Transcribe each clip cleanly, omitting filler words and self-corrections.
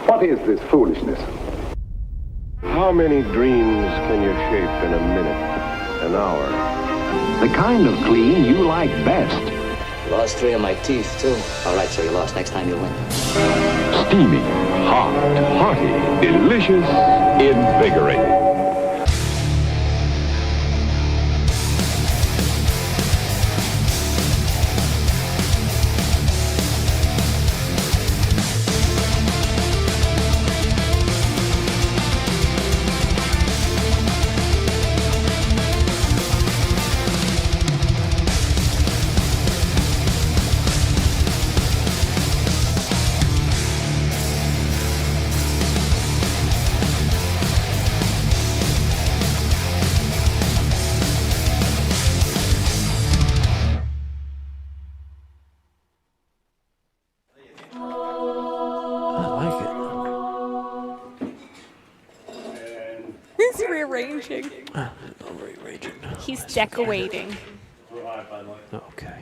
What is this foolishness? How many dreams can you shape in a minute, an hour? The kind of clean you like best. Lost 3 of my teeth, too. All right, so you lost. Next time you win. Steamy, hot, hearty, delicious, invigorating. He's rearranging. He's decorating. Okay.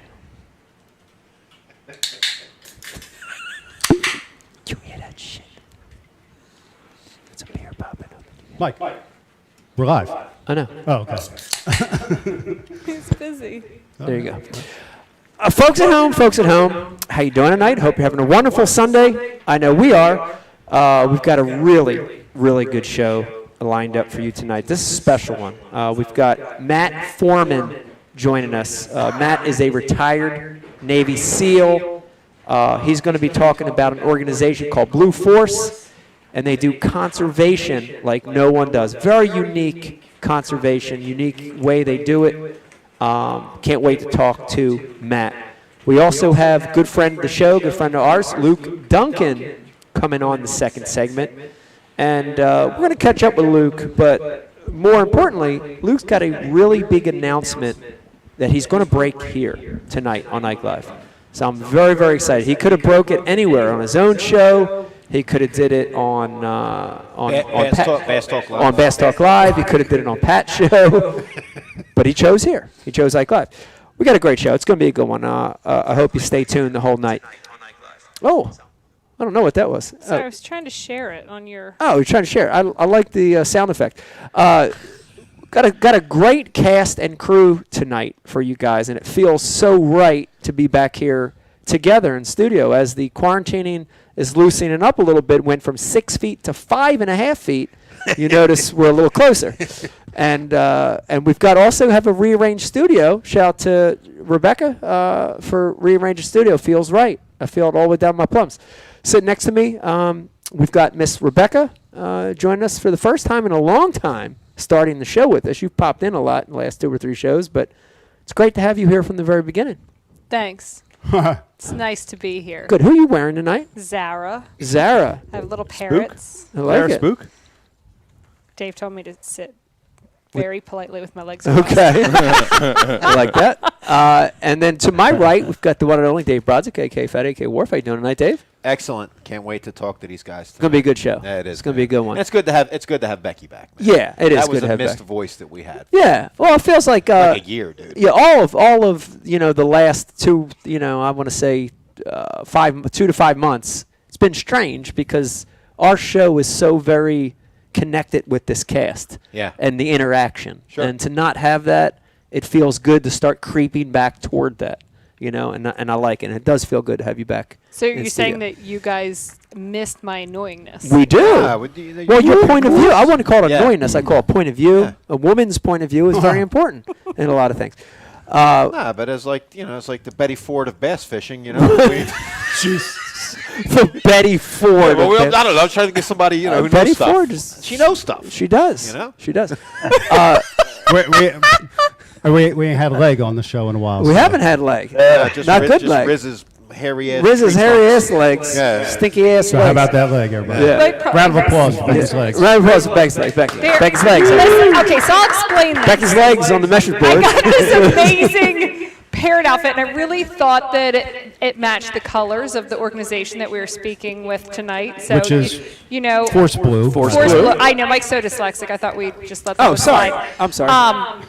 You hear that shit? It's a beer popping up. Mike, we're live. I know. Oh, okay. He's busy. There you go. Folks at home, how you doing tonight? Hope you're having a wonderful Sunday. I know we are. We've got a really, really good show lined up for you tonight. This is a special one. We've got Matt Foreman joining us. Matt is a retired Navy SEAL. He's going to be talking about an organization called Blue Force, and they do conservation like no one does. Very unique conservation, unique way they do it. Can't wait to talk to Matt. We also have good friend of the show, good friend of ours, Luke Dunkin, coming on the second segment. And we're going to catch up with Luke, but more importantly, Luke's got a really big announcement that he's going to break here tonight on Ike Live. So I'm very, very excited. He could have broke it anywhere, on his own show. He could have did it on Bass Talk Live. On Bass Talk Live. He could have did it on Pat's show. But he chose here. He chose Ike Live. We got a great show. It's going to be a good one. I hope you stay tuned the whole night. Oh, I don't know what that was. Sorry, I was trying to share it on your... Oh, you're trying to share. I like the sound effect. Got a great cast and crew tonight for you guys, and it feels so right to be back here together in studio as the quarantining is loosening up a little bit. Went from 6 feet to 5.5 feet. You notice we're a little closer, and we've got also have a rearranged studio. Shout out to Rebecca for rearranging studio. Feels right. I feel it all the way down my plums. Sitting next to me, we've got Miss Rebecca joining us for the first time in a long time, starting the show with us. You've popped in a lot in the last 2 or 3 shows, but it's great to have you here from the very beginning. Thanks. It's nice to be here. Good. Who are you wearing tonight? Zara. Zara. I have little parrots. I like it. Spook? Dave told me to sit very politely with my legs Okay. crossed. I like that. And then to my right, we've got the one and only Dave Brodzik, a.k.a. Fat, a.k.a. Wharf. How you doing tonight, Dave? Excellent. Can't wait to talk to these guys. It's going to be a good show. Yeah, it is. It's going to be a good one. And it's good to have Becky back. Man. Yeah, it is that good was to a have missed back. voice that we had. Yeah. Well, it feels like a year, dude. Yeah, all of the last 2, I want to say 2 to 5 months. It's been strange because our show is so very connected with this cast. Yeah. And the interaction. Sure. And to not have that, it feels good to start creeping back toward that. And I like it. And it does feel good to have you back. So you're saying that you guys missed my annoyingness? We do. Yeah, well, your point of view, I wouldn't call it Yeah. annoyingness. I call it point of view. Yeah. A woman's point of view is very important in a lot of things. But it's like it's like the Betty Ford of bass fishing. The Betty Ford. Yeah, well, I don't know. I'm trying to get somebody who Betty knows stuff. Ford She knows stuff. She does. She does. We ain't had a leg on the show in a while. We haven't had leg. Just Not good just leg. Riz's hairy ass. Riz's hairy ass legs. Yeah. Stinky ass So legs. how about that leg, everybody? Yeah. Round of applause for Becky's legs. Round of applause for Becky's legs. Becky's legs. Listen, okay, so I'll explain this. Becky's legs on the message I board. got this amazing parrot outfit, and I really thought that it matched the colors of the organization that we were speaking with tonight. So Which is you know, Force Blue. Force Blue. I know Mike's so dyslexic. I thought we'd just let that one slide. I'm sorry.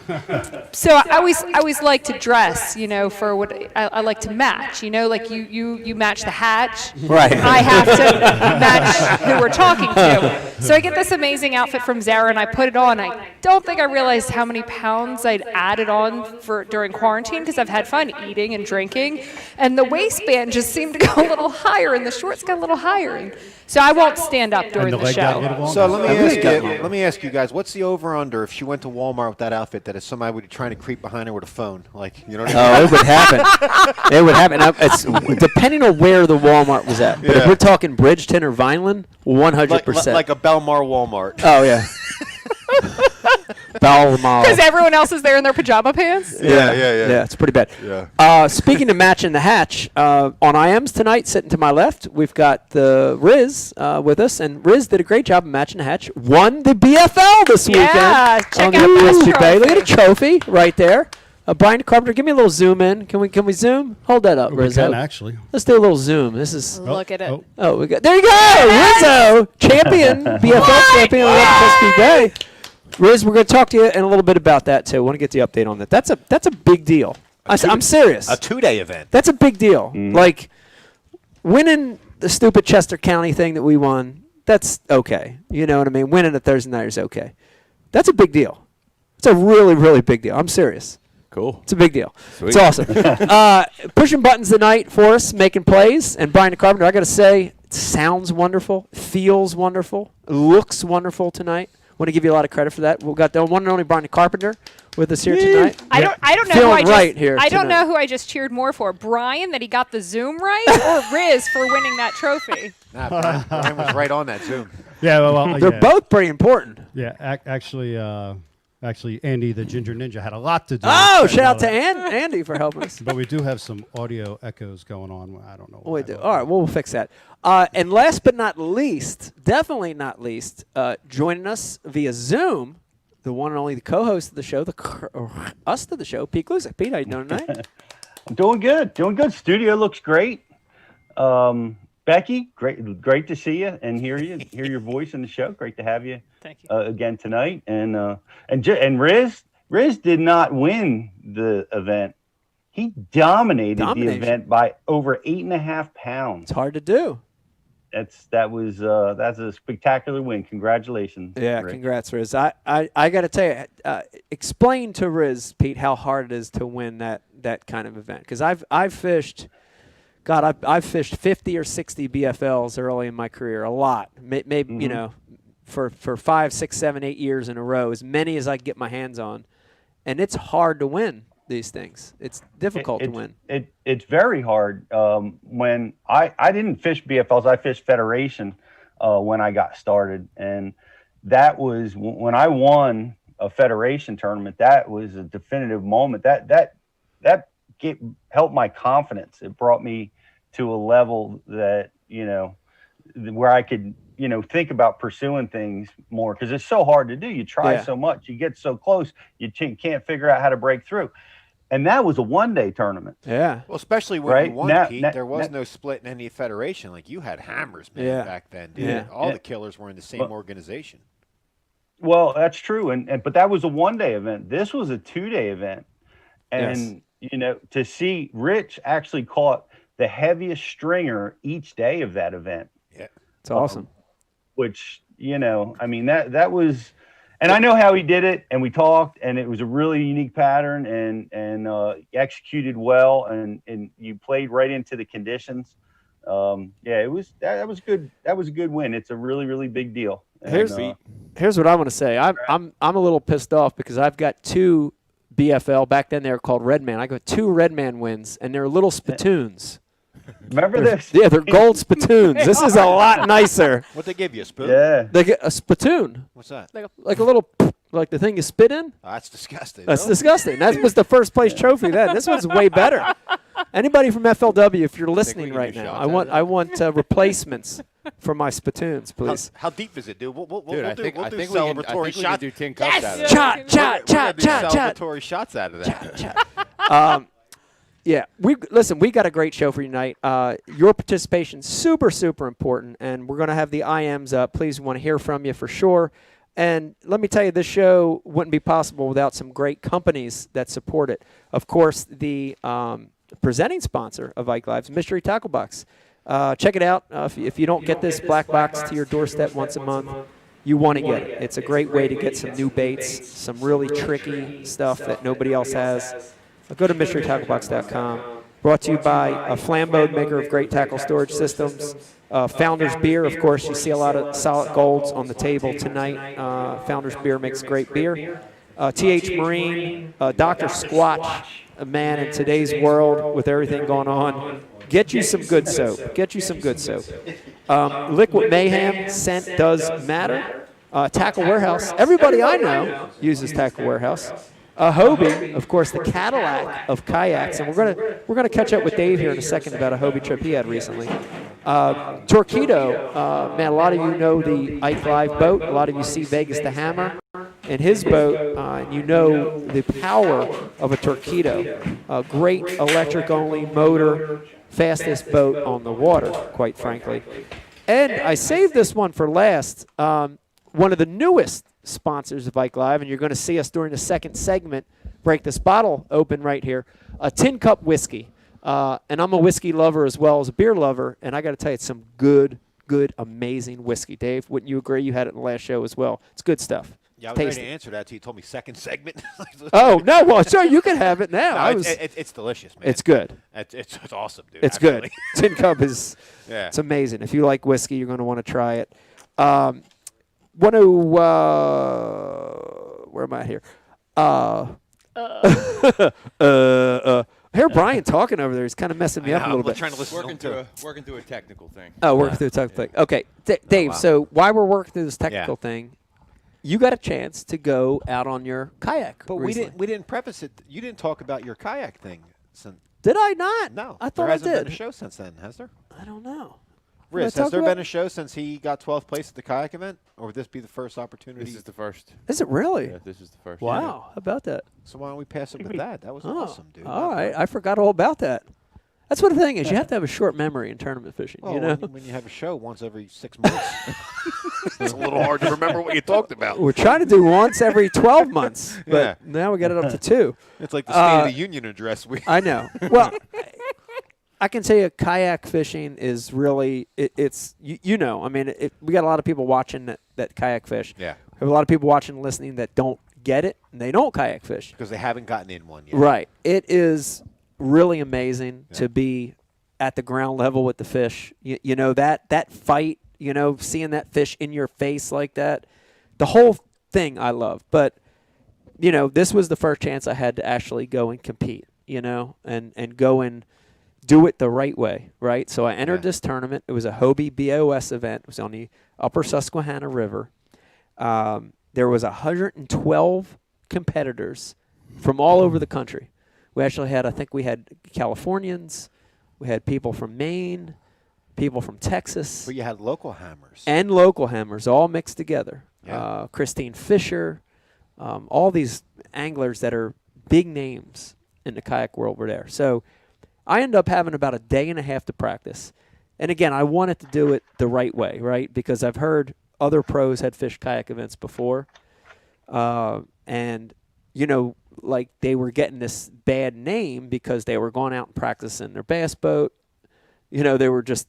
So I always like to dress, you know, for what I like to match. You know, like you match the hatch. Right. I have to match who we're talking to. So I get this amazing outfit from Zara, and I put it on. I don't think I realized how many pounds I'd added on during quarantine, because I've had fun eating and drinking, and the waistband just seemed to go a little higher, and the shorts got a little higher. And so I won't stand up during And the the leg got a show. little longer. So let me ask you guys, what's the over/under if she went to Walmart with that outfit? That if somebody would be trying to creep behind her with a phone, like, you know what I mean? Oh, it would happen. It would happen. It's depending on where the Walmart was at. But if Yeah. we're talking Bridgeton or Vineland, 100%. Like a Belmar Walmart. Oh yeah. Belmar. Because everyone else is there in their pajama pants. Yeah. Yeah, it's pretty bad. Yeah. Speaking of matching the hatch, on IMs tonight, sitting to my left, we've got the Riz with us, and Riz did a great job of matching the hatch. Won the BFL this Yeah, weekend. check on out the this SG Bay. Look at the trophy. trophy right there. Brian Carpenter, give me a little zoom in. Can we zoom? Hold that up, We Rizzo. can, actually. Let's do a little zoom. This is. Look at it. Oh, we got there. You go, Rizzo, champion, BFL champion of SB Bay. Riz, we're going to talk to you in a little bit about that too. I want to get the update on that. That's a big deal. I'm serious. A 2-day event. That's a big deal. Like winning the stupid Chester County thing that we won. That's okay. You know what I mean? Winning a Thursday night is okay. That's a big deal. It's a really, really big deal. I'm serious. Cool. It's a big deal. Sweet. It's awesome. Pushing buttons tonight for us, making plays. And Brian Carpenter, I got to say, it sounds wonderful, feels wonderful, looks wonderful tonight. Want to give you a lot of credit for that. We've got the one and only Brian Carpenter with us here tonight. I don't know Feeling who right here I don't tonight. know who I just cheered more for, Brian that he got the Zoom right, or Riz for winning that trophy. Nah, Brian was right on that Zoom. Yeah, well, They're yeah. both pretty important. Yeah, actually, Andy, the Ginger Ninja, had a lot to do. Oh, with shout out to that. Andy for helping us. But we do have some audio echoes going on. I don't know. We do. All right, well, we'll fix that. And last but not least, definitely not least, joining us via Zoom, the one and only the co-host of the show, us to the show, Pete Klusick. Pete, how you doing tonight? I'm doing good. Studio looks great. Becky, great to see you and hear your voice in the show. Great to have you. Thank you. Again tonight. And Riz did not win the event. He dominated the event by over 8.5 pounds. It's hard to do. That's a spectacular win. Congratulations. Yeah, Riz. congrats, Riz. I got to tell you, explain to Riz, Pete, how hard it is to win that kind of event. Because I've fished, I've fished 50 or 60 BFLs early in my career, a lot. Maybe you know, for 5, 6, 7, 8 years in a row, as many as I can get my hands on, and it's hard to win these things. It's difficult to win. It's very hard. When I didn't fish BFLs, I fished Federation when I got started, and that was when I won a Federation tournament. That was a definitive moment. That helped my confidence. It brought me to a level that, you know, where I could, you know, think about pursuing things more, because it's so hard to do. You try so much, you get so close, you can't figure out how to break through. And that was a one-day tournament. Yeah. Well, especially when you won, Pete, there was no split in any federation. Like, you had hammers, man, back then, dude. Yeah. All the killers were in the same organization. Well, that's true. But that was a one-day event. This was a 2-day event. And, you know, to see Rich actually caught the heaviest stringer each day of that event. Yeah. It's awesome. Which, you know, I mean, that was, and I know how he did it, and we talked, and it was a really unique pattern, and executed well, and you played right into the conditions. That was good. That was a good win. It's a really, really big deal. Here's what I want to say. I'm a little pissed off because I've got 2 BFL, back then they were called Redman. I got 2 Redman wins, and they're little spittoons. Remember this? Yeah, they're gold spittoons. This is a lot nicer. What'd they give you, a spoon? Yeah. They get a spittoon. What's that? Like a little, like the thing you spit in. Oh, that's disgusting. That's disgusting. That was the first place trophy then. This one's way better. Anybody from FLW, if you're listening right now, I want replacements for my spittoons, please. How deep is it, dude? We'll do celebratory shots. We can do tin cups out of it. Shot. Celebratory shots out of that. Yeah, we got a great show for you tonight. Your participation super important, and we're going to have the IMs up. Please, we want to hear from you for sure. And let me tell you, this show wouldn't be possible without some great companies that support it. Of course, the presenting sponsor of Ike Live's Mystery Tackle Box. Check it out. If you don't get this black box to your doorstep once a month, you want to get it. It's a great way to get some new baits, some really tricky stuff that nobody else has. Go to mysterytacklebox.com. Brought to you by a Flambeau, maker of great tackle storage systems. Founders Beer, of course, you see a lot of solid golds on the table tonight. Founders Beer makes great beer. TH Marine, Dr. Squatch, a man in today's world with everything going on. Get you some good soap. Get you some good soap. Liquid Mayhem, scent does matter. Tackle Warehouse, everybody I know uses Tackle Warehouse. Hobie, of course, the Cadillac of kayaks, and we're gonna catch up with Dave here in a second about a Hobie trip he had recently. Torpedo, man, a lot of you know the Ike Live boat. A lot of you see Vegas the Hammer in his boat, and you know the power of a Torpedo. A great electric-only motor, fastest boat on the water, quite frankly. And I saved this one for last. One of the newest sponsors of Ike Live, and you're going to see us during the second segment break this bottle open right here, a Tin Cup whiskey. And I'm a whiskey lover as well as a beer lover, and I got to tell you, it's some good, amazing whiskey. Dave, wouldn't you agree? You had it in the last show as well. It's good stuff. Yeah, I was ready to answer that till you told me second segment. Oh, no, well, sure, you can have it now. No, it's delicious, man. It's good. It's awesome, dude. It's actually. good. Tin Cup is yeah. It's amazing. If you like whiskey, you're going to want to try it. Want to where am I here? I hear Brian talking over there. He's kind of messing me up a little bit. Trying to listen Working through a technical thing. Oh, working through a technical thing. Okay, Dave. wow. So while we're working through this technical thing, you got a chance to go out on your kayak. But recently. we didn't preface it. You didn't talk about your kayak thing. Did I not? No, I thought there hasn't I did. been a show since then, has there? I don't know. Riz, Did I has talk there about- been a show since he got 12th place at the kayak event, or would this be the first opportunity? This is the first. Is it really? Yeah, this is the first. Wow. How about that? So why don't we pass it with that? That was Oh, awesome, dude. all right. I forgot all about that. That's what the thing is. You have to have a short memory in tournament fishing. Well, you know, when you have a show once every 6 months, it's a little hard to remember what you talked about. we're trying to do once every 12 months, but Yeah. now we got it up to 2. It's like the State of the Union address. I know. Well, I can tell you, kayak fishing is really it's you know. I mean, we got a lot of people watching that kayak fish. Yeah. We have a lot of people watching and listening that don't get it and they don't kayak fish because they haven't gotten in one yet. Right. It is really amazing to be at the ground level with the fish. You know that fight. You know, seeing that fish in your face like that. The whole thing I love, but you know, this was the first chance I had to actually go and compete. You know, and go and do it the right way, right? So I entered this tournament. It was a Hobie BOS event. It was on the upper Susquehanna River. There was 112 competitors from all over the country. We actually had, I think we had Californians. We had people from Maine, people from Texas. But you had local hammers. And local hammers all mixed together. Yeah. Christine Fisher, all these anglers that are big names in the kayak world were there. So I ended up having about a day and a half to practice. And again, I wanted to do it the right way, right? Because I've heard other pros had fished kayak events before. And, you know, like they were getting this bad name because they were going out and practicing their bass boat. You know, they were just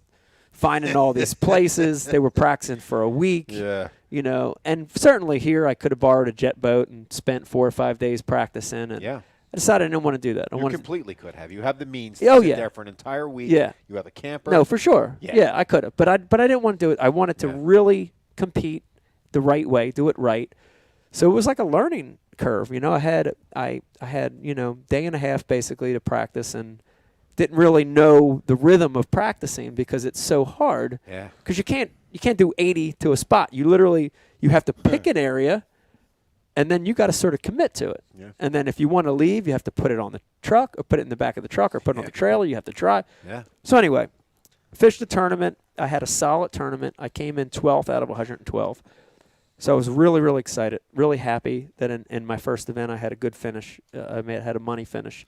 finding all these places. They were practicing for a week. Yeah. You know, and certainly here I could have borrowed a jet boat and spent 4 or 5 days practicing. And yeah. I decided I didn't want to do that. You completely could have. You have the means to Oh, sit yeah. there for an entire week. Yeah. You have a camper. No, for sure. Yeah. Yeah, I could have. But I didn't want to do it. I wanted to really compete the right way, do it right. So it was like a learning curve. You know, I had, you know, day and a half basically to practice and didn't really know the rhythm of practicing because it's so hard. Yeah. Because you can't do 80 to a spot. You have to pick an area. And then you got to sort of commit to it. Yeah. And then if you want to leave, you have to put it on the truck or put it in the back of the truck or put it on the trailer. You have to drive. Yeah. So anyway, fished the tournament. I had a solid tournament. I came in 12th out of 112. So I was really, really excited, really happy that in my first event I had a good finish. I had a money finish.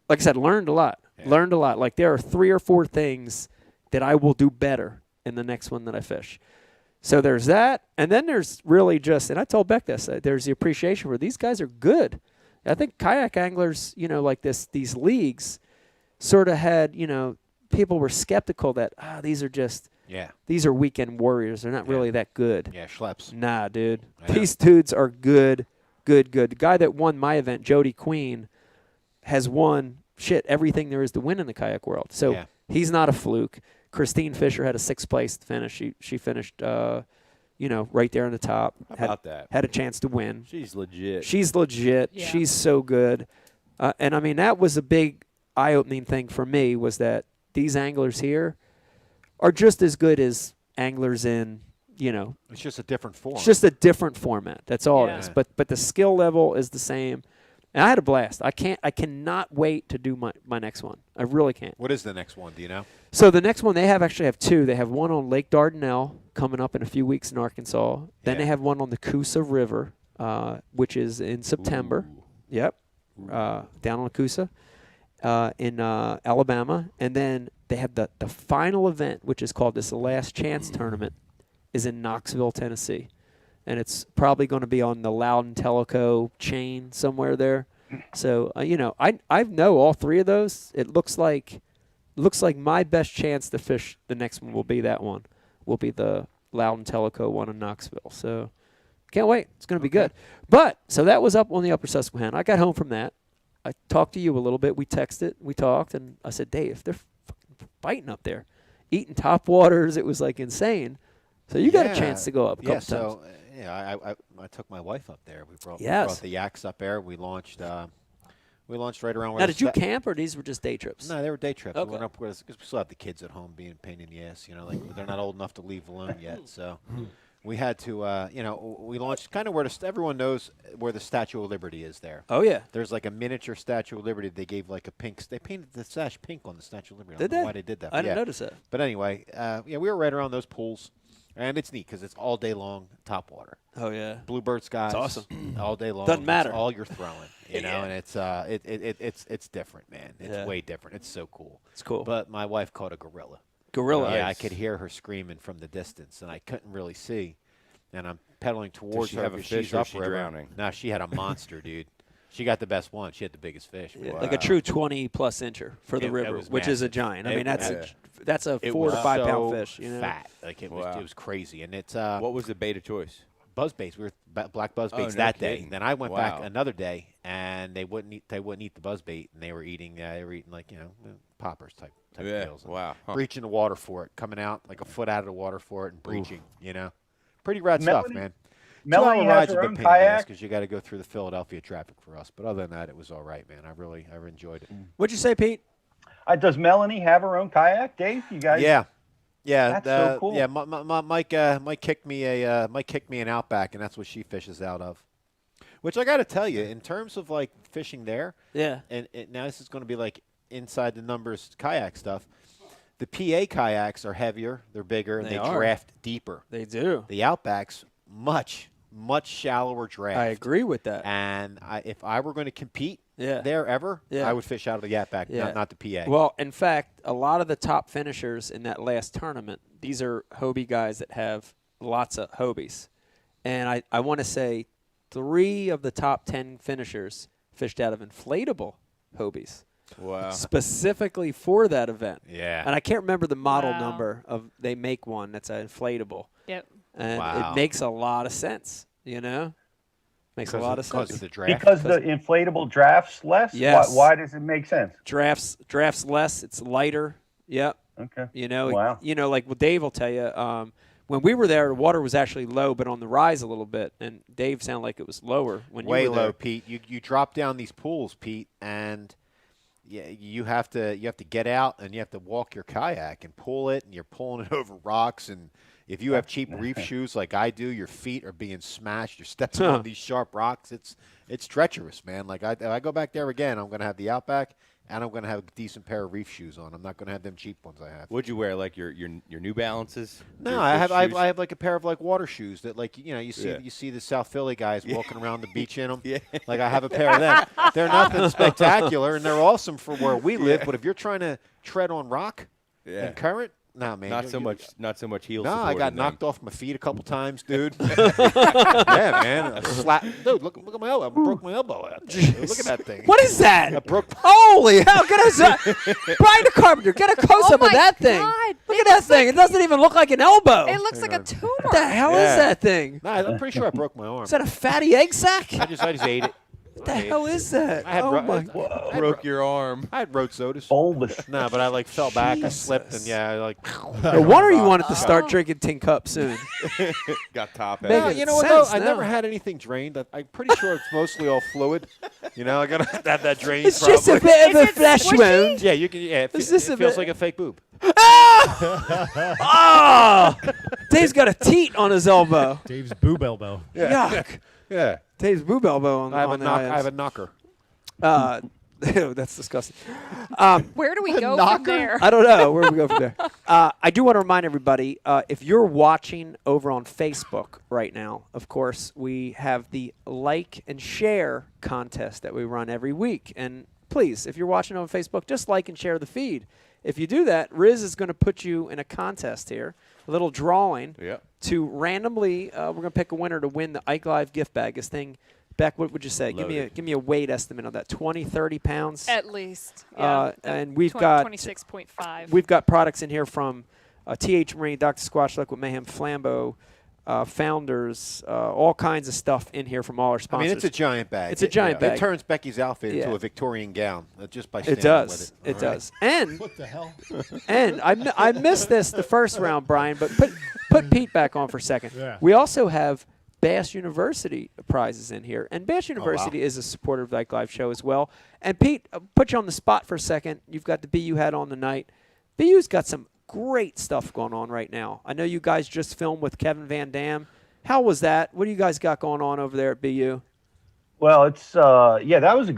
like I said, learned a lot. Yeah. Learned a lot. Like there are 3 or 4 things that I will do better in the next one that I fish. So there's that, and then there's really just, and I told Beck this, there's the appreciation for these guys are good. I think kayak anglers, like these leagues sort of had, people were skeptical that, these are weekend warriors. They're not really that good. Yeah, schleps. Nah, dude. These dudes are good. The guy that won my event, Jody Queen, has won everything there is to win in the kayak world. So he's not a fluke. Christine Fisher had a 6th place finish. She finished, right there on the top. How about that? Had a chance to win. She's legit. Yeah. She's so good. And, I mean, that was a big eye-opening thing for me was that these anglers here are just as good as anglers in, It's just a different form. It's just a different format. That's all it Yeah. is. But the skill level is the same. And I had a blast. I cannot wait to do my next one. I really can't. What is the next one? Do you know? So the next one, they actually have 2. They have one on Lake Dardanelle coming up in a few weeks in Arkansas. Then they have one on the Coosa River, which is in September. Ooh. Yep. Down on the Coosa in Alabama. And then they have the final event, which is called the Last Chance Tournament, is in Knoxville, Tennessee. And it's probably going to be on the Loudon Teleco chain somewhere there. So, I know all 3 of those. It looks like my best chance to fish the next one will be that one. Will be the Loudon Teleco one in Knoxville. So, can't wait. It's going to be good. But, so that was up on the Upper Susquehanna. I got home from that. I talked to you a little bit. We texted. We talked. And I said, Dave, they're fucking fighting up there. Eating top waters. It was like insane. So, you got a chance to go up a couple times. I took my wife up there. We brought the yaks up there. We launched right around where. Now, did you camp or these were just day trips? No, they were day trips. Okay. We went up because we still have the kids at home being a pain in the ass. They're not old enough to leave alone yet. So we had to, we launched kind of where everyone knows where the Statue of Liberty is there. Oh, yeah. There's like a miniature Statue of Liberty. They gave like a pink. They painted the sash pink on the Statue of Liberty. I don't know why they did that. I didn't notice that. But anyway, we were right around those pools. And it's neat because it's all day long top water. Oh yeah, bluebird skies. It's awesome. All day long. Doesn't matter. It's all you're throwing, and it's different, man. It's way different. It's so cool. It's cool. But my wife caught a gorilla. Gorilla. Yeah, I could hear her screaming from the distance, and I couldn't really see. And I'm pedaling towards she her. have a because fish she's or up is she river. drowning? No, she had a monster, dude. She got the best one. She had the biggest fish. Yeah, Wow. like a true 20+ incher for the It river, was which is a massive. giant. I mean, It that's a It 4 to was 5 pound so fish. Fat, like it was crazy, and it's what was the bait of choice? buzzbaits. We were black buzzbaits no that kidding. day. Then I went back Wow. another day, and they wouldn't eat the buzzbait, and they were eating like poppers type deals. Wow. Huh. Breaching the water for it, coming out like a foot out of the water for it, and breaching. Pretty rad stuff, man. Melanie 2-hour has rides her a own bit pain in the ass kayak. because you got to go through the Philadelphia traffic for us. But other than that, it was all right, man. I enjoyed it. What'd you say, Pete? Does Melanie have her own kayak, Dave? You guys? Yeah. That's so cool. Yeah, Mike kicked me an Outback, and that's what she fishes out of. Which I got to tell you, in terms of like fishing there, Yeah. and now this is going to be like inside the numbers kayak stuff. The PA kayaks are heavier, they're bigger, and They they are. draft deeper. They do. The Outbacks much shallower draft. I agree with that. And if I were going to compete Yeah. there ever, Yeah. I would fish out of the Outback, Yeah. not the PA. Well, in fact, a lot of the top finishers in that last tournament, these are Hobie guys that have lots of Hobies. And I want to say 3 of the top 10 finishers fished out of inflatable Hobies. Wow. Specifically for that event. Yeah. And I can't remember the model Wow. number of they make one that's an inflatable. Yep. And Wow. it makes a lot of sense, Makes a lot of Because sense. of the draft. Because the inflatable drafts less? Yes. Why does it make sense? Drafts less, it's lighter. Yep. Okay. Like Dave will tell you, when we were there, the water was actually low, but on the rise a little bit. And Dave sounded like it was lower when Way you were there. low, Pete. You drop down these pools, Pete, and you have to get out and you have to walk your kayak and pull it, and you're pulling it over rocks. And if you have cheap reef shoes like I do, your feet are being smashed. You're stepping on these sharp rocks. It's treacherous, man. Like if I go back there again, I'm going to have the Outback and I'm going to have a decent pair of Reef shoes on. I'm not going to have them cheap ones I have. What'd you wear? Like your New Balances? No, Your I have shoes? I have like a pair of like water shoes that like you see Yeah. you see the South Philly guys walking around the beach in them. Yeah. Like I have a pair of them. They're nothing spectacular and they're awesome for where we live. But if you're trying to tread on rock and current, nah, man. Not so much heel. No, support I got in them. knocked off my feet a couple times, dude. Yeah, man. A slap. Dude, look at my elbow. I broke my elbow out. Dude. Look at that thing. What is that? I broke. Holy hell! Get us, Brian the Carpenter. Get a close up Oh of my that thing. God. Look It at that looks thing. It doesn't even look like an elbow. It looks like a tumor. What the hell Yeah. is that thing? Nah, I'm pretty sure I broke my arm. Is that a fatty egg sack? I just ate it. What the hell is that? I had Oh ro- my! I had Broke your arm. I had road sodas. Bulbous. Nah, but I like fell back. I slipped and yeah, I like. No wonder you wanted to start drinking tin cups soon. Got top Make end. No, it you know what though? sense I now. never had anything drained. I'm pretty sure it's mostly all fluid. You know, I gotta have that drained. It's probably. just a bit of Is a it flesh squishy? wound. Yeah, you can. Yeah, it, Is fe- this it a feels bit- like a fake boob. Oh! Dave's got a teat on his elbow. Dave's boob elbow. Yuck. Yeah, Dave's boob elbow on, I have on a the knock. items. I have a knocker. Ew, that's disgusting. Where do we go from there? I don't know where we go from there. I do want to remind everybody, if you're watching over on Facebook right now, of course, we have the like and share contest that we run every week. And please, if you're watching on Facebook, just like and share the feed. If you do that, Riz is going to put you in a contest here, a little drawing Yep. to randomly, we're going to pick a winner to win the Ike Live gift bag. This thing, Beck, what would you say? Loaded. Give me a weight estimate on that. 20, 30 pounds? At least. Yeah. And we've got 26.5. We've got products in here from TH Marine, Dr. Squatch, Liquid Mayhem, Flambeau, Founders, all kinds of stuff in here from all our I sponsors. mean, it's a giant bag. It's a giant bag. It turns Becky's outfit Yeah. into a Victorian gown just by It standing does. with It All right. does. And What the hell? and I missed this the first round, Brian, but put Pete back on for a second. Yeah. We also have Bass University prizes in here, and Bass wow. University is a supporter of the Ike Live show as well. And Pete, put you on the spot for a second. You've got the BU hat on tonight. BU's got some great stuff going on right now. I know you guys just filmed with Kevin Van Dam. How was that? What do you guys got going on over there at BU? Well, it's that was a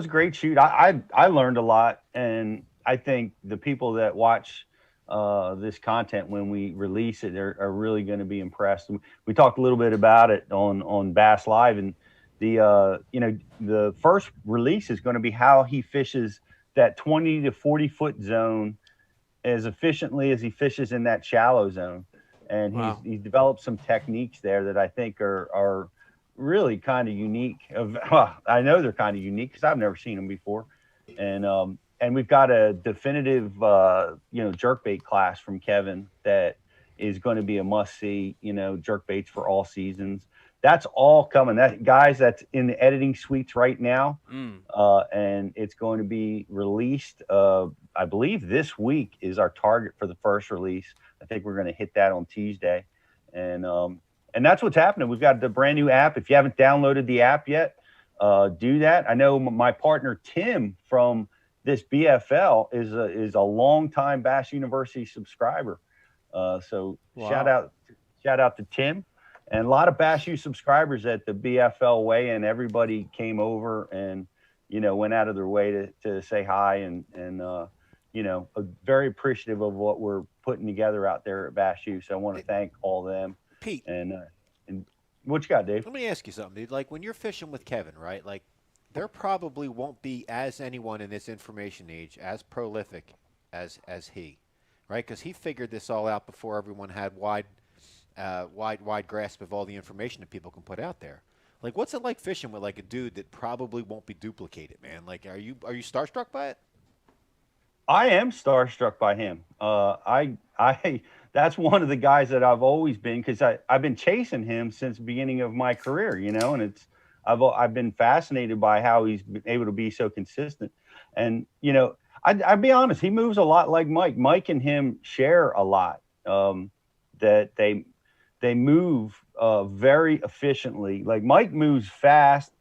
great shoot. I learned a lot, and I think the people that watch this content when we release it are really going to be impressed. We talked a little bit about it on Bass Live, and the first release is going to be how he fishes that 20 to 40 foot zone as efficiently as he fishes in that shallow zone. And Wow. he's developed some techniques there that I think are really kind of unique. I know they're kind of unique because I've never seen them before. And we've got a definitive jerkbait class from Kevin that is going to be a must see. Jerkbaits for all seasons. That's all coming. That's in the editing suites right now, and it's going to be released. I believe this week is our target for the first release. I think we're going to hit that on Tuesday, and that's what's happening. We've got the brand new app. If you haven't downloaded the app yet, do that. I know my partner Tim from this BFL is a longtime Bass University subscriber. So Wow. shout out to Tim, and a lot of Bass U subscribers at the BFL weigh-in. Everybody came over and went out of their way to say hi and very appreciative of what we're putting together out there at Bass U. So I want to thank all of them. Pete, And what you got, Dave? let me ask you something, dude. Like when you're fishing with Kevin, right? Like there probably won't be as anyone in this information age as prolific as he, right? Because he figured this all out before everyone had wide grasp of all the information that people can put out there. Like, what's it like fishing with like a dude that probably won't be duplicated, man? Like, are you starstruck by it? I am starstruck by him. That's one of the guys that I've always been, because I've been chasing him since the beginning of my career, and I've been fascinated by how he's been able to be so consistent. And I'd be honest, he moves a lot like Mike. Mike and him share a lot. That they move very efficiently. Like Mike moves fast,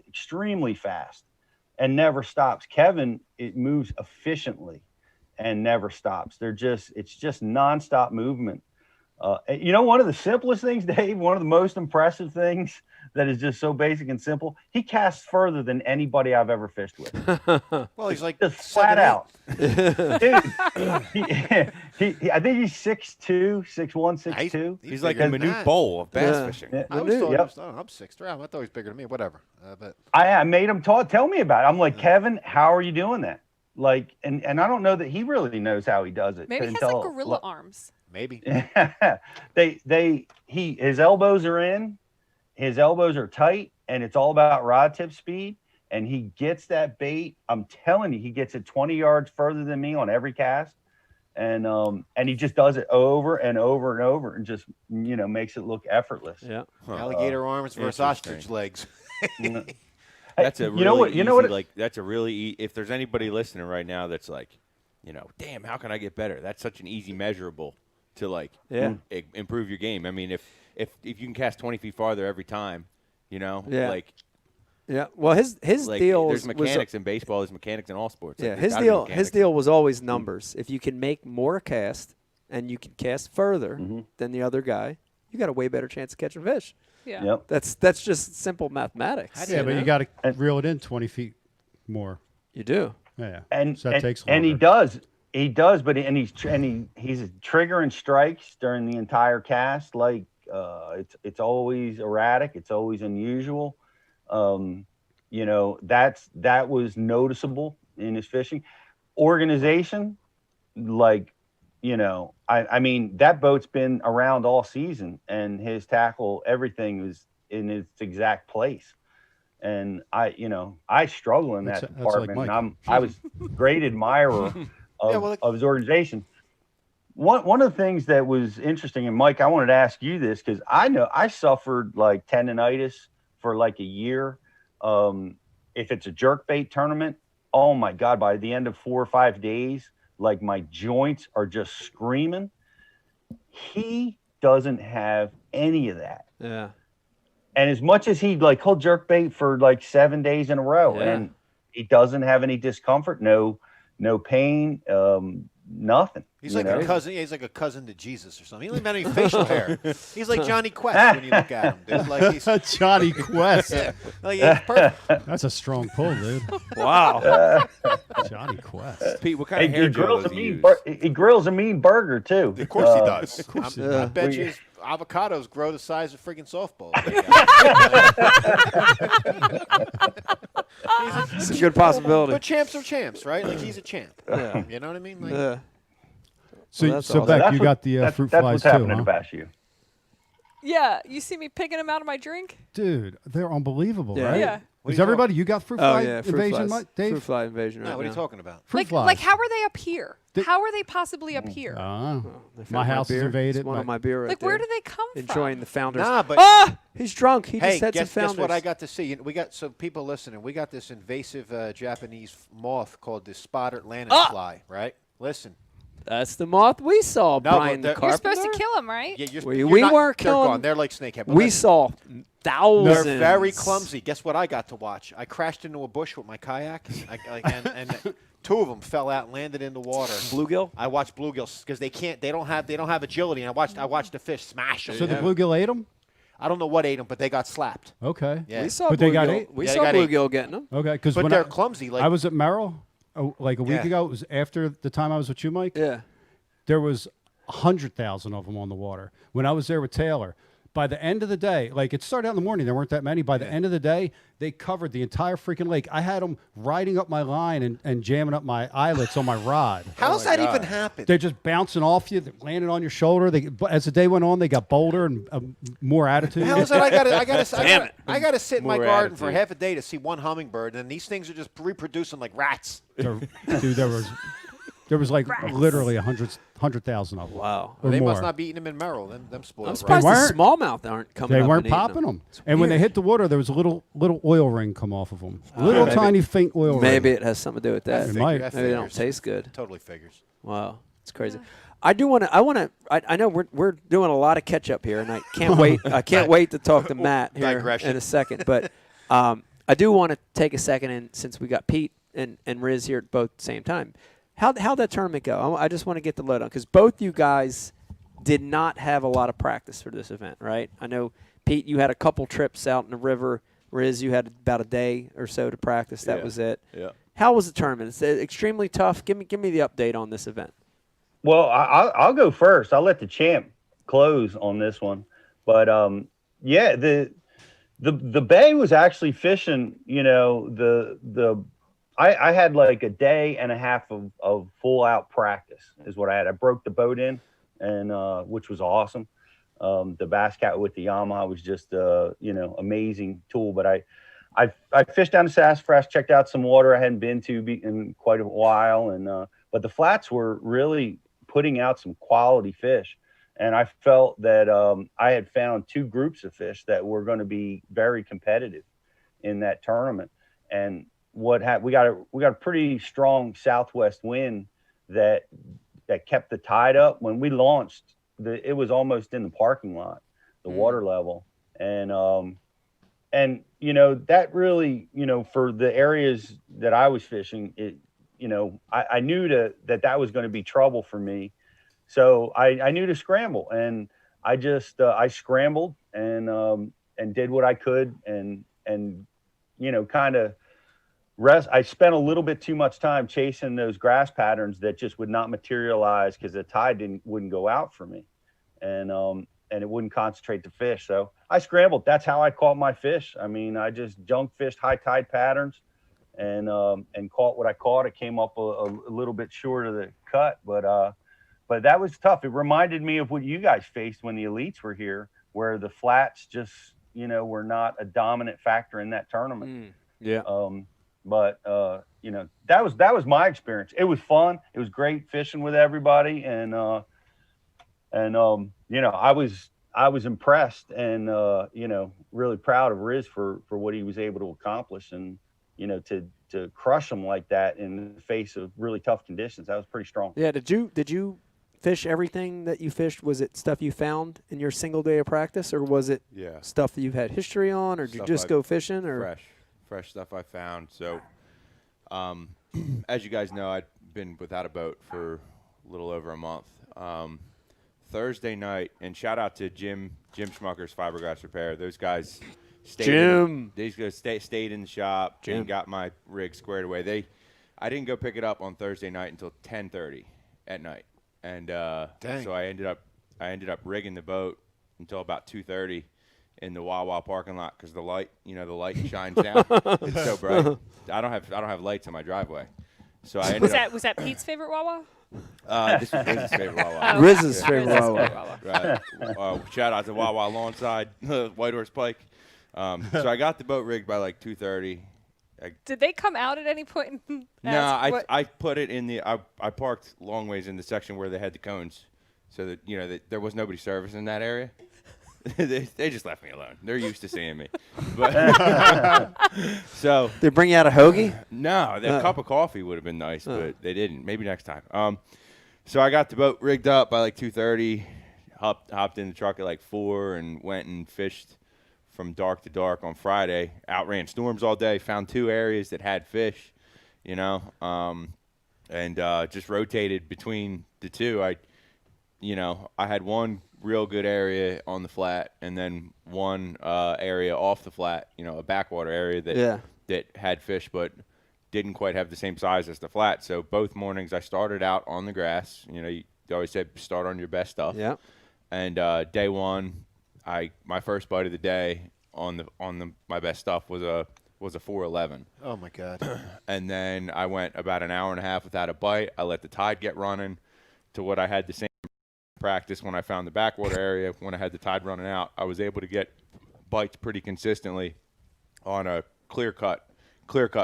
extremely fast, and never stops. Kevin, it moves efficiently and never stops. It's just nonstop movement. You know, one of the simplest things, Dave, one of the most impressive things that is just so basic and simple, he casts further than anybody I've ever fished with. Well, he's like Just flat 7'8". out. Dude, I think he's 6'2", 6'1", 6'2". He's like bigger a than minute that. bowl of bass Yeah. fishing. Yeah. I always thought Yep. he was, I'm 6'3". I thought he was bigger than me. Whatever. But I made him tell me about it. I'm like, Kevin, how are you doing that? Like, and I don't know that he really knows how he does it. Maybe he has like gorilla arms. maybe. His elbows are in, his elbows are tight, and it's all about rod tip speed. And he gets that bait. I'm telling you, he gets it 20 yards further than me on every cast. And he just does it over and over and over and just, makes it look effortless. Yeah. Alligator arms versus ostrich legs. That's a You really know what- you know easy, what- that's a really if there's anybody listening right now that's like, damn, how can I get better? That's such an easy measurable to improve your game. I mean, if you can cast 20 feet farther every time, Yeah. Well, his like deal there's was mechanics in baseball, there's mechanics in all sports. yeah, Like, his there's gotta be deal mechanics. was always numbers. If you can make more cast and you can cast further than the other guy, you got a way better chance of catching fish. Yeah. Yep. That's just simple mathematics. Yeah, but you got to reel it in 20 feet more. You do. Yeah. And so that takes and he longer. does, but he's triggering strikes during the entire cast. Like it's always erratic, it's always unusual. That was noticeable in his fishing organization. Like, I mean, that boat's been around all season, and his tackle, everything was in its exact place. And I struggle in that That's like department. Mike. And I was a great admirer of his organization. One of the things that was interesting, and Mike, I wanted to ask you this because I know I suffered like tendonitis for like a year. If it's a jerkbait tournament, oh my God, by the end of 4 or 5 days, like my joints are just screaming. He doesn't have any of that. Yeah. And as much as he'll jerkbait for like 7 days in a row, Yeah. and he doesn't have any discomfort, no pain, nothing. He's like a cousin. Yeah, he's like a cousin to Jesus or something. He doesn't have any facial hair. He's like Johnny Quest when you look at him. Dude. Like he's Johnny Quest. like he's perfect. That's a strong pull, dude. Wow. Johnny Quest. Pete, what kind of hair gel does he use? He grills a mean burger too. Of course he does. Of course he I does. bet you his avocados grow the size of freaking softballs. It's a good possibility. But champs are champs, right? Like he's a champ. Yeah. You know what I mean? Like, Yeah. So, Well, that's so awesome. Beck, That's you what- got the that's fruit that's flies what's too, happening huh? to Bash you. Yeah, you see me picking them out of my drink? Dude, they're unbelievable, Yeah. right? Yeah. What are Is you everybody, you got fruit Oh fly yeah. Fruit invasion, flies. Dave? Fruit fly invasion. No, Right what are you now. talking about? Fruit Like, flies. like, how are they up here? They- How are they possibly up here? Ah, They found my house is beer. invaded. It's one my- on my beer right Like, there. where do they come Enjoying the founders. Nah, but He's drunk. He hey, just had guess some founders. what I got to see? We got so people listening. We got this invasive Japanese moth called the spotted lanternfly. Right? Listen. That's the moth we saw, No, Brian but the they're- You're Carpenter. supposed to kill them, right? Yeah, you're, We you're weren't They're killing- gone. They're like snakehead. but We listen, saw thousands. They're very clumsy. Guess what I got to watch? I crashed into a bush with my kayak, and 2 of them fell out and landed in the water. Bluegill. I watched bluegills because they don't have agility. And I watched the fish smash them. So the bluegill ate them? I don't know what ate them, but they got slapped. Okay. Yeah. We saw But they got bluegill. eight? We Yeah, they saw got eight. bluegill getting them. Okay, because But when they're clumsy. Like I was at Merrill like a week Yeah. ago. It was after the time I was with you, Mike. Yeah. There was 100,000 of them on the water. When I was there with Taylor, by the end of the day, like it started out in the morning, there weren't that many. By the end of the day, they covered the entire freaking lake. I had them riding up my line and jamming up my eyelets on my rod. how's that even happen? They're just bouncing off you, they're landing on your shoulder. As the day went on, they got bolder and more attitude. How is that? I gotta sit in my More garden for attitude. half a day to see one hummingbird, and these things are just reproducing like rats. Dude, there was like literally 100,000 of them. Wow. Or They more. must not be eating them in Merrill. Them I'm spoiled. surprised the weren't. smallmouth aren't coming They up weren't and eating popping them. And when they weird. hit the water, there was a little oil ring come off of them. Little maybe- tiny faint oil Maybe ring. it has something to do with that. It might. That Maybe they don't figures. taste good. Totally figures. Wow, it's crazy. I do want to. I know we're doing a lot of catch up here, and I can't wait. I can't wait to talk to Matt here Digression. in a second. But I do want to take a second, and since we got Pete and Riz here at both the same time, how'd that tournament go? I just want to get the load on because both you guys did not have a lot of practice for this event, right? I know, Pete, you had a couple trips out in the river. Riz, you had about a day or so to practice. That was it. Yeah. How was the tournament? It's extremely tough. Give me the update on this event. Well, I'll go first. I'll let the champ close on this one. But yeah, the bay was actually fishing. You know, I had like a day and a half of full out practice is what I had. I broke the boat in, and which was awesome. The Bass Cat with the Yamaha was just you know, amazing tool. But I fished down to Sassafras, checked out some water I hadn't been to in quite a while, and but the flats were really putting out some quality fish. And I felt that I had found two groups of fish that were going to be very competitive in that tournament. And we got a pretty strong southwest wind that kept the tide up. When we launched, it was almost in the parking lot, the water level. And you know, that really, you know, for the areas that I was fishing, you know, I knew that was going to be trouble for me. So I knew to scramble, and I just I scrambled and did what I could, and you know, kind of rest. I spent a little bit too much time chasing those grass patterns that just would not materialize because the tide wouldn't go out for me, and it wouldn't concentrate the fish. So I scrambled. That's how I caught my fish. I mean, I just junk fished high tide patterns, and caught what I caught. It came up a little bit short of the cut, but that was tough. It reminded me of what you guys faced when the elites were here, where the flats just, you know, were not a dominant factor in that tournament. Yeah. But you know, that was my experience. It was fun. It was great fishing with everybody, and you know, I was impressed and you know, really proud of Riz for what he was able to accomplish, and you know, to crush them like that in the face of really tough conditions. That was pretty strong. Yeah. Did you fish everything that you fished? Was it stuff you found in your single day of practice, or was it stuff that you've had history on, or did you just go fishing, or fresh stuff I found? So, as you guys know, I'd been without a boat for a little over a month. Thursday night, and shout out to Jim Schmucker's Fiberglass Repair. Those guys stayed in the shop and got my rig squared away. I didn't go pick it up on Thursday night until 10:30 at night. And so I ended up rigging the boat until about 2:30 in the Wawa parking lot, because the light shines down. It's so bright. I don't have lights in my driveway. So I ended was that Pete's favorite Wawa? This was Riz's favorite Wawa. Riz's favorite Wawa. Right. Shout out to Wawa Lawnside, White Horse Pike. So I got the boat rigged by like 2:30. Did they come out at any point? No, I put it in the. I parked long ways in the section where they had the cones, so that, you know, that there was nobody servicing that area. they just left me alone. They're used to seeing me. But so they bring you out a hoagie? No, a cup of coffee would have been nice, but they didn't. Maybe next time. So I got the boat rigged up by like 2:30. Hopped in the truck at like 4 and went and fished from dark to dark on Friday. Outran storms all day. Found 2 areas that had fish, you know, and just rotated between the 2. I had one real good area on the flat, and then one area off the flat, you know, a backwater area that had fish but didn't quite have the same size as the flat. So both mornings I started out on the grass. You know, you always said start on your best stuff. Yeah. And day one, my first bite of the day on my best stuff was a 411. Oh my God. And then I went about an hour and a half without a bite. I let the tide get running to what I had the same practice when I found the backwater area. When I had the tide running out, I was able to get bites pretty consistently on a clear cut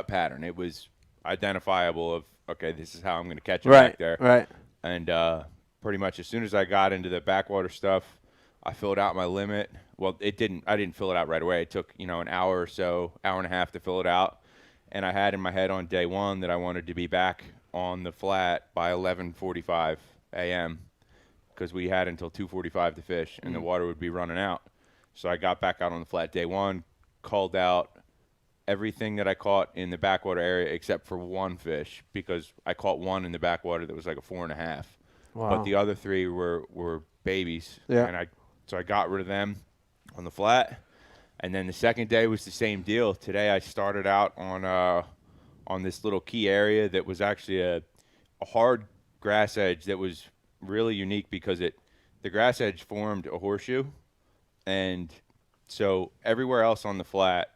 pattern. It was identifiable of, okay, this is how I'm going to catch it back there. Right. And pretty much as soon as I got into the backwater stuff, I filled out my limit. Well, I didn't fill it out right away. It took, you know, an hour or so, hour and a half to fill it out. And I had in my head on day one that I wanted to be back on the flat by 11:45 a.m. because we had until 2:45 to fish, and the water would be running out. So I got back out on the flat day one, called out everything that I caught in the backwater area except for one fish, because I caught one in the backwater that was like a 4.5. Wow. but the other 3 were babies. Yeah. And so I got rid of them on the flat. And then the second day was the same deal. Today I started out on this little key area that was actually a hard grass edge that was really unique because the grass edge formed a horseshoe. And so everywhere else on the flat,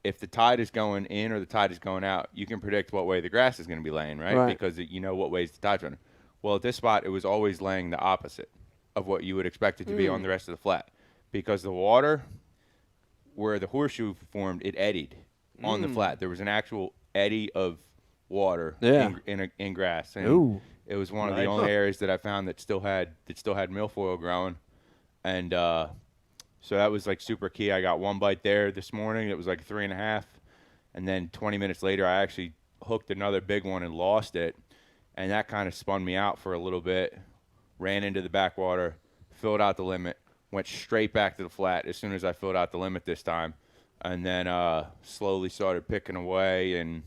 if the tide is going in or the tide is going out, you can predict what way the grass is going to be laying, right? Because you know what ways the tide's running. Well, at this spot, it was always laying the opposite of what you would expect it to be on the rest of the flat. Because the water, where the horseshoe formed, it eddied on the flat. There was an actual eddy of water in grass. And it was one of the only areas that I found that still had milfoil growing. And so that was like super key. I got one bite there this morning. It was like 3.5. And then 20 minutes later, I actually hooked another big one and lost it. And that kind of spun me out for a little bit. Ran into the backwater, filled out the limit, went straight back to the flat as soon as I filled out the limit this time. And then slowly started picking away. And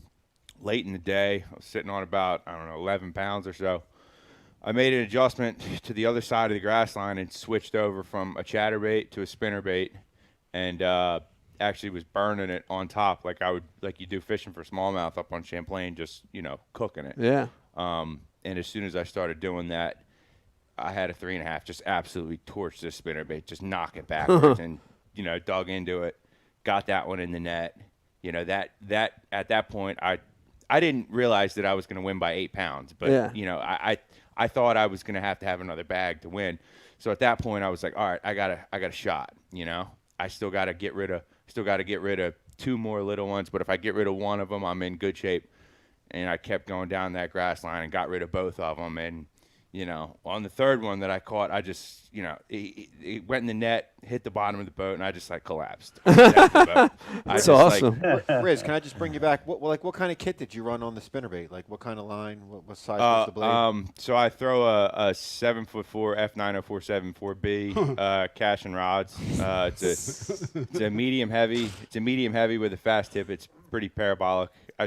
late in the day, I was sitting on about, 11 pounds or so. I made an adjustment to the other side of the grass line and switched over from a chatterbait to a spinnerbait, and actually was burning it on top like you do fishing for smallmouth up on Champlain, just cooking it. Yeah. And as soon as I started doing that, I had a 3.5 just absolutely torch this spinnerbait, just knock it backwards, and dug into it, got that one in the net. That at that point I didn't realize that I was going to win by 8 pounds, but I thought I was going to have another bag to win. So at that point I was like, all right, I got a shot. I still got to get rid of 2 more little ones, but if I get rid of one of them, I'm in good shape. And I kept going down that grass line and got rid of both of them. And on the third one that I caught, I just, it went in the net, hit the bottom of the boat, and I just collapsed. That's awesome. Riz, can I just bring you back? What kind of kit did you run on the spinnerbait? Like what kind of line? What size was the blade? So I throw a 7'4" F9047 4B cash and rods. It's a medium heavy. It's a medium heavy with a fast tip. It's pretty parabolic. I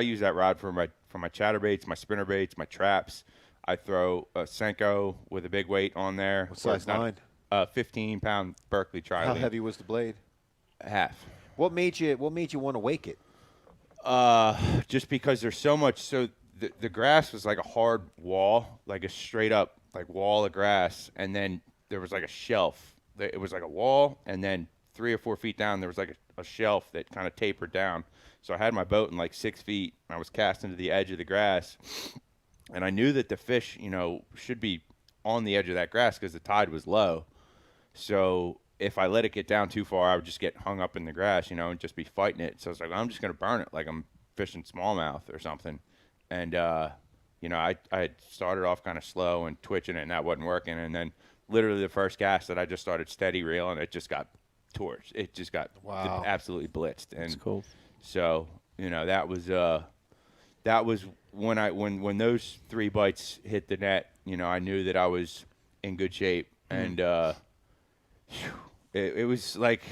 use that rod for my chatterbaits, my spinnerbaits, my traps. I throw a Senko with a big weight on there. What size line? 15-pound Berkeley Trilene. How heavy was the blade? Half. What made you want to wake it? Just because there's so much. So the grass was like a hard wall, like a straight up wall of grass, and then there was like a shelf. It was like a wall, and then 3 or 4 feet down there was like a shelf that kind of tapered down. So I had my boat in 6 feet. I was casting to the edge of the grass, and I knew that the fish, should be on the edge of that grass because the tide was low. So if I let it get down too far, I would just get hung up in the grass, and just be fighting it. So I was like, I'm just going to burn it like I'm fishing smallmouth or something. And, I had started off kind of slow and twitching it, and that wasn't working. And then literally the first cast that I just started steady reeling, it just got torched. It just got absolutely blitzed. And that's cool. So, that was when those 3 bites hit the net, I knew that I was in good shape. And it was like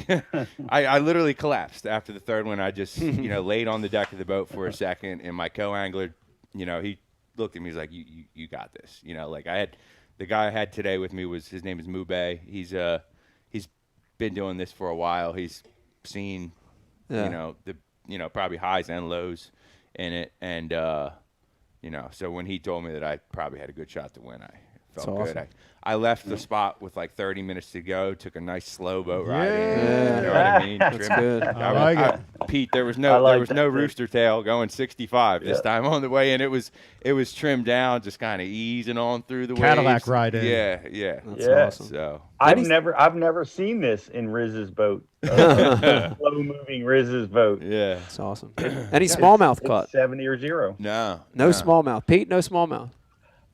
I literally collapsed after the third one. I just, laid on the deck of the boat for a second, and my co-angler, he looked at me, he's like, you got this. The guy I had today with me his name is Mube. He's been doing this for a while. He's seen, probably highs and lows in it. And, so when he told me that I probably had a good shot to win, I felt good. I left the spot with 30 minutes to go, took a nice slow boat ride in. You know what I mean? That's good. I like it. Pete, there was no rooster tail going 65 this time on the way in. It was trimmed down, just kind of easing on through the Cadillac waves. ride in. Yeah. That's awesome. So I've never seen this in Riz's boat. Slow moving Riz's boat. yeah. That's awesome. Any smallmouth caught? 70 or 0. No. No smallmouth. Pete, no smallmouth.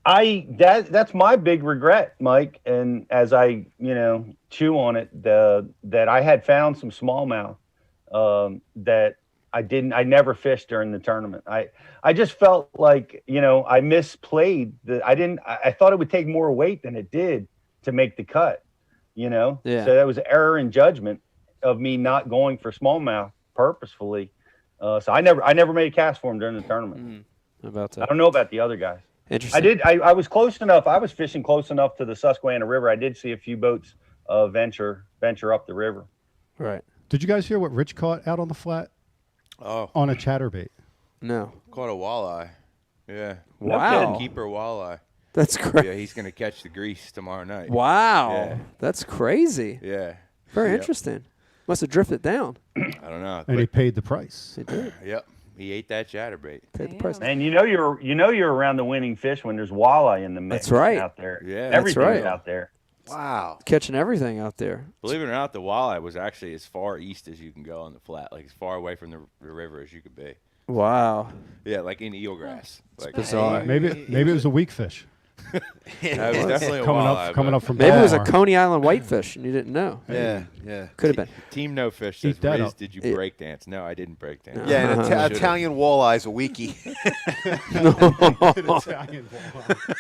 That's my big regret, Mike. And as I, chew on it, that I had found some smallmouth that I never fished during the tournament. I just felt like, I misplayed I thought it would take more weight than it did to make the cut, Yeah. So that was error in judgment of me not going for smallmouth purposefully. So I never made a cast for him during the tournament. How about that? I don't know about the other guys. Interesting. I was close enough. I was fishing close enough to the Susquehanna River. I did see a few boats venture up the river. Right. Did you guys hear what Rich caught out on the flat? Oh, On a chatterbait. No. caught a walleye. Yeah. Wow. Keeper walleye. That's great. Yeah, he's gonna catch the grease tomorrow night. Wow. Yeah. That's crazy. Yeah. Very Yep. interesting. Must have drifted down. I don't know. And he paid the price. He did. Yep. He ate that chatterbait. Paid the price. And you're around the winning fish when there's walleye in the mix. That's right. Out there. Yeah. Everything's right. out there. Wow. Catching everything out there. Believe it or not, the walleye was actually as far east as you can go on the flat, like as far away from the river as you could be. Wow. Yeah, like in eelgrass. Like bizarre. Maybe it was a weak fish. That was definitely a coming walleye, up from Maybe it was a Baltimore. Coney Island whitefish and you didn't know. Yeah, yeah. Could have been. Team No Fish says, Eat that Riz, up. did you break dance? No, I didn't break dance. Yeah, an Should've. Italian walleye's a weekie.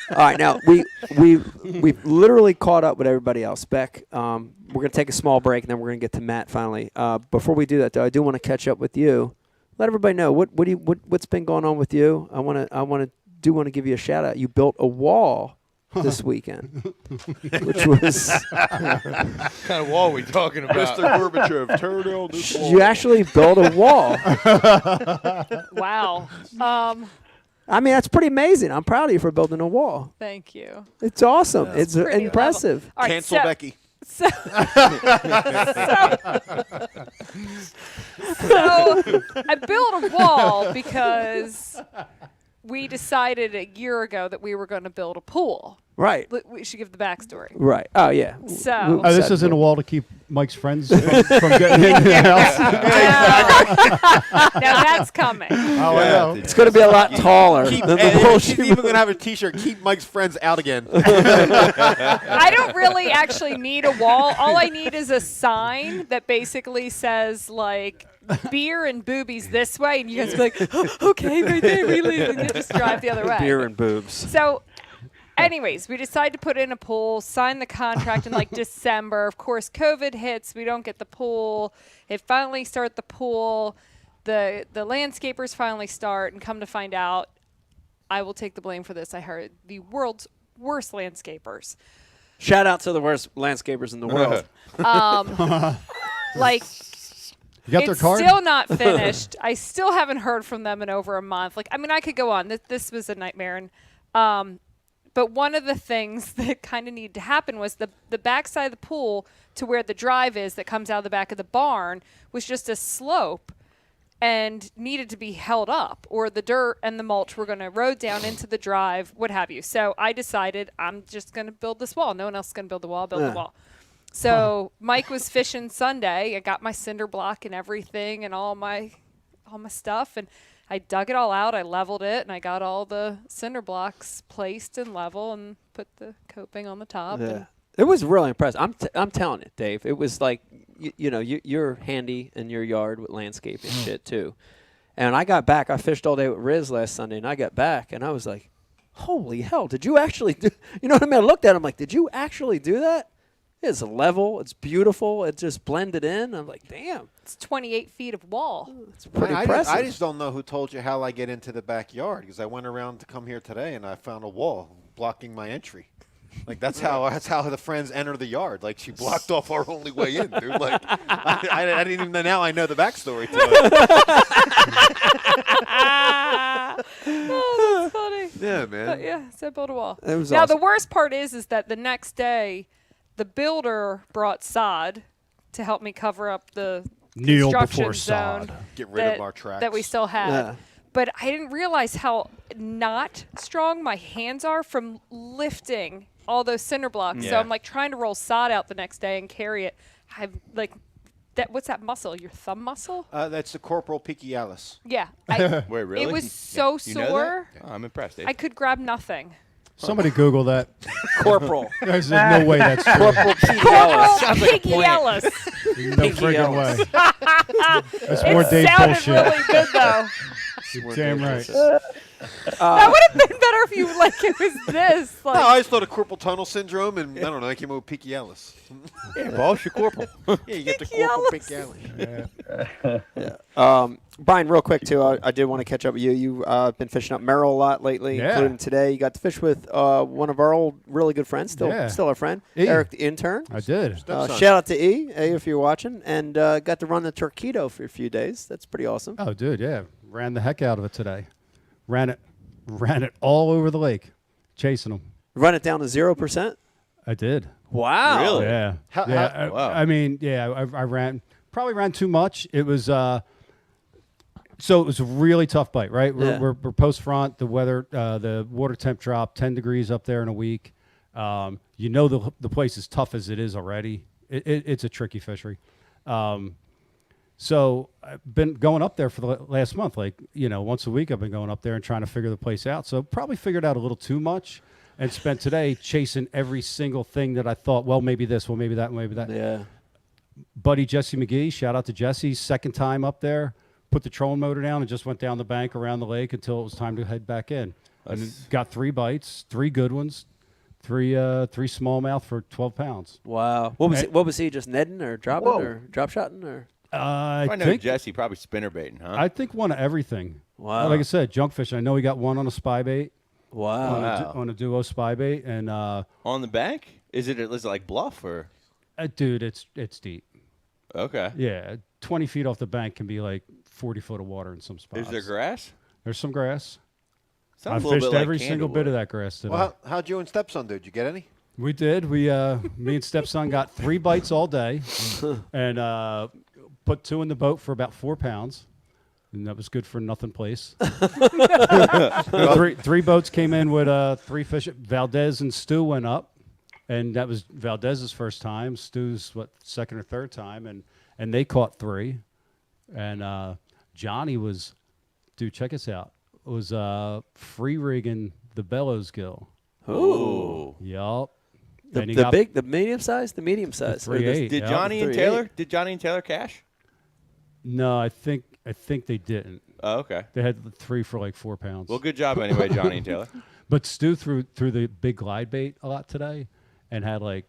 All right, now we've literally caught up with everybody else. Beck, we're gonna take a small break and then we're gonna get to Matt finally. Before we do that, though, I do want to catch up with you. Let everybody know what's been going on with you. I want to give you a shout out. You built a wall this weekend, which was What kind of wall are we talking about? Mr. Gorbachev, turn on this wall. you actually built a wall. Wow. I mean, that's pretty amazing. I'm proud of you for building a wall. Thank you. It's awesome. It's Pretty impressive. level. All right, Cancel Becky. So I built a wall because we decided a year ago that we were going to build a pool. Right. We should give the backstory. Right. Oh yeah. So Oh, this isn't a wall to keep Mike's friends from getting in the house. now that's coming. Oh, I know. It's going to be a lot taller than the wall. She's even going to have a T-shirt, keep Mike's friends out again. I don't really actually need a wall. All I need is a sign that basically says, like, beer and boobies this way. And you guys be like, oh, okay, right there, really. And then just drive the other way. Beer and boobs. So, anyways, we decided to put in a pool, sign the contract in like December. Of course, COVID hits. We don't get the pool. It finally start the pool. The landscapers finally start, and come to find out, I will take the blame for this. I hired the world's worst landscapers. Shout out to the worst landscapers in the world. Like, You got their it's card? still not finished. I still haven't heard from them in over a month. Like, I mean, I could go on. This was a nightmare. And but one of the things that kind of needed to happen was the backside of the pool to where the drive is that comes out of the back of the barn was just a slope and needed to be held up, or the dirt and the mulch were going to erode down into the drive, what have you. So I decided I'm just going to build this wall. No one else is going to build the wall. I'll build the wall. So Mike was fishing Sunday. I got my cinder block and everything and all my stuff, and I dug it all out. I leveled it, and I got all the cinder blocks placed and level and put the coping on the top. Yeah. And It was really impressive. I'm telling it, Dave. It was like, you're handy in your yard with landscaping shit too. And I got back. I fished all day with Riz last Sunday, and I got back, and I was like, holy hell, did you actually do? You know what I mean? I looked at him like, did you actually do that? It's level. It's beautiful. It just blended in. I'm like, damn. it's 28 feet of wall. It's pretty I impressive. just don't know who told you how I get into the backyard, because I went around to come here today and I found a wall blocking my entry. Like that's how the friends enter the yard. Like she blocked off our only way in, dude. Like I didn't even know. Now I know the backstory to it. Oh, that's funny. Yeah, man. But yeah, so I built a wall. It was now awesome. the worst part is that the next day, the builder brought sod to help me cover up the Kneel construction before zone sod. Get rid of our tracks. that we still had. Yeah. But I didn't realize how not strong my hands are from lifting all those cinder blocks. So Yeah. I'm like trying to roll sod out the next day and carry it. I've like that. What's that muscle? Your thumb muscle? That's the corporal peachialis. Yeah. Wait, really? It was so You know that? sore. Oh, I'm impressed. Dave. I could grab nothing. Somebody Google that. Corporal. There's no way that's true. Corporal Pete Corporal Ellis. Pinky Ellis. No friggin' Ellis. way. That's more It Dave sounded bullshit. really good though. Damn right. That would have been better if you it was this. No, I just thought of carpal tunnel syndrome, and I don't know, I came up with Peaky Ellis. Yeah, boss, your corporal. Yeah, you get the corporal Peaky Ellis. Brian, real quick, too, I did want to catch up with you. You've been fishing up Merrill a lot lately, including today. You got to fish with one of our old really good friends, still our friend, Eric the intern. I did. Shout out to E, if you're watching, and got to run the Torquedo for a few days. That's pretty awesome. Oh, dude, yeah. Ran the heck out of it today. Ran it all over the lake, chasing them. Run it down to 0%? I did. Wow. Really? Yeah. Wow. I mean, I probably ran too much. It was so it was a really tough bite, right? We're post front. The weather, the water temp dropped 10 degrees up there in a week. The place is tough as it is already. It's a tricky fishery. So I've been going up there for the last month, once a week I've been going up there and trying to figure the place out. So probably figured out a little too much and spent today chasing every single thing that I thought, well, maybe this, well, maybe that, maybe that. Yeah. Buddy Jesse McGee, shout out to Jesse, second time up there, put the trolling motor down and just went down the bank around the lake until it was time to head back in. And got 3 bites, 3 good ones, 3 smallmouth for 12 pounds. Wow. What was he, just netting or dropping or drop shotting or? I know Jesse, probably spinner baiting, huh? I think one of everything. Wow. Like I said, junk fishing. I know he got one on a spy bait. Wow. On a duo spy bait. And on the bank? Is it like bluff or? Dude, it's deep. Okay. Yeah, 20 feet off the bank can be like 40 foot of water in some spots. Is there grass? There's some grass. Sounds I fished every single bit of that grass today. Well, how'd you and stepson do? Did you get any? We did. Me and stepson got 3 bites all day, and put 2 in the boat for about 4 pounds, and that was good for nothing place. 3 boats came in with 3 fish. Valdez and Stu went up, and that was Valdez's first time. Stu's second or third time, and they caught 3, and Johnny was, dude, check us out, was free rigging the bellows gill. Ooh. Yup. The medium size? The medium size. 3.8. Did Johnny and Taylor? Did Johnny and Taylor cash? No, I think they didn't. Oh, okay. They had 3 for like 4 pounds. Well, good job anyway, Johnny and Taylor. But Stu threw the big glide bait a lot today, and had like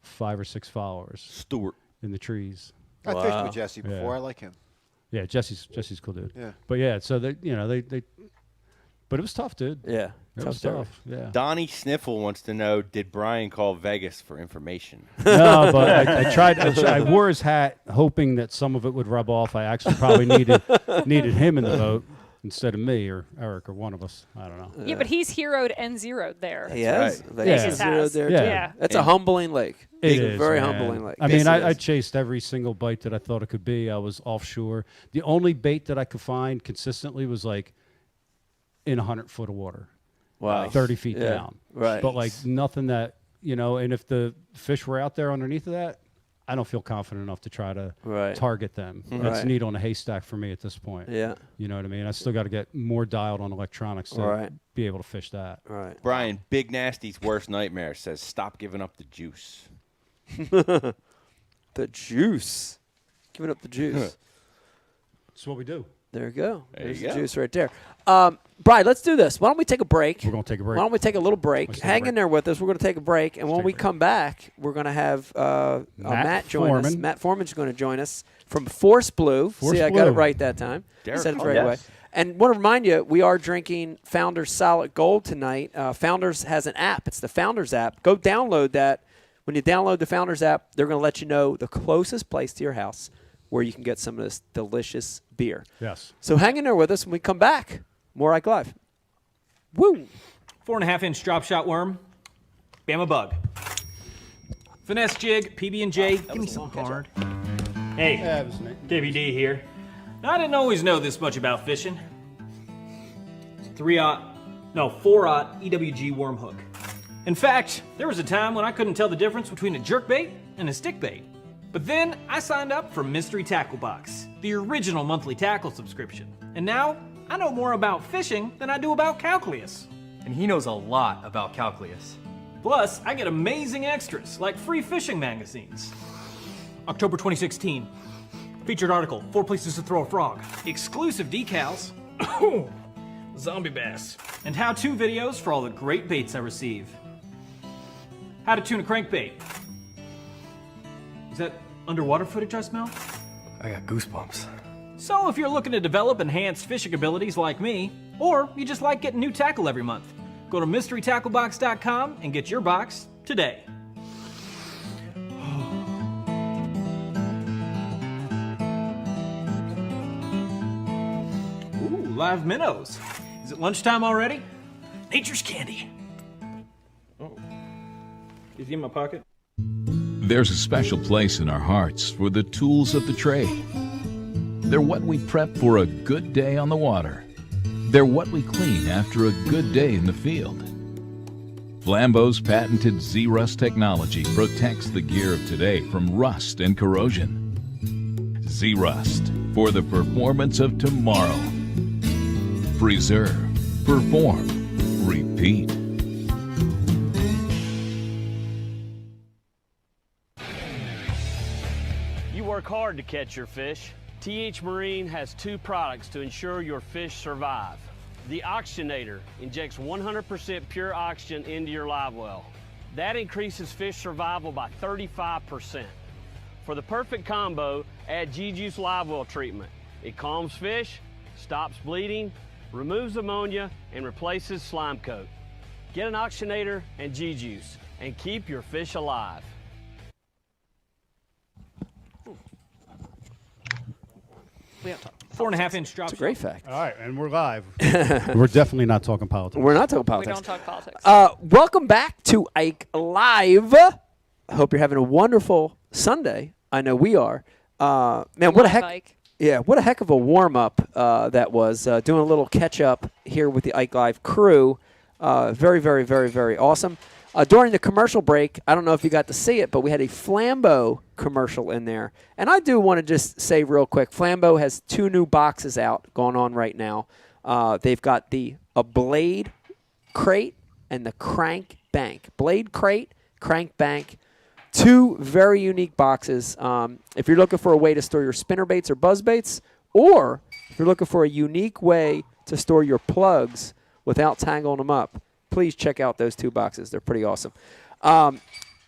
5 or 6 followers. Stewart in the trees. I fished with Jesse before. I like him. Yeah, Jesse's cool dude. Yeah. But yeah, so they but it was tough, dude. Yeah. It was tough. Yeah. Donnie Sniffle wants to know, did Brian call Vegas for information? No, but I tried. I wore his hat hoping that some of it would rub off. I actually probably needed him in the boat instead of me or Eric or one of us. I don't know. Yeah, but he's heroed and zeroed there. He has. Right. Vegas Yeah. zeroed there. Yeah. That's a humbling lake. It It's a is, very man. humbling lake. I mean, Yes, it I is. chased every single bite that I thought it could be. I was offshore. The only bait that I could find consistently was like in 100 foot of water. Wow. 30 feet Yeah. down. Right. But like nothing that, and if the fish were out there underneath of that, I don't feel confident enough to try to target them. That's Right. neat on a haystack for me at this point. Yeah. You know what I mean? I still got to get more dialed on electronics to be able to fish that. Right. Brian, Big Nasty's worst nightmare says, stop giving up the juice. The juice. Giving up the juice. That's what we do. There you go. There There's you the go. juice right there. Brian, let's do this. Why don't we take a break? We're going to take a break. Why don't we take a little break? Let's take a Hang in break. there with us. We're going to take a break. And when we come back, we're going to have Matt join us. Foreman. Matt Foreman's going to join us from Force Blue. Force See, I got it Blue. right that time. Derek, Said it the oh, right yes. way. And want to remind you, we are drinking Founders Solid Gold tonight. Founders has an app. It's the Founders app. Go download that. When you download the Founders app, they're going to let you know the closest place to your house where you can get some of this delicious beer. Yes. So hang in there with us when we come back. More Ike Live. Woo! 4.5-inch drop shot worm, Bama bug. Finesse jig, PB&J, give me something hard. Hey, Yeah, it was neat. KBD here. Now, I didn't always know this much about fishing. 4-aught EWG worm hook. In fact, there was a time when I couldn't tell the difference between a jerkbait and a stickbait. But then I signed up for Mystery Tackle Box, the original monthly tackle subscription. And now I know more about fishing than I do about calculus. And he knows a lot about calculus. Plus, I get amazing extras like free fishing magazines. October 2016. Featured article, 4 places to throw a frog. Exclusive decals. zombie bass, and how-to videos for all the great baits I receive. How to tune a crankbait. Is that underwater footage I smell? I got goosebumps. So if you're looking to develop enhanced fishing abilities like me, or you just like getting new tackle every month, go to mysterytacklebox.com and get your box today. Ooh, live minnows. Is it lunchtime already? Nature's candy. Oh, is he in my pocket? There's a special place in our hearts for the tools of the trade. They're what we prep for a good day on the water. They're what we clean after a good day in the field. Flambeau's patented Z-Rust technology protects the gear of today from rust and corrosion. Z-Rust, for the performance of tomorrow. Preserve, perform, repeat. You work hard to catch your fish. TH Marine has two products to ensure your fish survive. The Oxygenator injects 100% pure oxygen into your live well. That increases fish survival by 35%. For the perfect combo, add G-Juice Live Well treatment. It calms fish, stops bleeding, removes ammonia, and replaces slime coat. Get an Oxygenator and G-Juice and keep your fish alive. We don't talk. 4.5-inch drop. It's a great fact. All right, and we're live. We're definitely not talking politics. We're not talking We politics. don't talk politics. Welcome back to Ike Live. I hope you're having a wonderful Sunday. I know we are. Man, what a heck! Ike. Yeah, what a heck of a warm up that was. Doing a little catch up here with the Ike Live crew. Very, very, very, very awesome. During the commercial break, I don't know if you got to see it, but we had a Flambeau commercial in there. And I do want to just say real quick, Flambeau has 2 new boxes out going on right now. They've got a Blade crate and the Crank Bank. Blade crate, Crank Bank. 2 very unique boxes. If you're looking for a way to store your spinnerbaits or buzzbaits, or if you're looking for a unique way to store your plugs without tangling them up, please check out those 2 boxes. They're pretty awesome.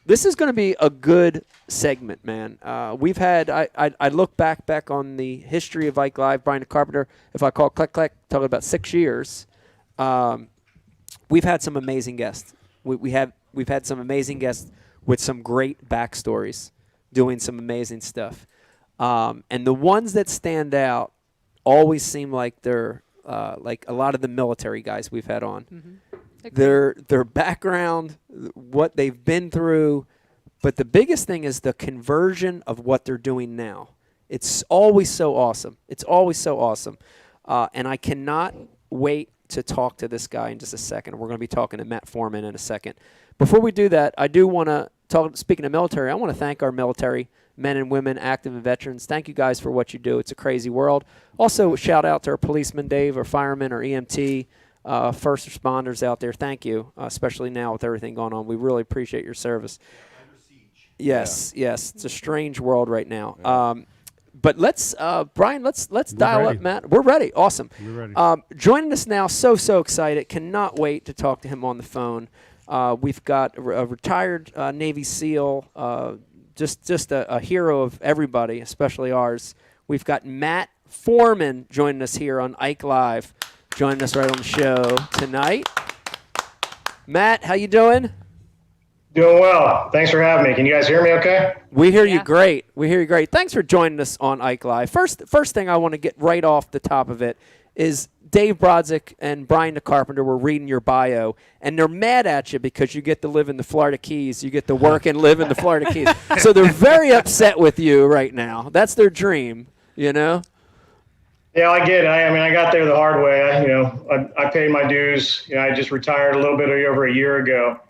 This is going to be a good segment, man. We've had, I look back on the history of Ike Live, Brian the Carpenter, if I call click, talking about 6 years. We've had some amazing guests. We've had some amazing guests with some great backstories, doing some amazing stuff. And the ones that stand out always seem like they're like a lot of the military guys we've had on. Mm-hmm. Their background, what they've been through, but the biggest thing is the conversion of what they're doing now. It's always so awesome. It's always so awesome. And I cannot wait to talk to this guy in just a second. We're going to be talking to Matt Foreman in a second. Before we do that, I do want to talk, speaking of military, I want to thank our military men and women, active and veterans. Thank you guys for what you do. It's a crazy world. Also, shout out to our policeman, Dave, our fireman, our EMT, first responders out there. Thank you, especially now with everything going on. We really appreciate your service. Yes, yes. It's a strange world right now. Yeah. But let's, Brian, let's dial up Matt. We're ready. Awesome. We're ready. Joining us now, so excited. Cannot wait to talk to him on the phone. We've got a retired Navy SEAL, just a hero of everybody, especially ours. We've got Matt Foreman joining us here on Ike Live, joining us right on the show tonight. Matt, how you doing? Doing well. Thanks for having me. Can you guys hear me okay? We hear you great. We hear you great. Thanks for joining us on Ike Live. First thing I want to get right off the top of it is Dave Brodzik and Brian the Carpenter were reading your bio, and they're mad at you because you get to live in the Florida Keys. You get to work and live in the Florida Keys. So they're very upset with you right now. That's their dream, you know? Yeah, I get it. I mean, I got there the hard way. I paid my dues. I just retired a little bit over a year ago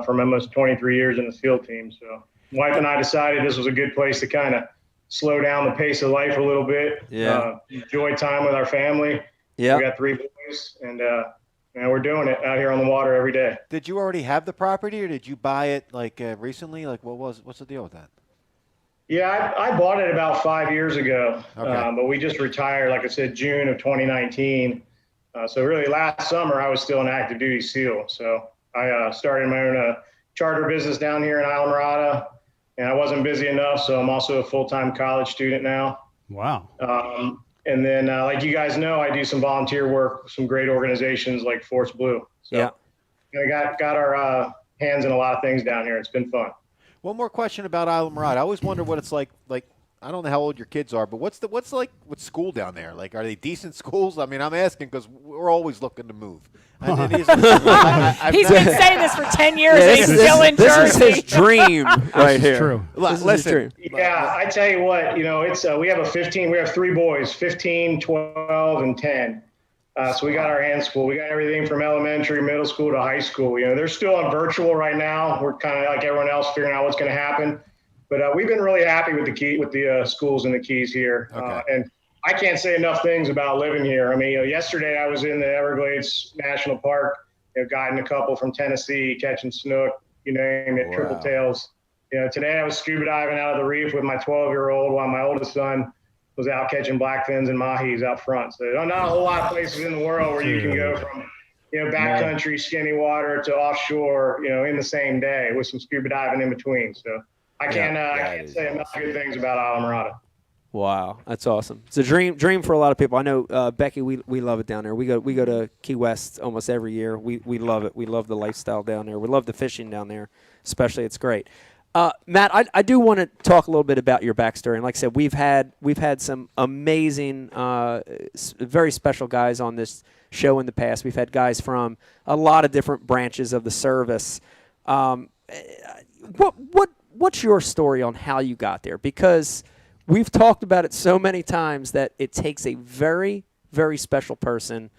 from almost 23 years in the SEAL team. So wife and I decided this was a good place to kind of slow down the pace of life a little bit. Yeah. Enjoy time with our family. Yeah. We got 3 boys, and we're doing it out here on the water every day. Did you already have the property, or did you buy it recently? What's the deal with that? Yeah, I bought it about 5 years ago, Okay. but we just retired, like I said, June of 2019. So really last summer I was still an active duty SEAL. So I started my own charter business down here in Islamorada, and I wasn't busy enough. So I'm also a full-time college student now. Wow. And then like you guys know, I do some volunteer work with some great organizations like Force Blue. So we got our hands in a lot of things down here. It's been fun. One more question about Islamorada. I always wonder what it's like. Like, I don't know how old your kids are, but what's like with school down there? Like, are they decent schools? I mean, I'm asking because we're always looking to move. And He's been saying this for 10 years, and he's still in Jersey. This is his dream right here. True. Listen. Yeah, I tell you what, it's we have 3 boys, 15, 12, and 10. So we got our hands full. We got everything from elementary, middle school to high school. They're still on virtual right now. We're kind of like everyone else figuring out what's going to happen. But we've been really happy with the schools and the Keys here. Okay. And I can't say enough things about living here. I mean, yesterday I was in the Everglades National Park, guiding a couple from Tennessee, catching snook, you name it, triple tails. Today I was scuba diving out of the reef with my 12-year-old while my oldest son was out catching blackfins and mahis out front. So not a whole lot of places in the world where you can go from, backcountry, skinny water to offshore, in the same day with some scuba diving in between. So I can't say enough good things about Islamorada. Wow, that's awesome. It's a dream for a lot of people. I know, Becky, we love it down there. We go to Key West almost every year. We love it. We love the lifestyle down there. We love the fishing down there, especially. It's great. Matt, I do want to talk a little bit about your backstory. And like I said, we've had some amazing, very special guys on this show in the past. We've had guys from a lot of different branches of the service. What's your story on how you got there? Because we've talked about it so many times that it takes a very, very special person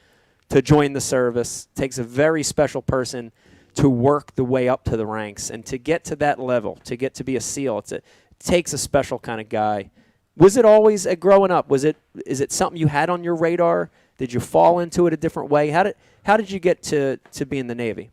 to join the service. It takes a very special person to work the way up to the ranks and to get to that level, to get to be a SEAL. It takes a special kind of guy. Was it always growing up? Is it something you had on your radar? Did you fall into it a different way? How did you get to be in the Navy?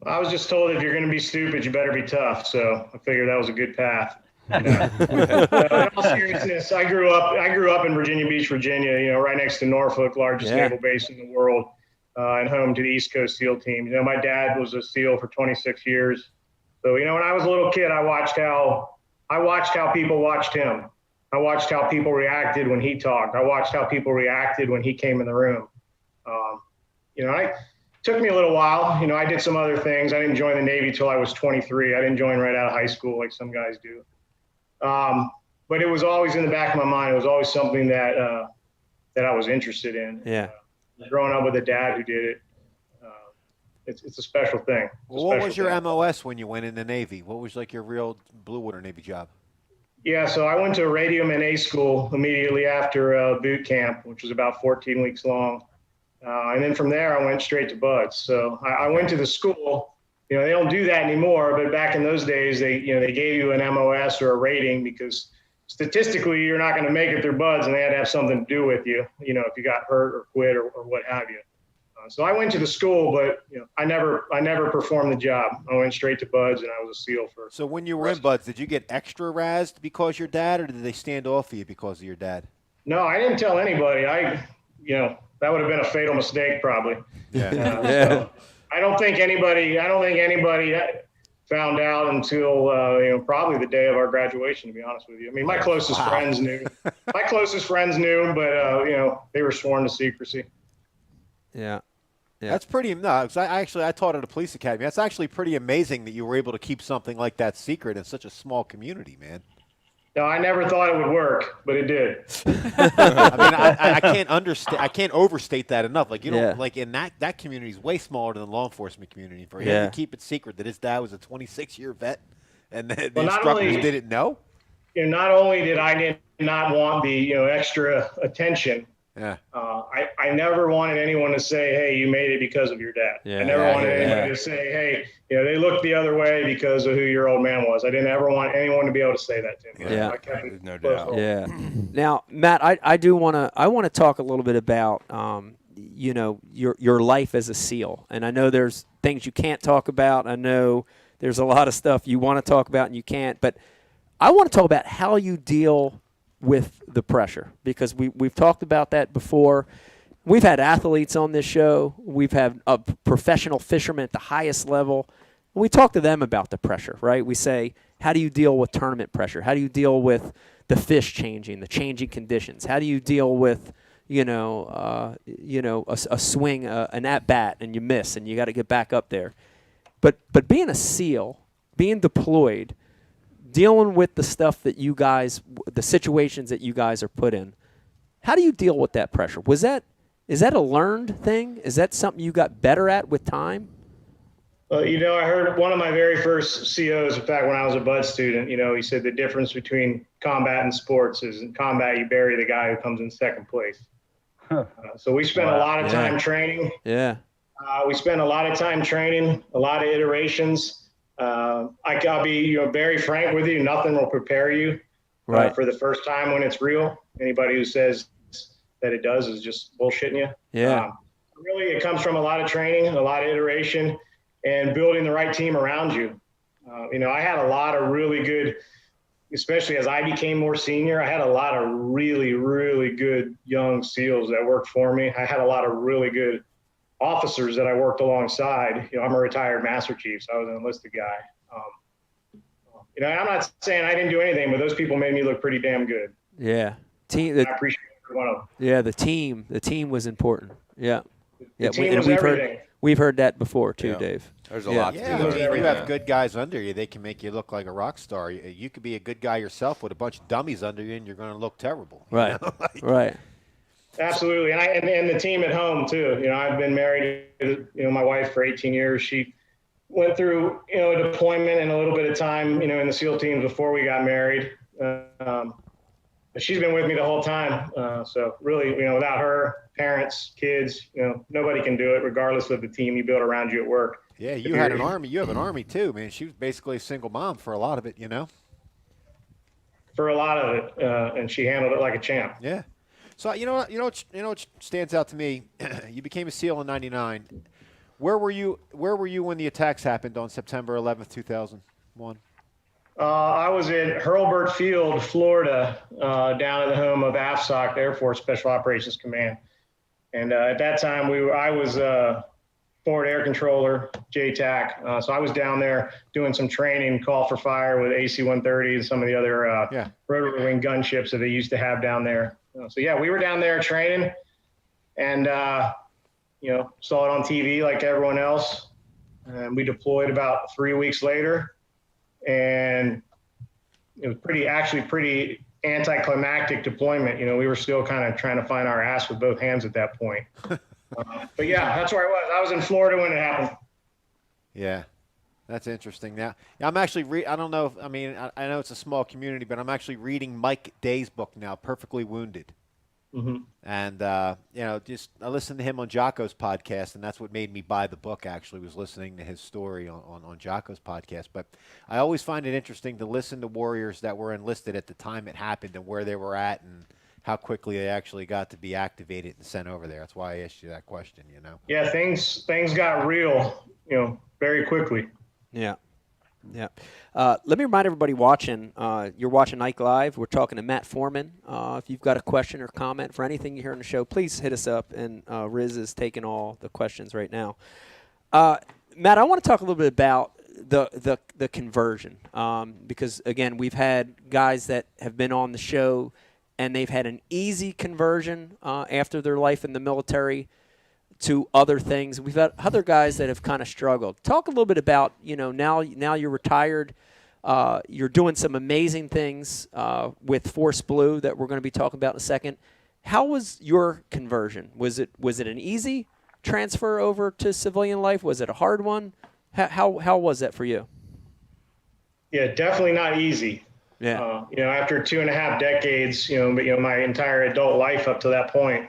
I was just told if you're going to be stupid, you better be tough. So I figured that was a good path. In all seriousness, I grew up in Virginia Beach, Virginia. Right next to Norfolk, largest naval base in the world. And home to the East Coast SEAL team. My dad was a SEAL for 26 years. So, when I was a little kid, I watched how people watched him. I watched how people reacted when he talked. I watched how people reacted when he came in the room. It took me a little while. I did some other things. I didn't join the Navy till I was 23. I didn't join right out of high school like some guys do. But it was always in the back of my mind. It was always something that I was interested in. Yeah. Growing up with a dad who did it, it's a special thing. What was your MOS when you went in the Navy? What was like your real Blue Water Navy job? Yeah, so I went to radio MNA school immediately after boot camp, which was about 14 weeks long. And then from there, I went straight to BUD/S. So I went to the school. They don't do that anymore, but back in those days, they gave you an MOS or a rating because statistically, you're not going to make it through BUD/S, and they had to have something to do with you, if you got hurt or quit or what have you. So I went to the school, but I never performed the job. I went straight to BUD/S, and I was a SEAL for. So when you were in BUD/S, did you get extra razzed because your dad, or did they stand off for you because of your dad? No, I didn't tell anybody. That would have been a fatal mistake, probably. Yeah. So I don't think anybody found out until probably the day of our graduation, to be honest with you. I mean, my closest friends knew. My closest friends knew, but they were sworn to secrecy. Yeah. That's pretty. No, 'cause I taught at a police academy. That's actually pretty amazing that you were able to keep something like that secret in such a small community, man. No, I never thought it would work, but it did. I mean, I can't understand. I can't overstate that enough. Like like in that community is way smaller than the law enforcement community. For him to keep it secret that his dad was a 26-year vet, and the instructors didn't know. Not only did I not want the extra attention. Yeah. I never wanted anyone to say, "Hey, you made it because of your dad." I never wanted anybody to say, "Hey, they looked the other way because of who your old man was." I didn't ever want anyone to be able to say that to me. Yeah. I kept it no close. doubt. Yeah. Now, Matt, I want to talk a little bit about your life as a SEAL, and I know there's things you can't talk about. I know there's a lot of stuff you want to talk about and you can't, but I want to talk about how you deal with the pressure, because we've talked about that before. we've had athletes on this show. We've had a professional fishermen at the highest level. We talk to them about the pressure, right? We say, how do you deal with tournament pressure? How do you deal with the fish changing, the changing conditions? How do you deal with, a swing, an at-bat, and you miss, and you got to get back up there? But being a SEAL, being deployed, dealing with the stuff that you guys, the situations that you guys are put in, how do you deal with that pressure? Is that a learned thing? Is that something you got better at with time? Well, I heard one of my very first COs, in fact, when I was a Bud student, he said the difference between combat and sports is in combat, you bury the guy who comes in second place. So we spent a lot of time training. Yeah. We spent a lot of time training, a lot of iterations. I'll be very frank with you. Nothing will prepare you for the first time when it's real. Anybody who says that it does is just bullshitting you. Yeah. Really, it comes from a lot of training, a lot of iteration, and building the right team around you. I had a lot of really good, especially as I became more senior, I had a lot of really, really good young SEALs that worked for me. I had a lot of really good officers that I worked alongside. I'm a retired Master Chief, so I was an enlisted guy. I'm not saying I didn't do anything, but those people made me look pretty damn good. Yeah. I appreciate every one of them. Yeah, the team was important. Yeah. The team was everything. We've heard that before too, Dave. There's a lot. Yeah, you have good guys under you. They can make you look like a rock star. You could be a good guy yourself with a bunch of dummies under you, and you're going to look terrible. Right. Right. Absolutely, and the team at home too. I've been married to my wife for 18 years. She went through a deployment and a little bit of time in the SEAL teams before we got married. But she's been with me the whole time. So really, without her, parents, kids, nobody can do it, regardless of the team you build around you at work. Yeah, you had an army. You have an army too, man. She was basically a single mom for a lot of it, For a lot of it, and she handled it like a champ. Yeah. So what stands out to me? You became a SEAL in '99. Where were you when the attacks happened on September 11th, 2001? I was in Hurlburt Field, Florida, down in the home of AFSOC, the Air Force Special Operations Command. And at that time, I was forward air controller, JTAC. So I was down there doing some training, call for fire with AC-130 and some of the other rotary wing gunships that they used to have down there. So we were down there training, and saw it on TV like everyone else. And we deployed about 3 weeks later. And it was pretty anticlimactic deployment. We were still kind of trying to find our ass with both hands at that point. But yeah, that's where I was. I was in Florida when it happened. Yeah, that's interesting. Now, I'm actually I don't know. I know it's a small community, but I'm actually reading Mike Day's book now, Perfectly Wounded. Mm-hmm. And I listened to him on Jocko's podcast, and that's what made me buy the book. Actually, was listening to his story on Jocko's podcast. But I always find it interesting to listen to warriors that were enlisted at the time it happened and where they were at and how quickly they actually got to be activated and sent over there. That's why I asked you that question. Yeah, things got real, very quickly. Yeah. Yeah. Let me remind everybody watching, you're watching Ike Live. We're talking to Matt Foreman. If you've got a question or comment for anything you hear on the show, please hit us up, and Riz is taking all the questions right now. Matt, I want to talk a little bit about the conversion because, again, we've had guys that have been on the show, and they've had an easy conversion after their life in the military to other things. We've got other guys that have kind of struggled. Talk a little bit about, now you're retired. You're doing some amazing things with Force Blue that we're going to be talking about in a second. How was your conversion? Was it an easy transfer over to civilian life? Was it a hard one? How was that for you? Yeah, definitely not easy. Yeah. After 2.5 decades, my entire adult life up to that point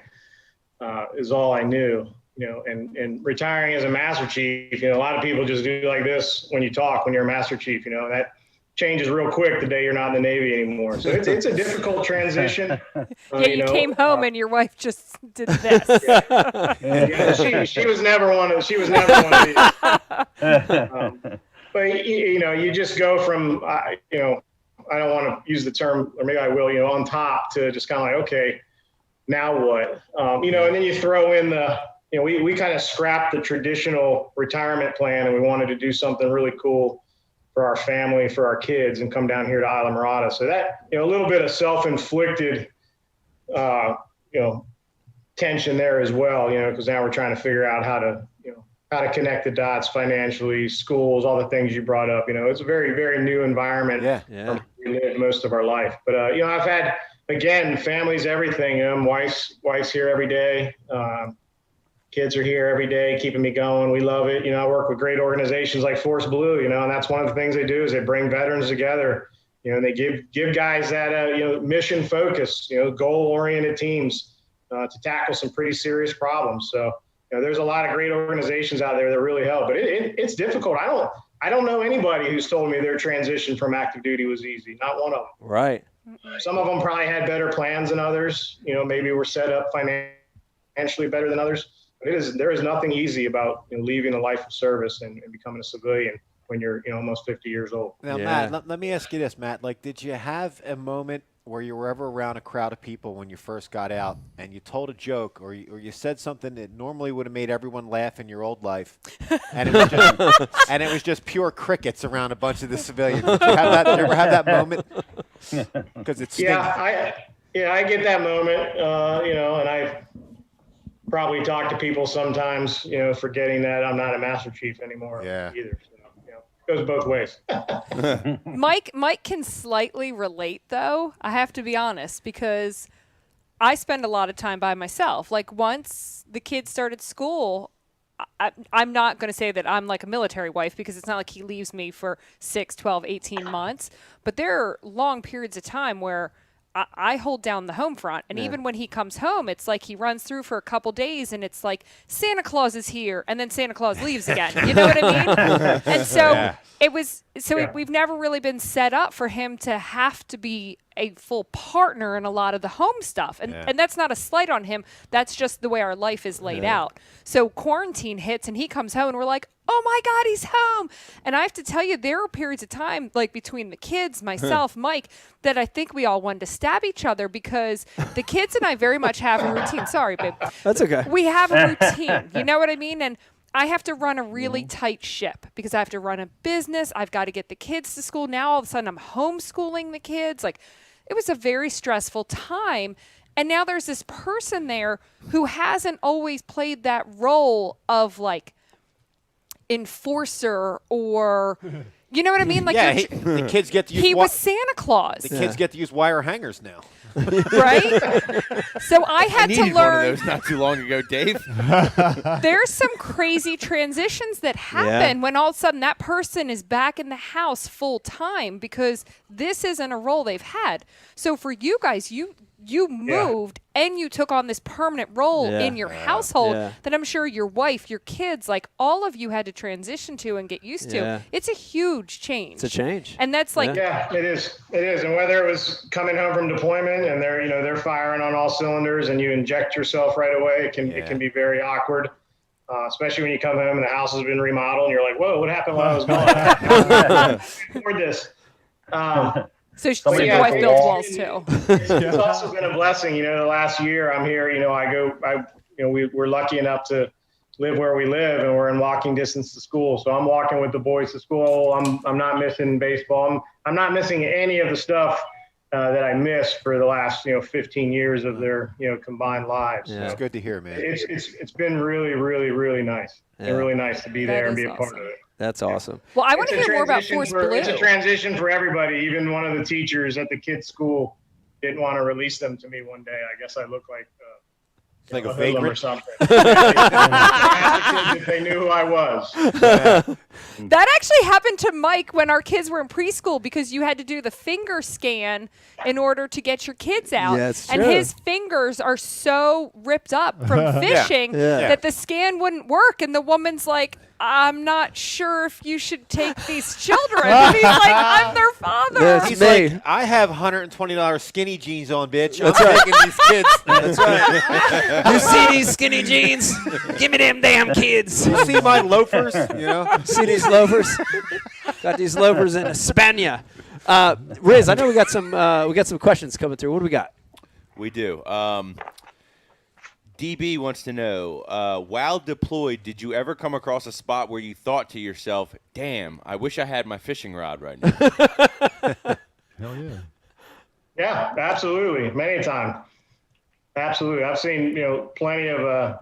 is all I knew. And retiring as a Master Chief, a lot of people just do like this when you talk when you're a Master Chief, that changes real quick the day you're not in the Navy anymore. So it's a difficult transition. You came home and your wife just did this. Yeah, she was never one of these. But you just go from I don't want to use the term, or maybe I will, on top to just kind of like, okay, now what? And then you throw in we kind of scrapped the traditional retirement plan, and we wanted to do something really cool for our family, for our kids, and come down here to Isla Mirada. So that, a little bit of self-inflicted, tension there as well, because now we're trying to figure out how to connect the dots financially, schools, all the things you brought up. It's a very, very new environment. Yeah. We lived most of our life. But, I've had, again, family's everything. Wife's here every day. Kids are here every day, keeping me going. We love it. I work with great organizations like Force Blue, and that's one of the things they do is they bring veterans together, and they give guys that, mission focus, goal-oriented teams to tackle some pretty serious problems. So, there's a lot of great organizations out there that really help, but it's difficult. I don't know anybody who's told me their transition from active duty was easy. Not one of them. Right. Some of them probably had better plans than others. Maybe were set up financially better than others. But there is nothing easy about leaving a life of service and becoming a civilian when you're almost 50 years old. Now, Matt, let me ask you this, Matt. Like, did you have a moment where you were ever around a crowd of people when you first got out and you told a joke or you said something that normally would have made everyone laugh in your old life, and it was just pure crickets around a bunch of the civilians? Did you ever have that moment? Because it's I get that moment, and I probably talk to people sometimes, forgetting that I'm not a Master Chief anymore either. So, it goes both ways. Mike can slightly relate, though. I have to be honest, because I spend a lot of time by myself. Like, once the kids started school, I'm not going to say that I'm like a military wife, because it's not like he leaves me for 6, 12, 18 months. But there are long periods of time where I hold down the home front. And even when he comes home, it's like he runs through for a couple days and it's like Santa Claus is here and then Santa Claus leaves again. You know what I mean? And so we've never really been set up for him to have to be a full partner in a lot of the home stuff. And that's not a slight on him. That's just the way our life is laid out. So quarantine hits and he comes home and we're like, oh my God, he's home. And I have to tell you, there are periods of time, like between the kids, myself, Mike, that I think we all wanted to stab each other, because the kids and I very much have a routine. Sorry, babe. That's okay. We have a routine. You know what I mean? And I have to run a really tight ship because I have to run a business. I've got to get the kids to school. Now all of a sudden I'm homeschooling the kids. Like, it was a very stressful time. And now there's this person there who hasn't always played that role of like enforcer, or you know what I mean? Like, the kids get to use. He was Santa Claus. The kids get to use wire hangers now. Right? So I had to learn. One of those not too long ago, Dave. There's some crazy transitions that happen when all of a sudden that person is back in the house full time, because this isn't a role they've had. So for you guys, you moved and you took on this permanent role in your household that I'm sure your wife, your kids, like all of you had to transition to and get used to. It's a huge change. It's a change. And that's like, it is. And whether it was coming home from deployment and they're firing on all cylinders and you inject yourself right away, it can be very awkward. Especially when you come home and the house has been remodeled and you're like, whoa, what happened while I was gone? Afford this. So your wife built walls too. It's also been a blessing. The last year I'm here, we're lucky enough to live where we live and we're in walking distance to school. So I'm walking with the boys to school. I'm not missing baseball. I'm not missing any of the stuff that I missed for the last, 15 years of their, combined lives. Yeah. It's good to hear, man. It's been really, really, really nice. And really nice to be there and be a part of it. That's awesome. Well, I want to hear more about Force Blue. It's a transition for everybody. Even one of the teachers at the kids' school didn't want to release them to me one day. I guess I look like a hoodlum or vagrant something. If they knew who I was. That actually happened to Mike when our kids were in preschool, because you had to do the finger scan in order to get your kids out. Yeah, it's and true. his fingers are so ripped up from fishing that the scan wouldn't work. And the woman's like, I'm not sure if you should take these children. And he's like, I'm their father. He's like, I have $120 skinny jeans on, bitch. I'm taking these kids. That's right. You see these skinny jeans? Give me them damn kids. You see my loafers? See these loafers? Got these loafers in España. Riz, I know we got some questions coming through. What do we got? We do. DB wants to know, while deployed, did you ever come across a spot where you thought to yourself, damn, I wish I had my fishing rod right now? Hell yeah. Yeah, absolutely. Many times. Absolutely. I've seen, plenty of,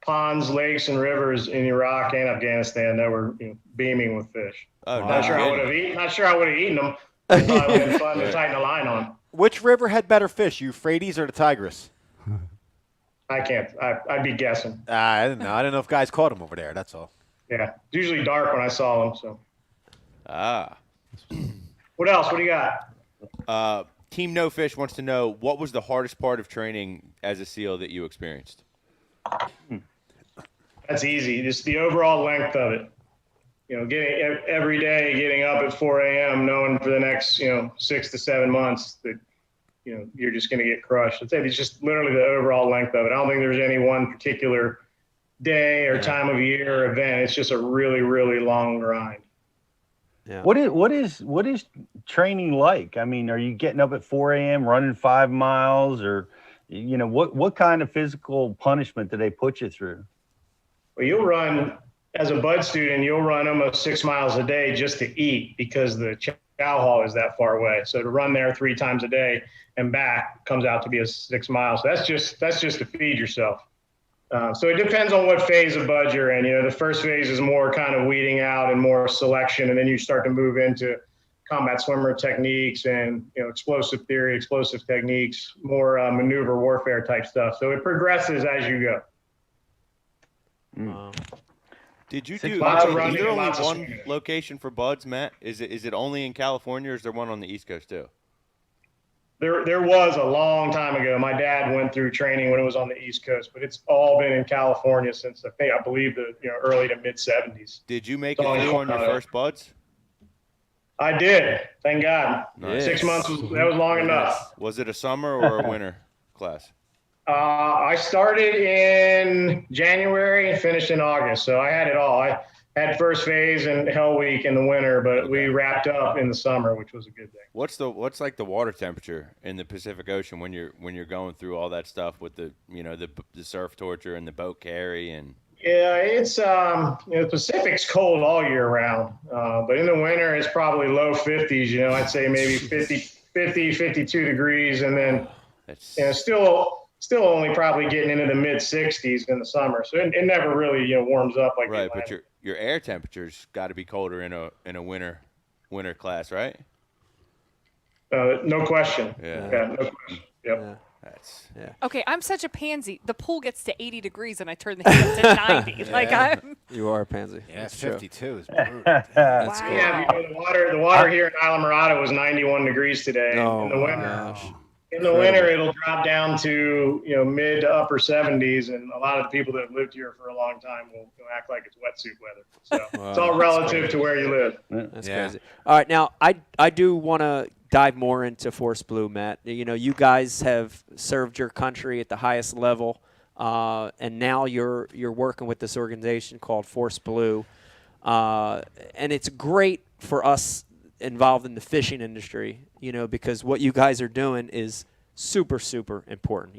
ponds, lakes, and rivers in Iraq and Afghanistan that were beaming with fish. Oh, Not sure I would have eaten them. It probably would have been fun to tighten the line on. Which river had better fish, Euphrates or the Tigris? I can't. I'd be guessing. I didn't know. I didn't know if guys caught them over there. That's all. Yeah, it's usually dark when I saw them. So. What else? What do you got? Team No Fish wants to know, what was the hardest part of training as a SEAL that you experienced? That's easy. Just the overall length of it. Getting every day, getting up at 4 a.m., knowing for the next, 6 to 7 months that, you're just going to get crushed. It's just literally the overall length of it. I don't think there's any one particular day or time of year or event. It's just a really, really long grind. Yeah. What is training like? I mean, are you getting up at 4 a.m., running 5 miles, or what kind of physical punishment do they put you through? Well, you'll run as a bud student. You'll run almost 6 miles a day just to eat because the chow hall is that far away. So to run there 3 times a day and back comes out to be a 6 miles. So that's just to feed yourself. So it depends on what phase of bud you're in. The first phase is more kind of weeding out and more selection, and then you start to move into combat swimmer techniques and explosive theory, explosive techniques, more maneuver warfare type stuff. So it progresses as you go. Did you Is there only one location for buds, Matt? Is it only in California, or is there one on the East Coast too? There was a long time ago. My dad went through training when it was on the East Coast, but it's all been in California since I believe the early to mid 70s. Did you make it through on your first buds? I did. Thank God. Nice. 6 months was long enough. Was it a summer or a winter class? I started in January and finished in August, so I had it all. I had first phase and Hell Week in the winter, but we wrapped up in the summer, which was a good thing. What's like the water temperature in the Pacific Ocean when you're going through all that stuff with the the surf torture and the boat carry and? Yeah, it's the Pacific's cold all year round, but in the winter it's probably low 50s. I'd say maybe 50, 52 degrees, and then still only probably getting into the mid 60s in the summer. So it never really warms up like right. But your air temperature's got to be colder in a winter class, right? No question. Yeah. No question. Yep. Yeah. Okay, I'm such a pansy. The pool gets to 80 degrees and I turn the heat up to 90. Yeah. You are a pansy. Yeah, That's 52 true. is brutal. That's wow. cool. Yeah, the water here in Islamorada was 91 degrees today. Oh, in the winter. gosh. In the winter, it'll drop down to mid to upper 70s, and a lot of the people that have lived here for a long time will act like it's wetsuit weather. So Wow, it's all relative to where you live. That's crazy. All right, now I do want to dive more into Force Blue, Matt. You guys have served your country at the highest level, and now you're working with this organization called Force Blue, and it's great for us involved in the fishing industry, because what you guys are doing is super, super important.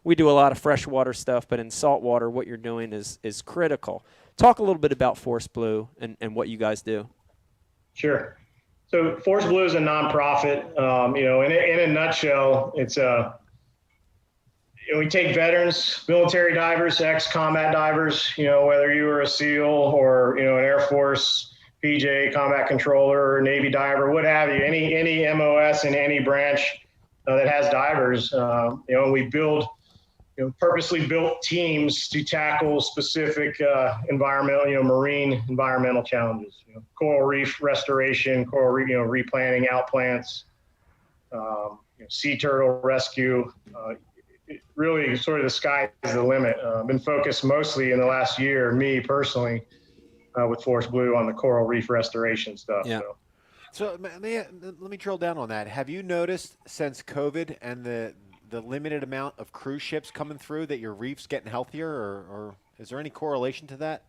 We do a lot of freshwater stuff, but in saltwater, what you're doing is critical. Talk a little bit about Force Blue and what you guys do. Sure. So Force Blue is a nonprofit. In a nutshell, it's we take veterans, military divers, ex-combat divers, whether you were a SEAL or, an Air Force PJ, combat controller, or Navy diver, what have you, any MOS in any branch that has divers, we build, purposely built teams to tackle specific environmental, marine environmental challenges, coral reef restoration, coral reef, replanting, outplants, sea turtle rescue. Really sort of the sky is the limit. Been focused mostly in the last year, me personally, with Force Blue on the coral reef restoration stuff. Yeah. So let me drill down on that. Have you noticed since COVID and the limited amount of cruise ships coming through that your reef's getting healthier, or is there any correlation to that?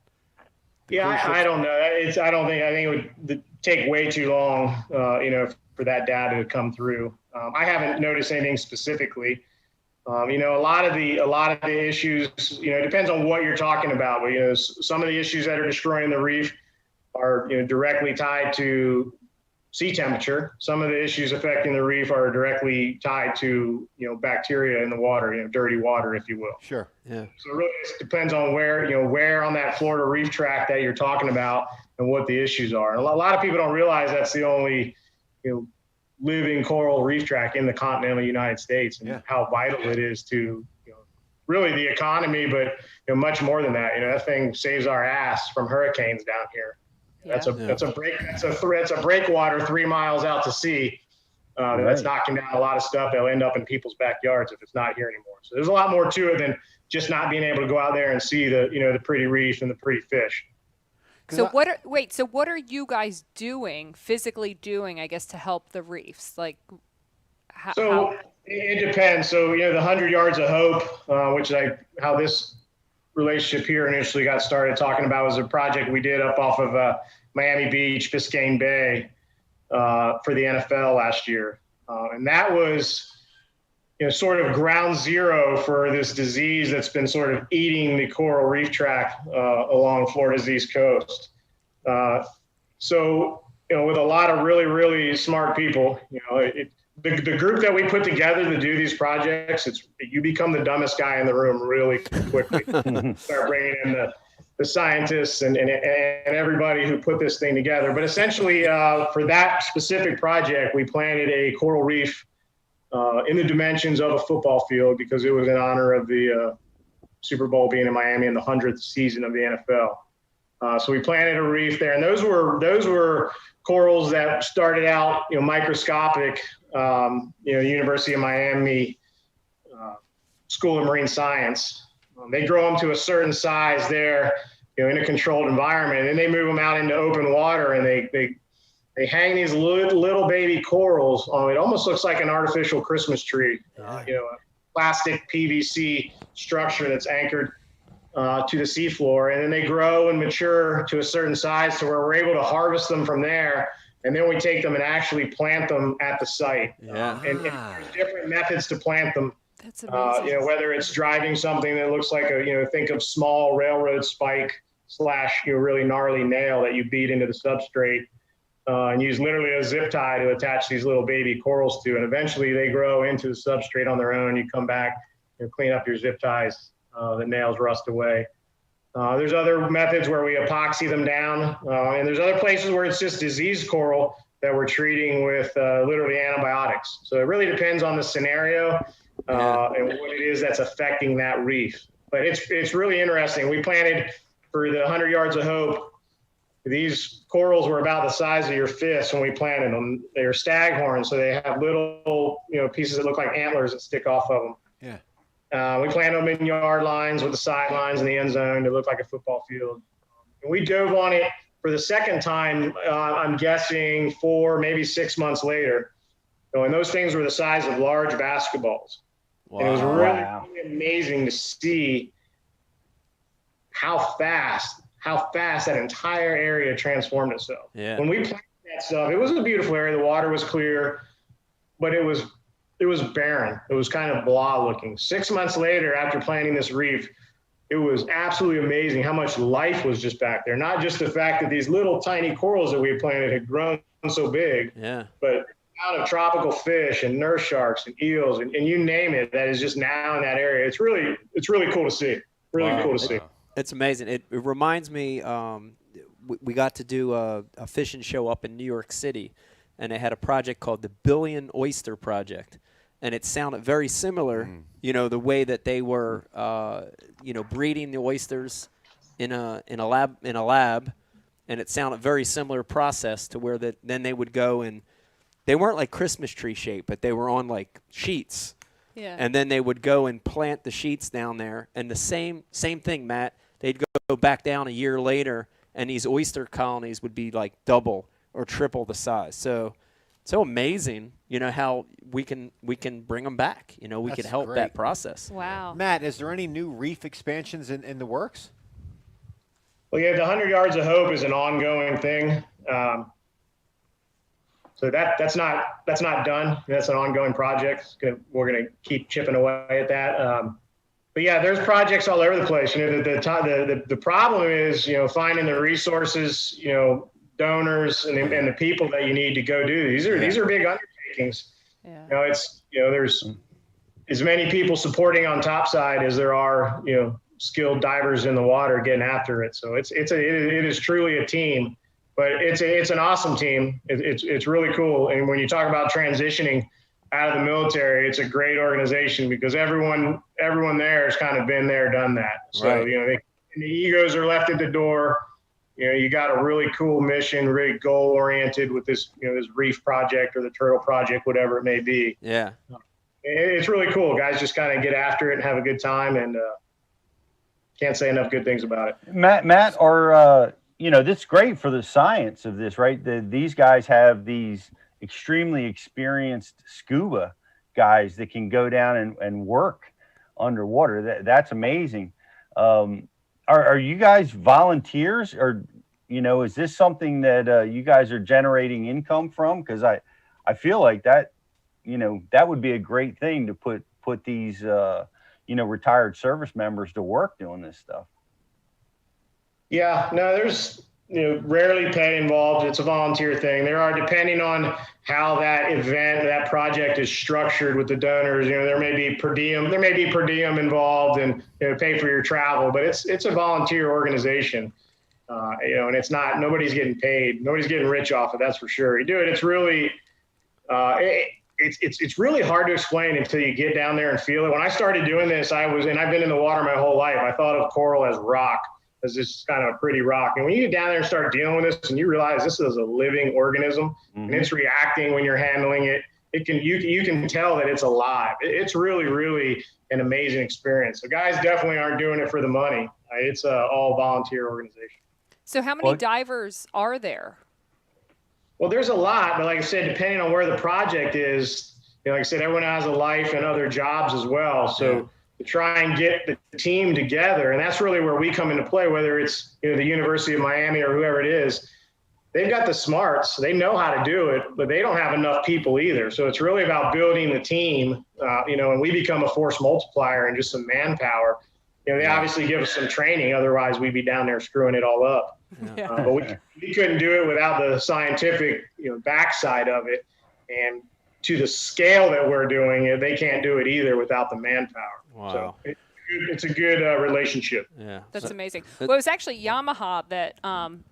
I don't know. I think it would take way too long, for that data to come through. I haven't noticed anything specifically. You know, a lot of the issues, you know, it depends on what you're talking about. But, you know, some of the issues that are destroying the reef are, you know, directly tied to sea temperature. Some of the issues affecting the reef are directly tied to, you know, bacteria in the water, you know, dirty water, if you will. Sure. Yeah. So it really just depends on where on that Florida reef tract that you're talking about and what the issues are. And a lot of people don't realize that's the only, you know, living coral reef tract in the continental United States, and how vital it is to, you know, really the economy, but, you know, much more than that. You know, that thing saves our ass from hurricanes down here. That's a breakwater 3 miles out to sea. That's knocking down a lot of stuff that'll end up in people's backyards if it's not here anymore. So there's a lot more to it than just not being able to go out there and see the, you know, the pretty reef and the pretty fish. So what are you guys physically doing, I guess, to help the reefs? Like, how? It depends. So, you know, the 100 Yards of Hope, which how this relationship here initially got started talking about, was a project we did up off of Miami Beach, Biscayne Bay, for the NFL last year. And that was, you know, sort of ground zero for this disease that's been sort of eating the coral reef tract along Florida's East Coast. So, you know, with a lot of really, really smart people, you know, the group that we put together to do these projects, you become the dumbest guy in the room really quickly. Start bringing in the scientists and everybody who put this thing together. But essentially, for that specific project, we planted a coral reef in the dimensions of a football field, because it was in honor of the Super Bowl being in Miami and the 100th season of the NFL. So we planted a reef there, and those were corals that started out, you know, microscopic. You know, University of Miami School of Marine Science. They grow them to a certain size there, you know, in a controlled environment, and then they move them out into open water, and they hang these little baby corals on. It almost looks like an artificial Christmas tree, you know, a plastic PVC structure that's anchored to the seafloor. And then they grow and mature to a certain size to where we're able to harvest them from there. And then we take them and actually plant them at the site. And there's different methods to plant them. That's amazing. You know, whether it's driving something that looks like you know, think of small railroad spike / you know, really gnarly nail that you beat into the substrate. And use literally a zip tie to attach these little baby corals to, and eventually they grow into the substrate on their own. You come back, you know, clean up your zip ties, the nails rust away. There's other methods where we epoxy them down, and there's other places where it's just diseased coral that we're treating with literally antibiotics. So it really depends on the scenario and what it is that's affecting that reef. But it's really interesting. We planted for the 100 Yards of Hope. These corals were about the size of your fist when we planted them. They're staghorn, so they have little, you know, pieces that look like antlers that stick off of them. We planted them in yard lines with the sidelines and the end zone to look like a football field. And we dove on it for the second time, I'm guessing 4, maybe 6 months later. So, and those things were the size of large basketballs. Wow. And it was really amazing to see how fast that entire area transformed itself. When we planted that stuff, it was a beautiful area. The water was clear, but it was barren. It was kind of blah looking. 6 months later, after planting this reef, it was absolutely amazing how much life was just back there. Not just the fact that these little tiny corals that we had planted had grown so big, but out of tropical fish and nurse sharks and eels and you name it, that is just now in that area. It's really cool to see. Cool to see. It's amazing. It reminds me, we got to do a fishing show up in New York City, and they had a project called the Billion Oyster Project, and it sounded very similar. You know, the way that they were, you know, breeding the oysters in a lab, and it sounded very similar process to where then they would go, and they weren't like Christmas tree shape, but they were on like sheets. And then they would go and plant the sheets down there, and the same thing, Matt. They'd go back down a year later, and these oyster colonies would be like double or triple the size. So amazing, you know, how we can bring them back. You know, we can help that process. Wow. Matt, is there any new reef expansions in the works? Well, yeah, the 100 Yards of Hope is an ongoing thing. So that's not done. That's an ongoing project. We're going to keep chipping away at that. But yeah, there's projects all over the place. The problem is, finding the resources, donors and the people that you need to go do. These are big undertakings. Yeah. There's as many people supporting on topside as there are, skilled divers in the water getting after it. So it is truly a team, but it's an awesome team. It's really cool. And when you talk about transitioning out of the military, it's a great organization because everyone there has kind of been there, done that. So, right. The egos are left at the door. You got a really cool mission, really goal oriented with this, this Reef project or the Turtle project, whatever it may be. Yeah. It's really cool. Guys just kind of get after it and have a good time, and can't say enough good things about it. Matt, or this is great for the science of this, right? These guys have these extremely experienced scuba guys that can go down and work underwater. That's amazing. Are you guys volunteers, or is this something that you guys are generating income from? Because I feel like that that would be a great thing to put these retired service members to work doing this stuff. Yeah, no, there's rarely pay involved. It's a volunteer thing. There are, depending on how that project is structured with the donors, there may be per diem involved and pay for your travel, but it's a volunteer organization. And it's not, nobody's getting paid. Nobody's getting rich off it. That's for sure. You do it. It's really, it's really hard to explain until you get down there and feel it. When I started doing this, I've been in the water my whole life. I thought of coral as rock, as this kind of a pretty rock. And when you get down there and start dealing with this and you realize this is a living organism and it's reacting when you're handling it, you can tell that it's alive. It's really, really an amazing experience. So guys definitely aren't doing it for the money. It's a all volunteer organization. So how many divers are there? Well, there's a lot, but like I said, depending on where the project is, like I said, everyone has a life and other jobs as well. So to try and get the team together, and that's really where we come into play, whether it's the University of Miami or whoever it is, they've got the smarts, they know how to do it, but they don't have enough people either. So it's really about building the team, and we become a force multiplier and just some manpower. They obviously give us some training, otherwise we'd be down there screwing it all up. But we couldn't do it without the scientific backside of it, and to the scale that we're doing it, they can't do it either without the manpower. Wow. So it's a good relationship. Yeah, that's amazing. Well, it was actually Yamaha that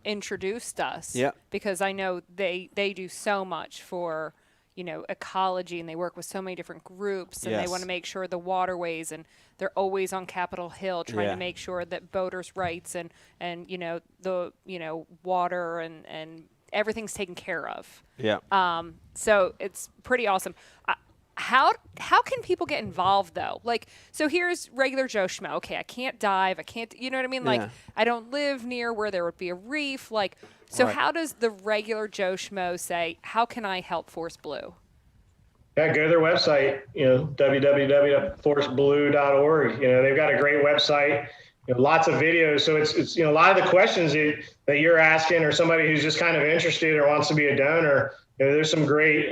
introduced us. Yeah, because I know they do so much for ecology, and they work with so many different groups, and they want to make sure the waterways, and they're always on Capitol Hill trying to make sure that boaters' rights and the water and everything's taken care of. Yeah. So it's pretty awesome. How can people get involved though? Like, so here's regular Joe Schmo. Okay, I can't dive. I can't, you know what I mean? Like, I don't live near where there would be a reef. Like, so how does the regular Joe Schmo say, how can I help Force Blue? Yeah, go to their website, www.forceblue.org. They've got a great website, lots of videos. So it's a lot of the questions that you're asking, or somebody who's just kind of interested or wants to be a donor, there's some great,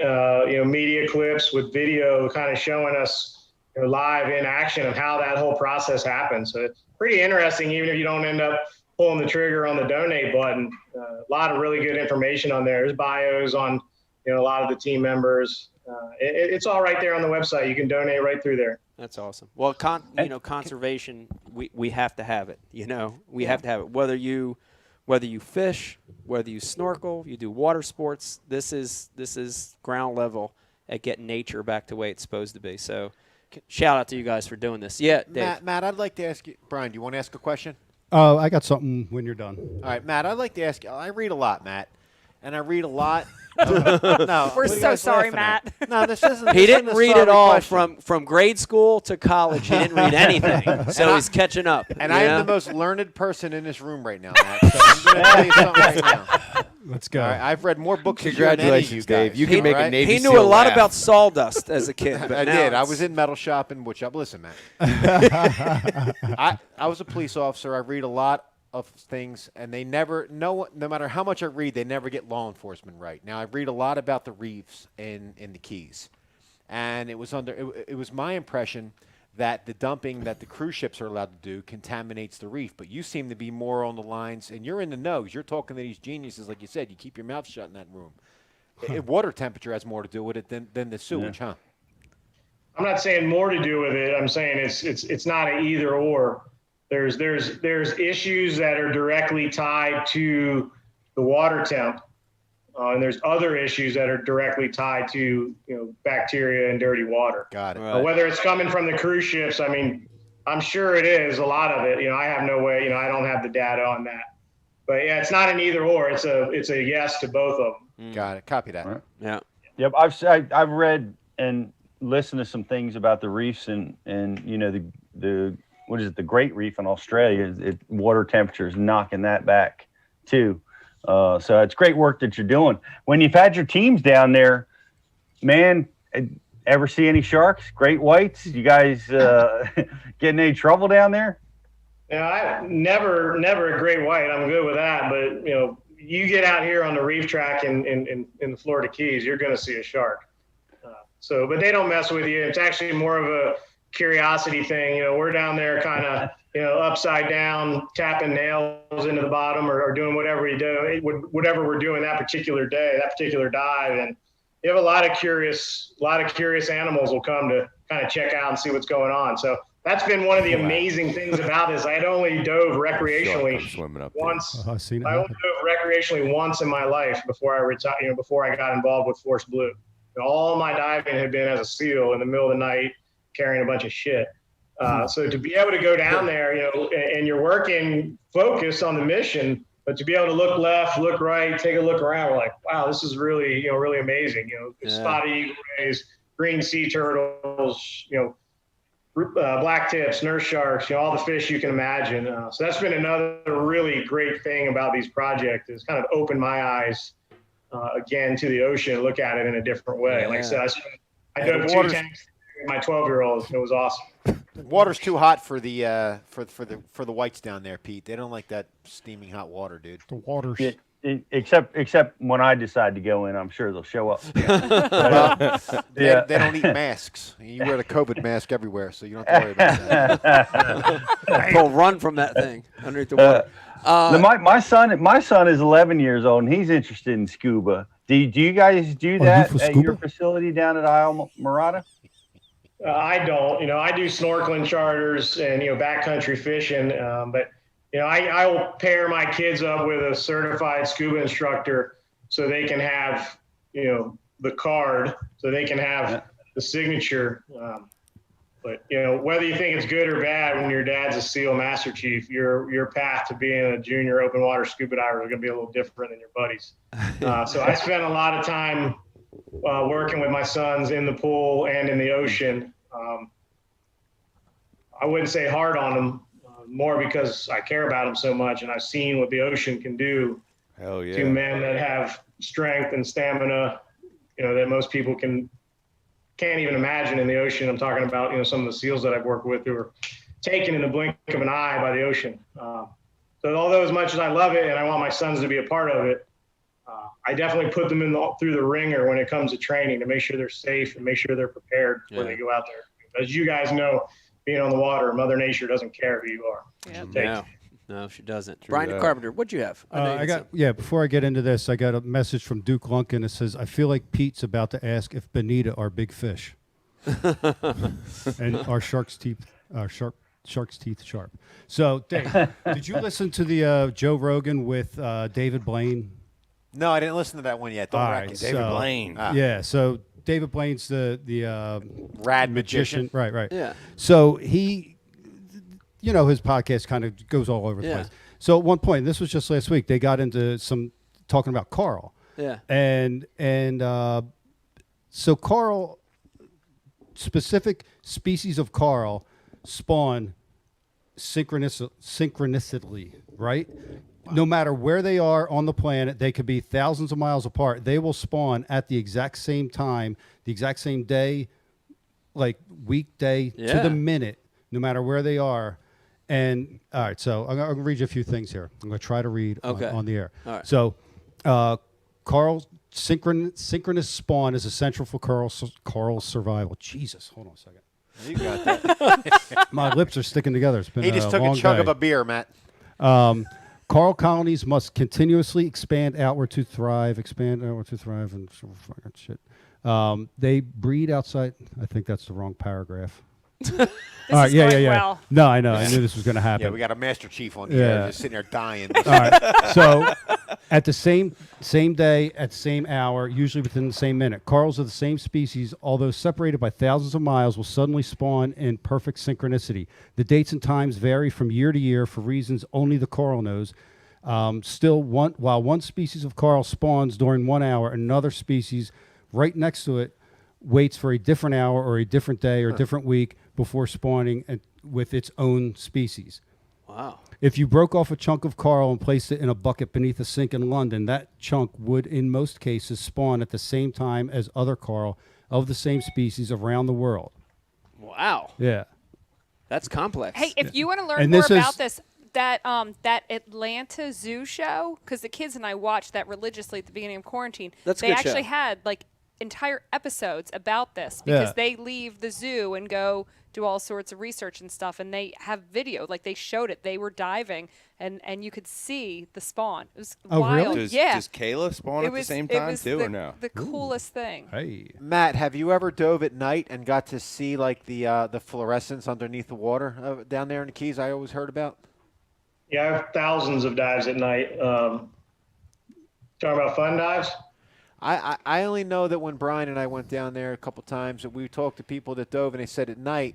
media clips with video kind of showing us live in action of how that whole process happens. So it's pretty interesting, even if you don't end up pulling the trigger on the donate button. A lot of really good information on there. There's bios on, a lot of the team members. It's all right there on the website. You can donate right through there. That's awesome. Well, conservation, we have to have it. We have to have it. Whether you fish, whether you snorkel, you do water sports, this is ground level at getting nature back to the way it's supposed to be. So shout out to you guys for doing this. Yeah, Dave. Matt, I'd like to ask you, Brian, do you want to ask a question? I got something when you're done. All right, Matt, I'd like to ask you, I read a lot, Matt, and I read a lot. No, we're so sorry, Matt. No, this isn't. He didn't read it all from grade school to college. He didn't read anything, so he's catching up. And I am the most learned person in this room right now, Matt. So I'm going to tell you something right now. Let's go. All right, I've read more books. Congratulations, Dave. You can make a Navy He SEAL knew a lot laugh. about sawdust as a kid. But I did. I was in metal shop and wood shop. Listen, man. I was a police officer. I read a lot of things, and they never no matter how much I read, they never get law enforcement right. Now I read a lot about the reefs in the Keys, and it was my impression that the dumping that the cruise ships are allowed to do contaminates the reef. But you seem to be more on the lines, and you're in the know. You're talking to these geniuses, like you said. You keep your mouth shut in that room. Water temperature has more to do with it than the sewage, huh? I'm not saying more to do with it. I'm saying it's not an either or. There's issues that are directly tied to the water temp, and there's other issues that are directly tied to bacteria and dirty water. Got it. Right. Whether it's coming from the cruise ships, I mean, I'm sure it is a lot of it. I have no way. I don't have the data on that. But yeah, it's not an either or. It's a yes to both of them. Got it. Copy that. Right. Yeah. Yep. I've read and listened to some things about the reefs and the what is it, the Great Reef in Australia, water temperature is knocking that back too. So it's great work that you're doing. When you've had your teams down there, man, ever see any sharks, great whites? You guys getting any trouble down there? Yeah, never a great white. I'm good with that. But you get out here on the reef track in the Florida Keys, you're going to see a shark. But they don't mess with you. It's actually more of a curiosity thing. We're down there kind of, upside down, tapping nails into the bottom or doing whatever we're doing that particular day, that particular dive. And you have a lot of curious animals will come to kind of check out and see what's going on. So that's been one of the amazing things about this. I'd only dove recreationally once. I only dove recreationally once in my life before I retired, before I got involved with Force Blue. All my diving had been as a SEAL in the middle of the night, carrying a bunch of shit. So to be able to go down there, and you're working focused on the mission, but to be able to look left, look right, take a look around, we're like, wow, this is really, really amazing. Spotted eagle rays, green sea turtles, black tips, nurse sharks, all the fish you can imagine. So that's been another really great thing about these projects, is kind of opened my eyes again to the ocean, look at it in a different way. Like I said, I dove 2 tanks with my 12-year-old. It was awesome. Water's too hot for the for the whites down there, Pete. They don't like that steaming hot water, dude. The water's except when I decide to go in, I'm sure they'll show up. They don't eat masks. You wear the COVID mask everywhere, so you don't have to worry about that. They'll run from that thing underneath the water. My son is 11 years old, and he's interested in scuba. Do you guys do that at your facility down at Isle Morada? I don't. I do snorkeling charters and backcountry fishing, but I will pair my kids up with a certified scuba instructor so they can have the card, so they can have the signature. But whether you think it's good or bad, when your dad's a SEAL Master Chief, your path to being a junior open water scuba diver is going to be a little different than your buddies. So I spent a lot of time working with my sons in the pool and in the ocean. I wouldn't say hard on them, more because I care about them so much, and I've seen what the ocean can do to men that have strength and stamina, that most people can't even imagine in the ocean. I'm talking about, some of the SEALs that I've worked with who are taken in the blink of an eye by the ocean. So although as much as I love it and I want my sons to be a part of it, I definitely put them through the ringer when it comes to training to make sure they're safe and make sure they're prepared when they go out there. As you guys know, being on the water, Mother Nature doesn't care who you are. No, she doesn't. Brian Carpenter, what'd you have? Before I get into this, I got a message from Duke Lunkin that says, I feel like Pete's about to ask if Bonita are big fish. And are shark's teeth sharp. So, Dave, did you listen to the Joe Rogan with David Blaine? No, I didn't listen to that one yet. David Blaine. Yeah, so David Blaine's the rad magician. Right. Yeah. So he, his podcast kind of goes all over the place. So at one point, this was just last week, they got into some talking about coral. Yeah. And so coral, specific species of coral spawn synchronicity, right? Wow. No matter where they are on the planet, they could be thousands of miles apart. They will spawn at the exact same time, the exact same day, like weekday to the minute, no matter where they are. And all right, so I'm going to read you a few things here. I'm going to try to read on the air. All right. So, Carl, synchronous spawn is essential for coral survival. Jesus, hold on a second. You got that. My lips are sticking together. It's been He just a took long a chug day. of a beer, Matt. Coral colonies must continuously expand outward to thrive, and shit. They breed outside. I think that's the wrong paragraph. All right, yeah. well. No, I know. I knew this was going to happen. Yeah, we got a Master Chief on here just sitting there dying. All right. So, at the same day, at the same hour, usually within the same minute, corals of the same species, although separated by thousands of miles, will suddenly spawn in perfect synchronicity. The dates and times vary from year to year for reasons only the coral knows. While one species of coral spawns during 1 hour, another species right next to it waits for a different hour or a different day or different week before spawning with its own species. Wow. If you broke off a chunk of coral and placed it in a bucket beneath a sink in London, that chunk would, in most cases, spawn at the same time as other coral of the same species around the world. Wow. Yeah. That's complex. Hey, if you want to learn And more this about is- this, that Atlanta Zoo show, because the kids and I watched that religiously at the beginning of quarantine. That's a they good actually show. had like entire episodes about this because Yeah. they leave the zoo and go do all sorts of research and stuff, and they have video, like they showed it. They were diving, and you could see the spawn. It was Oh, wild. really? Does Kayla spawn It at the was- same it time was too, the, or no? The coolest thing. Hey. Matt, have you ever dove at night and got to see like the fluorescence underneath the water down there in the Keys? I always heard about. Yeah, I have thousands of dives at night. Talking about fun dives? I only know that when Brian and I went down there a couple times, that we talked to people that dove, and they said at night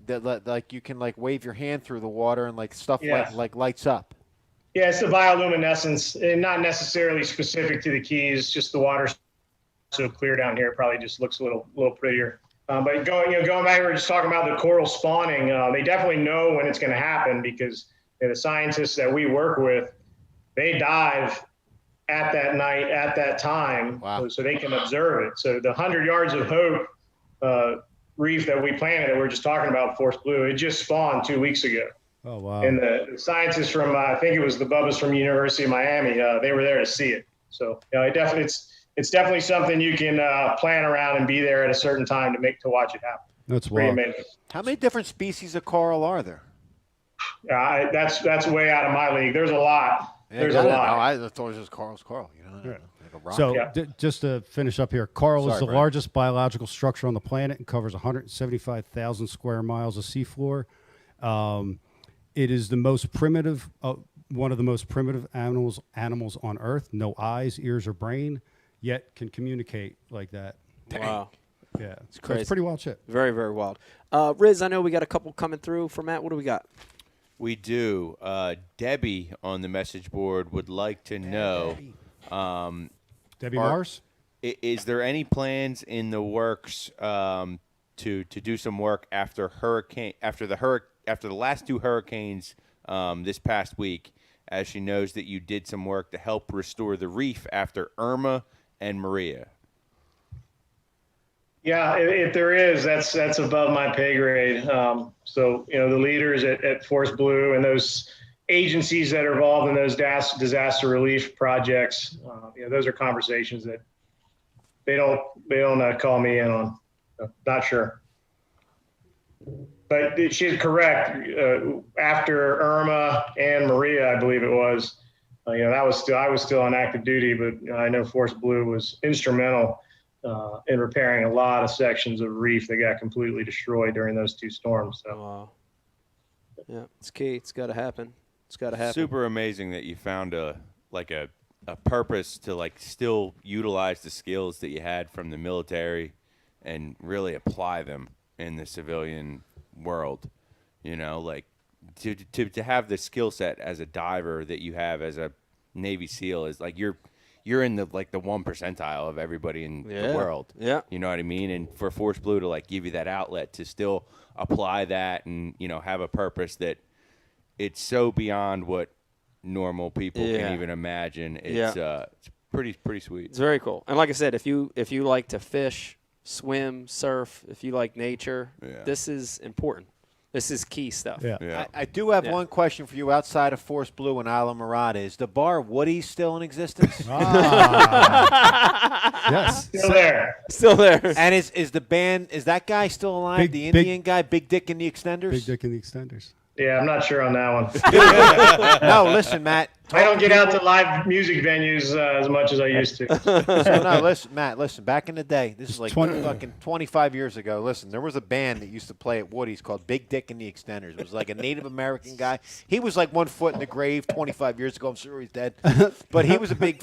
that like you can like wave your hand through the water and like stuff Yes. like lights up. Yeah, it's the bioluminescence, and not necessarily specific to the Keys. Just the water's so clear down here, it probably just looks a little prettier. But going back, we were just talking about the coral spawning. They definitely know when it's going to happen because the scientists that we work with, they dive at that night, at that time, so they can observe it. So the 100 Yards of Hope reef that we planted, that we were just talking about, Force Blue, it just spawned 2 weeks ago. Oh, wow. And the scientists from, I think it was the Bubbas from University of Miami, they were there to see it. So it's definitely something you can plan around and be there at a certain time to watch it happen. That's Pretty wild. amazing. How many different species of coral are there? That's way out of my league. There's a lot. There's a lot. I thought it was just coral's coral. You know, Yeah. like a rock. So Yeah. just to finish up here, coral is Sorry, the Brian. largest biological structure on the planet and covers 175,000 square miles of seafloor. It is the most primitive, one of the most primitive animals on Earth. No eyes, ears, or brain, yet can communicate like that. Wow. Yeah, It's so crazy. it's pretty wild shit. Very, very wild. Riz, I know we got a couple coming through for Matt. What do we got? We do. Debbie on the message board would like to know. Debbie Mars? Is there any plans in the works to do some work after the last two hurricanes this past week, as she knows that you did some work to help restore the reef after Irma and Maria? Yeah, if there is, that's above my pay grade. So, the leaders at Force Blue and those agencies that are involved in those disaster relief projects, those are conversations that they don't call me in on. Not sure. But she's correct. After Irma and Maria, I believe it was, I was still on active duty, but I know Force Blue was instrumental in repairing a lot of sections of reef that got completely destroyed during those two storms. So. Wow. Yeah, it's key. It's got to happen. It's got to happen. Super amazing that you found a purpose to still utilize the skills that you had from the military and really apply them in the civilian world. To have the skill set as a diver that you have as a Navy SEAL is you're in the 1 percentile of everybody in the world. Yeah. You know what I mean? And for Force Blue to give you that outlet to still apply that and, have a purpose that it's so beyond what normal people can even imagine. It's pretty sweet. It's very cool. And like I said, if you like to fish, swim, surf, if you like nature, this is important. This is key stuff. Yeah. I do have one question for you outside of Force Blue and Isla Mirada. Is the bar Woody still in existence? Yes. Still there. And is the band, is that guy still alive? The Indian guy, Big Dick and the Extenders? Big Dick and the Extenders. Yeah, I'm not sure on that one. No, listen, Matt. I don't get out to live music venues as much as I used to. So, no, listen, Matt, listen. Back in the day, this is like 20 fucking 25 years ago. Listen, there was a band that used to play at Woody's called Big Dick and the Extenders. It was like a Native American guy. He was like 1 foot in the grave 25 years ago. I'm sure he's dead. But he was a big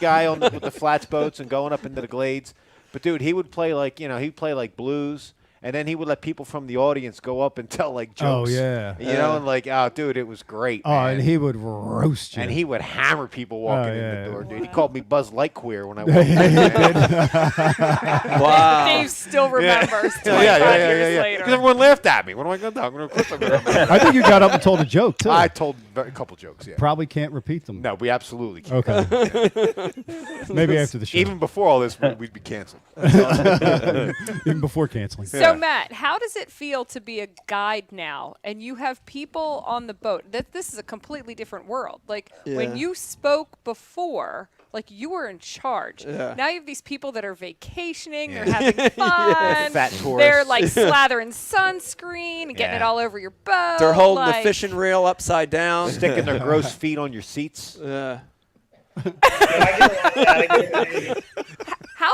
guy with the flats boats and going up into the glades. But dude, he would play like he'd play like blues. And then he would let people from the audience go up and tell like jokes. Oh yeah, and like, oh dude, it was great. Oh, man. and he would roast you. And he would hammer people walking in the door, dude. He Wow. called me Buzz Lightyear when I walked in. Wow. Dave still remembers 25 years later. Because everyone laughed at me. What am I going to do? I'm going to quit them. I think you got up and told a joke too. I told a couple jokes, yeah. Probably can't repeat them. No, we absolutely can't. Okay. Maybe after the show. Even before all this, we'd be canceled. Even before canceling. So, Matt, how does it feel to be a guide now and you have people on the boat? This is a completely different world. Like, when you spoke before, like, you were in charge. Yeah. Now you have these people that are vacationing. They're having fun. Fat tourists. They're, like, slathering sunscreen and getting it all over your boat. They're holding like, the fishing reel upside down. Sticking their gross feet on your seats. How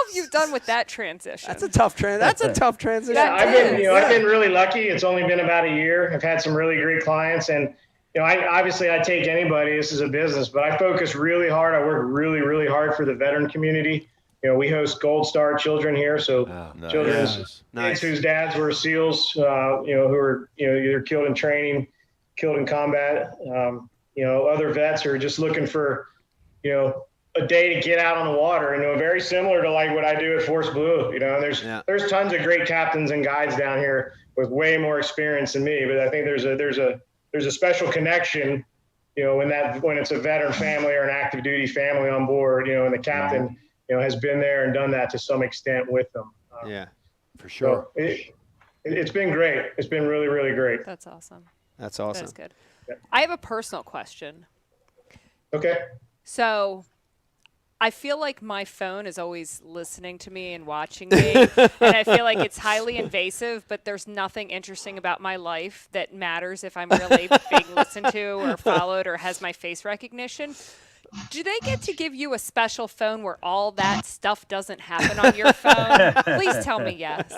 have you done with that transition? That's a tough transition. Yeah, I've been really lucky. It's only been about a year. I've had some really great clients, and I take anybody. This is a business, but I focus really hard. I work really, really hard for the veteran community. We host Gold Star children here, so children's kids whose dads were SEALs, who are either killed in training, killed in combat. Other vets who are just looking for a day to get out on the water, very similar to like what I do at Force Blue, and there's tons of great captains and guides down here with way more experience than me, but I think there's a special connection, when it's a veteran family or an active duty family on board, and the captain, has been there and done that to some extent with them. Yeah, for sure. So it's been great. It's been really, really great. That's awesome. That's awesome. That's good. I have a personal question. Okay. So I feel like my phone is always listening to me and watching me, and I feel like it's highly invasive, but there's nothing interesting about my life that matters if I'm really being listened to or followed or has my face recognition. Do they get to give you a special phone where all that stuff doesn't happen on your phone? Please tell me yes.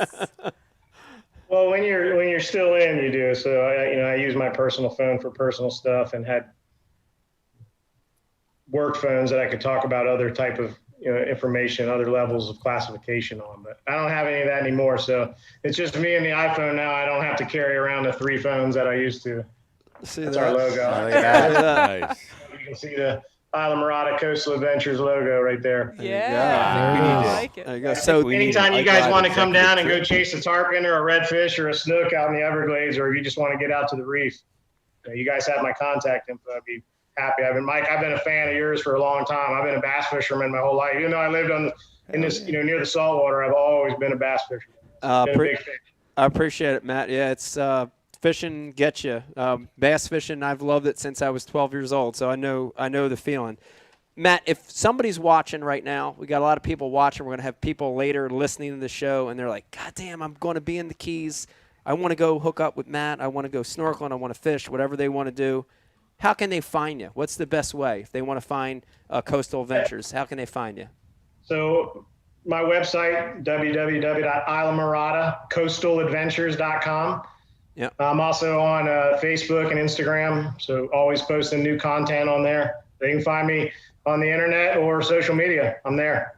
Well, when you're still in, you do. So I use my personal phone for personal stuff and had work phones that I could talk about other type of information, other levels of classification on. But I don't have any of that anymore. So it's just me and the iPhone now. I don't have to carry around the 3 phones that I used to. That's our logo. Nice. You can see the Isla Mirada Coastal Adventures logo right there. Yeah, I like it. There you go. So anytime you guys want to come down and go chase a tarpon or a redfish or a snook out in the Everglades, or if you just want to get out to the reef, you guys have my contact info. I'd be happy. Mike, I've been a fan of yours for a long time. I've been a bass fisherman my whole life. Even though I lived in this, near the saltwater, I've always been a bass fisherman. Been a big fan. I appreciate it, Matt. Yeah, it's fishing gets you. Bass fishing, I've loved it since I was 12 years old, so I know the feeling. Matt, if somebody's watching right now, we got a lot of people watching. We're going to have people later listening to the show, and they're like, God damn, I'm going to be in the Keys. I want to go hook up with Matt. I want to go snorkeling. I want to fish, whatever they want to do. How can they find you? What's the best way if they want to find Coastal Adventures? How can they find you? So my website, www.ilamiradacoastaladventures.com. Yep. I'm also on Facebook and Instagram, so always posting new content on there. They can find me on the internet or social media. I'm there.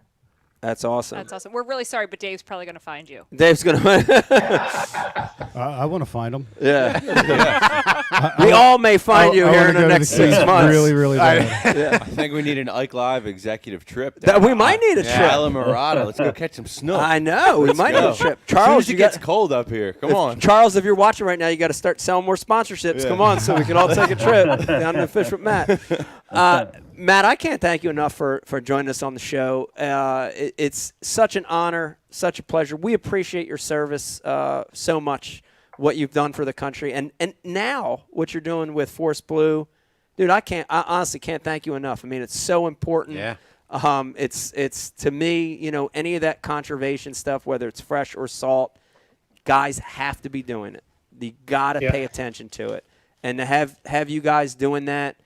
That's awesome. That's awesome. We're really sorry, but Dave's probably going to find you. Dave's going to I want to find him. Yeah. We all may find you here in the next 6 months. Really, really bad. I think we need an Ike Live executive trip. We might need a trip. Isla Mirada. Let's go catch some snook. I know. We might need a trip. Charles, as soon as it gets cold up here. Come on. Charles, if you're watching right now, you got to start selling more sponsorships. Yeah. Come on, so we can all take a trip down to Fish with Matt. Matt, I can't thank you enough for joining us on the show. It's such an honor, such a pleasure. We appreciate your service so much. what you've done for the country, and now what you're doing with Force Blue, dude. I honestly can't thank you enough. I mean, it's so important. Yeah. It's to me, any of that conservation stuff, whether it's fresh or salt, guys have to be doing it. You got to pay attention to it, and to have you guys doing that,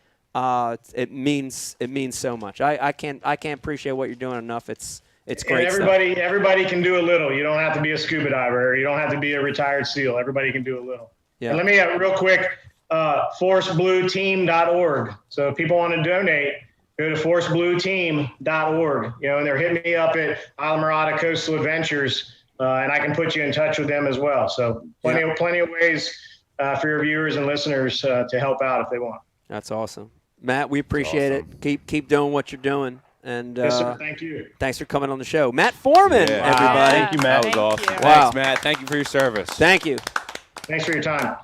it means so much. I can't appreciate what you're doing enough. It's great. And everybody can do a little. You don't have to be a scuba diver. Or you don't have to be a retired SEAL. Everybody can do a little. Yeah. And let me real quick, forceblueteam.org. So if people want to donate, go to forceblueteam.org. And they're hitting me up at Islamorada Coastal Adventures, and I can put you in touch with them as well. So plenty of ways for your viewers and listeners to help out if they want. That's awesome, Matt. We appreciate it. Keep doing what you're doing. And yes, sir. Thank you. Thanks for coming on the show, Matt Foreman. Yeah. Everybody, Thank you, Matt. That was awesome. Wow. Thanks, Matt. Thank you for your service. Thank you, Thanks for your time.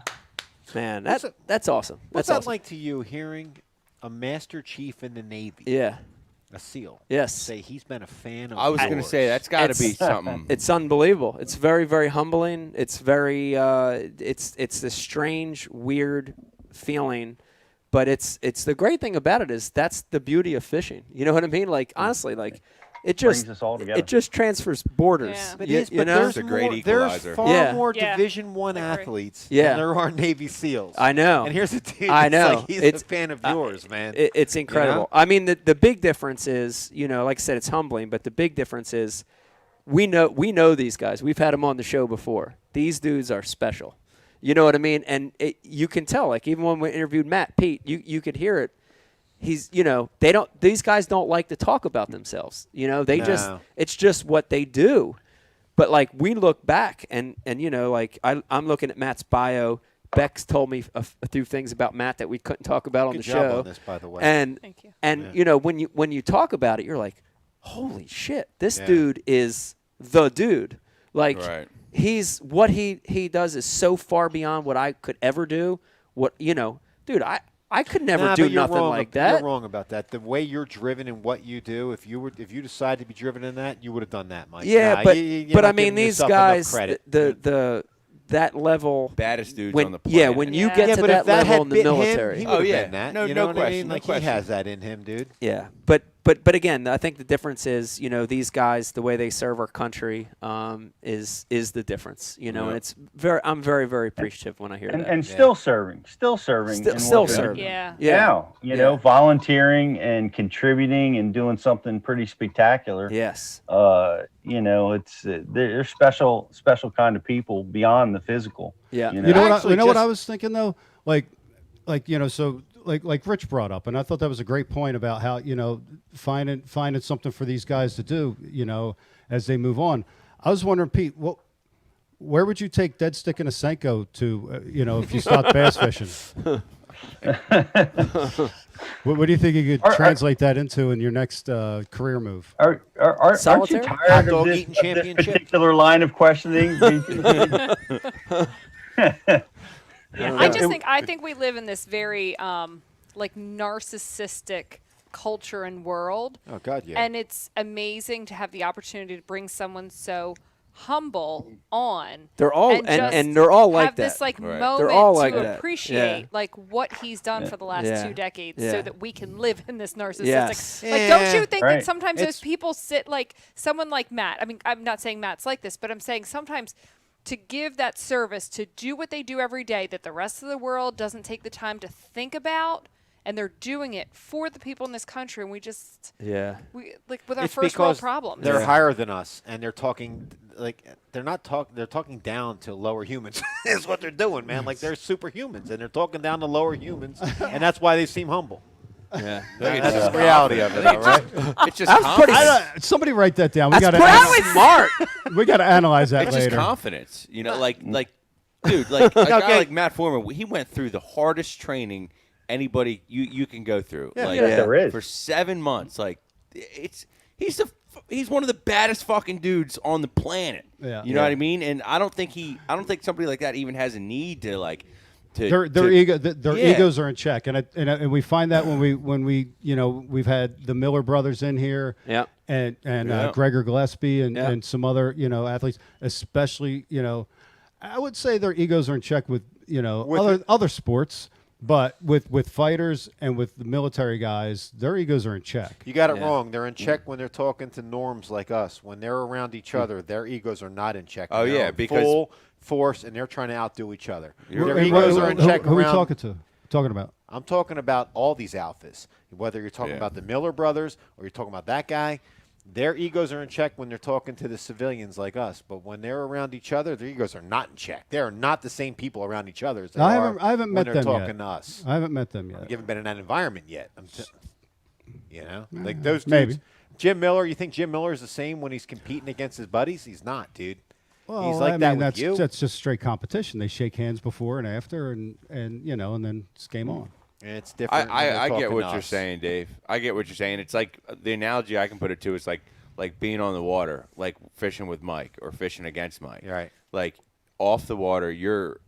man. That's awesome. What's That's that awesome. like to you, hearing a Master Chief in the Navy, Yeah. a SEAL, Yes. say he's been a fan of I was going to yours? say that's got to be something. It's unbelievable. It's very, very humbling. It's very it's this strange, weird feeling. But it's the great thing about it is that's the beauty of fishing. You know what I mean? Like, honestly, like it just Brings us all together. it just transfers borders. Yeah. But, You know? there's It's a great more, equalizer. there's far Yeah. more Yeah. Division I I agree. athletes Yeah. than there are Navy SEALs. I know. And here's the deal. I It's know. like he's It's- a fan of yours, man. It's incredible. I mean, the big difference is, like I said, it's humbling. But the big difference is, we know these guys. We've had them on the show before. These dudes are special. You know what I mean? And you can tell. Like even when we interviewed Pete, you could hear it. He's, these guys don't like to talk about themselves. It's just what they do. But like we look back and like I'm looking at Matt's bio. Beck's told me a few things about Matt that we couldn't talk about on Good the job show. on this, by the way. And Thank you. and when you talk about it, you're like, holy shit, this Yeah. dude is the dude. Like Right. what he does is so far beyond what I could ever do. Dude, I could never Nah, do but you're nothing wrong. like that. You're wrong about that. The way you're driven in what you do, if you decide to be driven in that, you would have done that, Mike. Yeah, Nah, but you're but not I mean giving these yourself enough guys, credit. that level, Baddest dudes when on the planet. yeah, when you Yeah. get Yeah, to but that if that level had in the bit military, him, he Oh, would have yeah. been that. No- you no know what I question, mean? no Like question. he has that in him, dude. yeah, but again, I think the difference is, these guys, the way they serve our country, is the difference. And it's I'm very, very appreciative when I hear that. And still serving. Still in serving. what they're Yeah. Now, volunteering and contributing and doing something pretty spectacular. Yes. It's they're special kind of people beyond the physical. Yeah. You know Actually, what I just- was thinking though, like Rich brought up, and I thought that was a great point about how finding something for these guys to do, as they move on. I was wondering, Pete, where would you take Dead Stick and a Senko to, if you stopped bass fishing? What do you think you could translate that into in your next career move? Aren't you Solitaire? Hot tired dog of eating this championship? particular line of questioning? I think we live in this very narcissistic culture and world. Oh God, yeah. And it's amazing to have the opportunity to bring someone so humble on. They're all and and they're all like have that. this Right. moment They're all like to that. appreciate Yeah. like what he's done for the last Yeah. 2 decades, Yeah. so that we can live in this narcissistic. Yes. Like, don't you think Right. that sometimes It's- those people sit like someone like Matt? I mean, I'm not saying Matt's like this, but I'm saying sometimes to give that service, to do what they do every day that the rest of the world doesn't take the time to think about, and they're doing it for the people in this country, and we like with our It's first world because problems. they're higher than us, and they're talking they're talking down to lower humans. Is what they're doing, man. Like they're superhumans, and they're talking down to lower humans, and that's why they seem humble. Yeah. That's just the reality of it, all right? It's just That's pretty confidence. Somebody write that down. We That's got pretty smart. we got to analyze that It's just later. confidence. Dude, like a guy like Matt Foreman, he went through the hardest training anybody you can go through. Yeah. Like, Yes, there is. for 7 months. Like he's one of the baddest fucking dudes on the planet. Yeah. You know what I mean? And I don't think somebody like that even has a need to like Their egos are in check, and we find that when we we've had the Miller brothers in here, Yeah. and Yeah. Gregor Gillespie and Yeah. and some other athletes, especially I would say their egos are in check with With other sports, but with fighters and with the military guys, their egos are in check. You got it wrong. They're in check when they're talking to norms like us. When they're around each Hmm. other, their egos are not in check. Oh, They're yeah, on because- full force, and they're trying to outdo each other. Their Hey, egos are in check who are we around. talking about? I'm talking about all these outfits. Whether you're talking about the Miller brothers or you're talking about that guy, their egos are in check when they're talking to the civilians like us. But when they're around each other, their egos are not in check. They are not the same people around each other as they I are haven't when met they're them talking yet. to us. I haven't met them yet. You haven't been in that environment yet. Like those dudes. Maybe. Jim Miller, you think Jim Miller is the same when he's competing against his buddies? He's not, dude. Well, he's like I that mean, with that's you. that's just straight competition. They shake hands before and after, and then it's game on. And it's different. when they're I get talking what to you're us. saying, Dave. I get what you're saying. It's like the analogy I can put it to is like being on the water, like fishing with Mike or fishing against Mike. Right. Like off the water, you're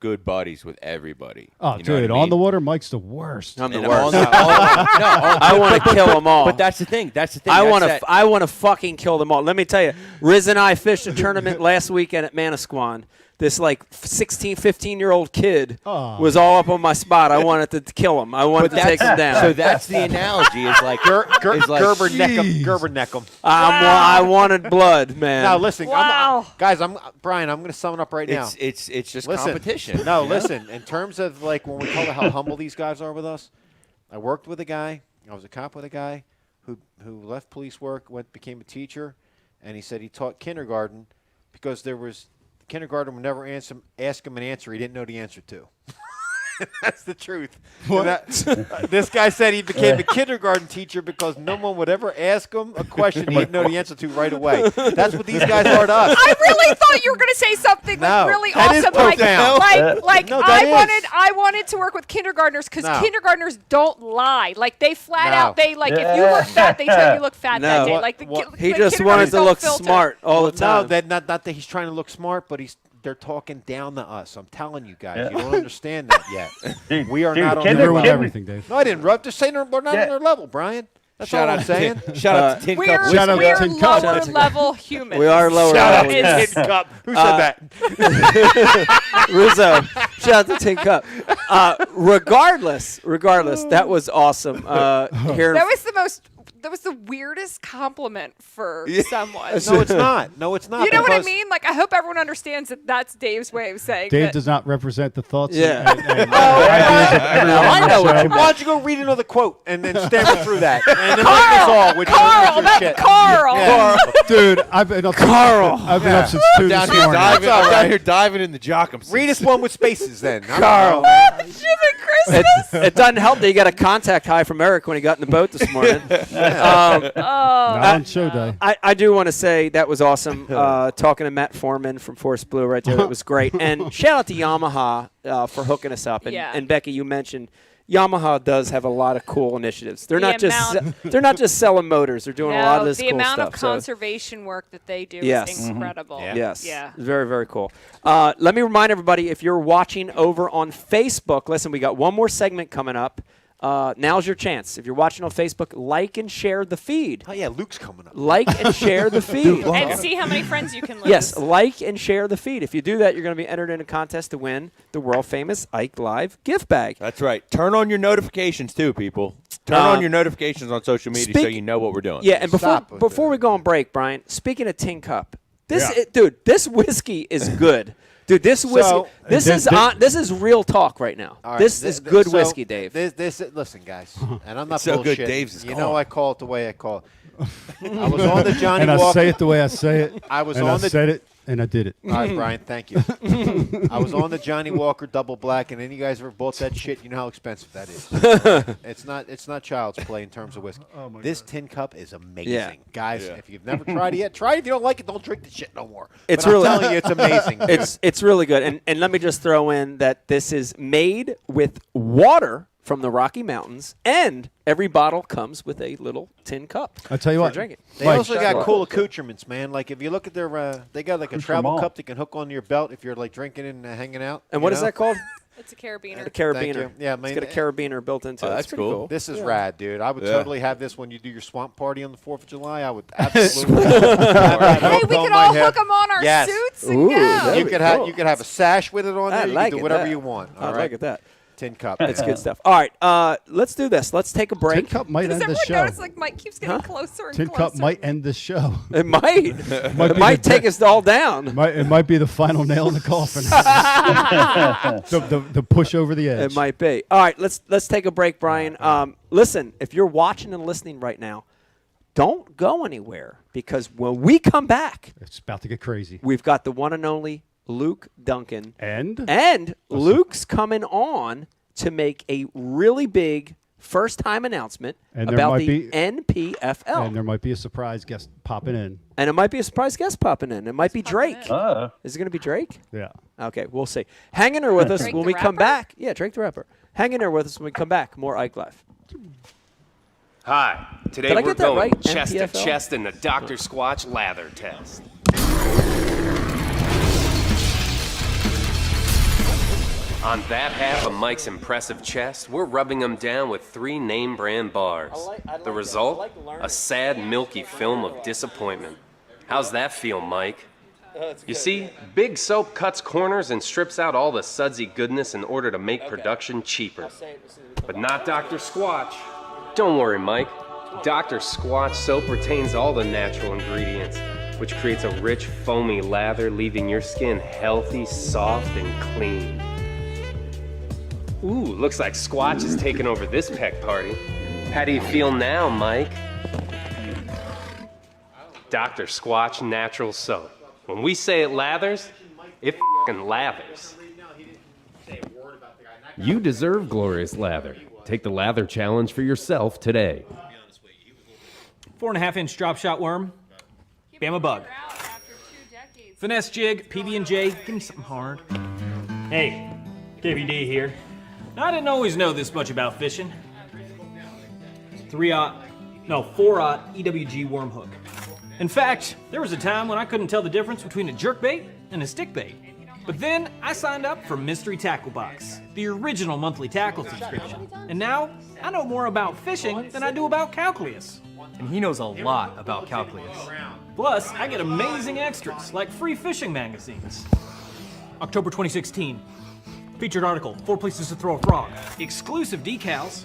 good buddies with everybody. Oh, You know what dude, I on mean? the water, Mike's the worst. I'm the And worst. I want to kill them all. But that's the thing. That's the thing. I That's want to. that- I want to fucking kill them all. Let me tell you, Riz and I fished a tournament last weekend at Manasquan. This like 16, 15-year-old kid was all up on my spot. I wanted to kill him. I wanted to take him down. So that's the analogy. Is like is like Gerber neck him. I wanted blood, man. Now listen, Wow. guys. Brian. I'm going to sum it up right now. It's just Listen, competition. No, you know? listen. In terms of like when we talk about how humble these guys are with us, I worked with a guy. I was a cop with a guy who left police work, became a teacher, and he said he taught kindergarten because kindergarten would never ask him an answer he didn't know the answer to. That's the truth. What? This guy said he became a kindergarten teacher because no one would ever ask him a question he didn't know the answer to right away. That's what these guys are to us. I really thought you were going to say something No, like really that is awesome, put down. like No, that I wanted to work with kindergartners because No. kindergartners don't lie. Like they flat No. out, if you look fat, they tell you look fat that day. Like He like just kindergartners wanted to don't look filter. smart all the time. No, not that he's trying to look smart, but they're talking down to us. I'm telling you guys, you don't understand that yet. We are not on You their ruined level. everything, Dave. No, I didn't rub. Just saying we're not on their level, Brian. That's all I'm saying. Shout out to Tin We're, Cup. Shout out we're to Tin Cup. lower level humans. We are lower Shout out level. to Tin Cup. Who said that? Rizzo, shout out to Tin Cup. Regardless, that was awesome. Here, That was the weirdest compliment for someone. No, it's not. No, it's not. You know what I because- mean? Like, I hope everyone understands that that's Dave's way of saying Dave that. does not represent the thoughts. Yeah. and ideas of I everyone on know the what show. you. Why don't you go read another quote and then stammer through that? And then us all, which Carl, is that's shit. Carl. Yeah. Dude, I've been up. Carl. I've been up since 2 Down this here morning. diving, all I'm right. down here diving in the Jock'em. Read us one with spaces then. Carl. Jim and Christmas. it doesn't help that you got a contact high from Eric when he got in the boat this morning. Not on show day. I do want to say that was awesome. Talking to Matt Foreman from Forest Blue right there, that was great. And shout out to Yamaha for hooking us up. And, Yeah. and Becky, you mentioned Yamaha does have a lot of cool initiatives. They're The not just amount- they're not just selling motors. They're doing a lot of this the cool amount stuff. of So- conservation work that they do Yes. is incredible. Yes. Yeah. Very, very cool. Let me remind everybody, if you're watching over on Facebook, listen, we got one more segment coming up. Now's your chance. If you're watching on Facebook, like and share the feed. Oh, yeah, Luke's coming up. Like and share the feed. And see how many friends you can lose. Yes, like and share the feed. If you do that, you're going to be entered in a contest to win the world-famous Ike Live gift bag. That's right. Turn on your notifications too, people. Turn on your notifications on social media so you know what we're doing. Yeah, and Stop with before that. we go on break, Brian, speaking of Tin Cup, this whiskey is good. Dude, this whiskey, this is real talk right now. All right, This is good so whiskey, Dave. Listen, guys, and I'm not so good, bullshitting. Dave's is You gone. know I call it the way I call it. I was on the Johnny And I Walker. say it the way I say it. I was and on I the. said it, and I did it. All right, Brian, thank you. I was on the Johnny Walker Double Black, and any of you guys ever bought that shit, you know how expensive that is. It's not child's play in terms of whiskey. This Tin Cup is amazing. Yeah. Guys, if you've never tried it yet, try it. If you don't like it, don't drink the shit no more. It's But really I'm telling you, it's amazing. it's really good. And let me just throw in that this is made with water from the Rocky Mountains, and every bottle comes with a little tin cup. I tell you for what, drinking. They Mike, also got cool accoutrements, man. Like if you look at their, they got like a travel malt. cup that can hook on your belt if you're like drinking and hanging out. And what you is know? that called? It's a carabiner. A carabiner. you. Yeah, I it's mean, got a carabiner built into it. that's It's pretty cool. This is rad, dude. I would Yeah. totally have this when you do your swamp party on the 4th of July. I would absolutely. Hey, we could all have- hook them on our yes. suits and Ooh, go. that'd You be could cool. have a sash with it on there. I You like can do it, whatever that. you want. I All like right? it, that. Tin cup. That's good stuff. All right, let's do this. Let's take a break. Tin Cup might Does end the everyone show. notice like Mike keeps getting closer and Tin closer? Cup might end the show. It might. It be might the take us all down. It might be the final nail in the coffin. the push over the edge. It might be. All right, let's take a break, Brian. Listen, if you're watching and listening right now, don't go anywhere because when we come back, It's about to get crazy. we've got the one and only Luke Dunkin. And Luke's coming on to make a really big first-time announcement And there about might the be- NPFL. And there might be a surprise guest popping in. And it might be a surprise guest popping in. It might be Drake. Is it going to be Drake? Yeah. Okay, we'll see. Hang in there with us Drake when the we come rapper? back. Yeah, Drake the rapper. Hang in there with us when we come back. More Ike Live. Hi, today Did I we're get that going right? chest NPFL? to chest in the Dr. Squatch lather test. On that half of Mike's impressive chest, we're rubbing him down with 3 name brand bars. The result? A sad, milky film of disappointment. How's that feel, Mike? You see, Big Soap cuts corners and strips out all the sudsy goodness in order to make production cheaper. But not Dr. Squatch. Don't worry, Mike. Dr. Squatch soap retains all the natural ingredients, which creates a rich, foamy lather, leaving your skin healthy, soft, and clean. Ooh, looks like Squatch is taking over this peck party. How do you feel now, Mike? Dr. Squatch Natural Soap. When we say it lathers, it f***ing lathers. You deserve glorious lather. Take the lather challenge for yourself today. 4.5-inch drop shot worm. Bama bug. Finesse jig, PB&J, give me something hard. Hey, KVD here. I didn't always know this much about fishing. 4-aught EWG worm hook. In fact, there was a time when I couldn't tell the difference between a jerkbait and a stickbait. But then I signed up for Mystery Tackle Box, the original monthly tackle subscription. And now I know more about fishing than I do about calculus. And he knows a lot about calculus. Plus, I get amazing extras like free fishing magazines. October 2016. Featured article, 4 places to throw a frog. Exclusive decals.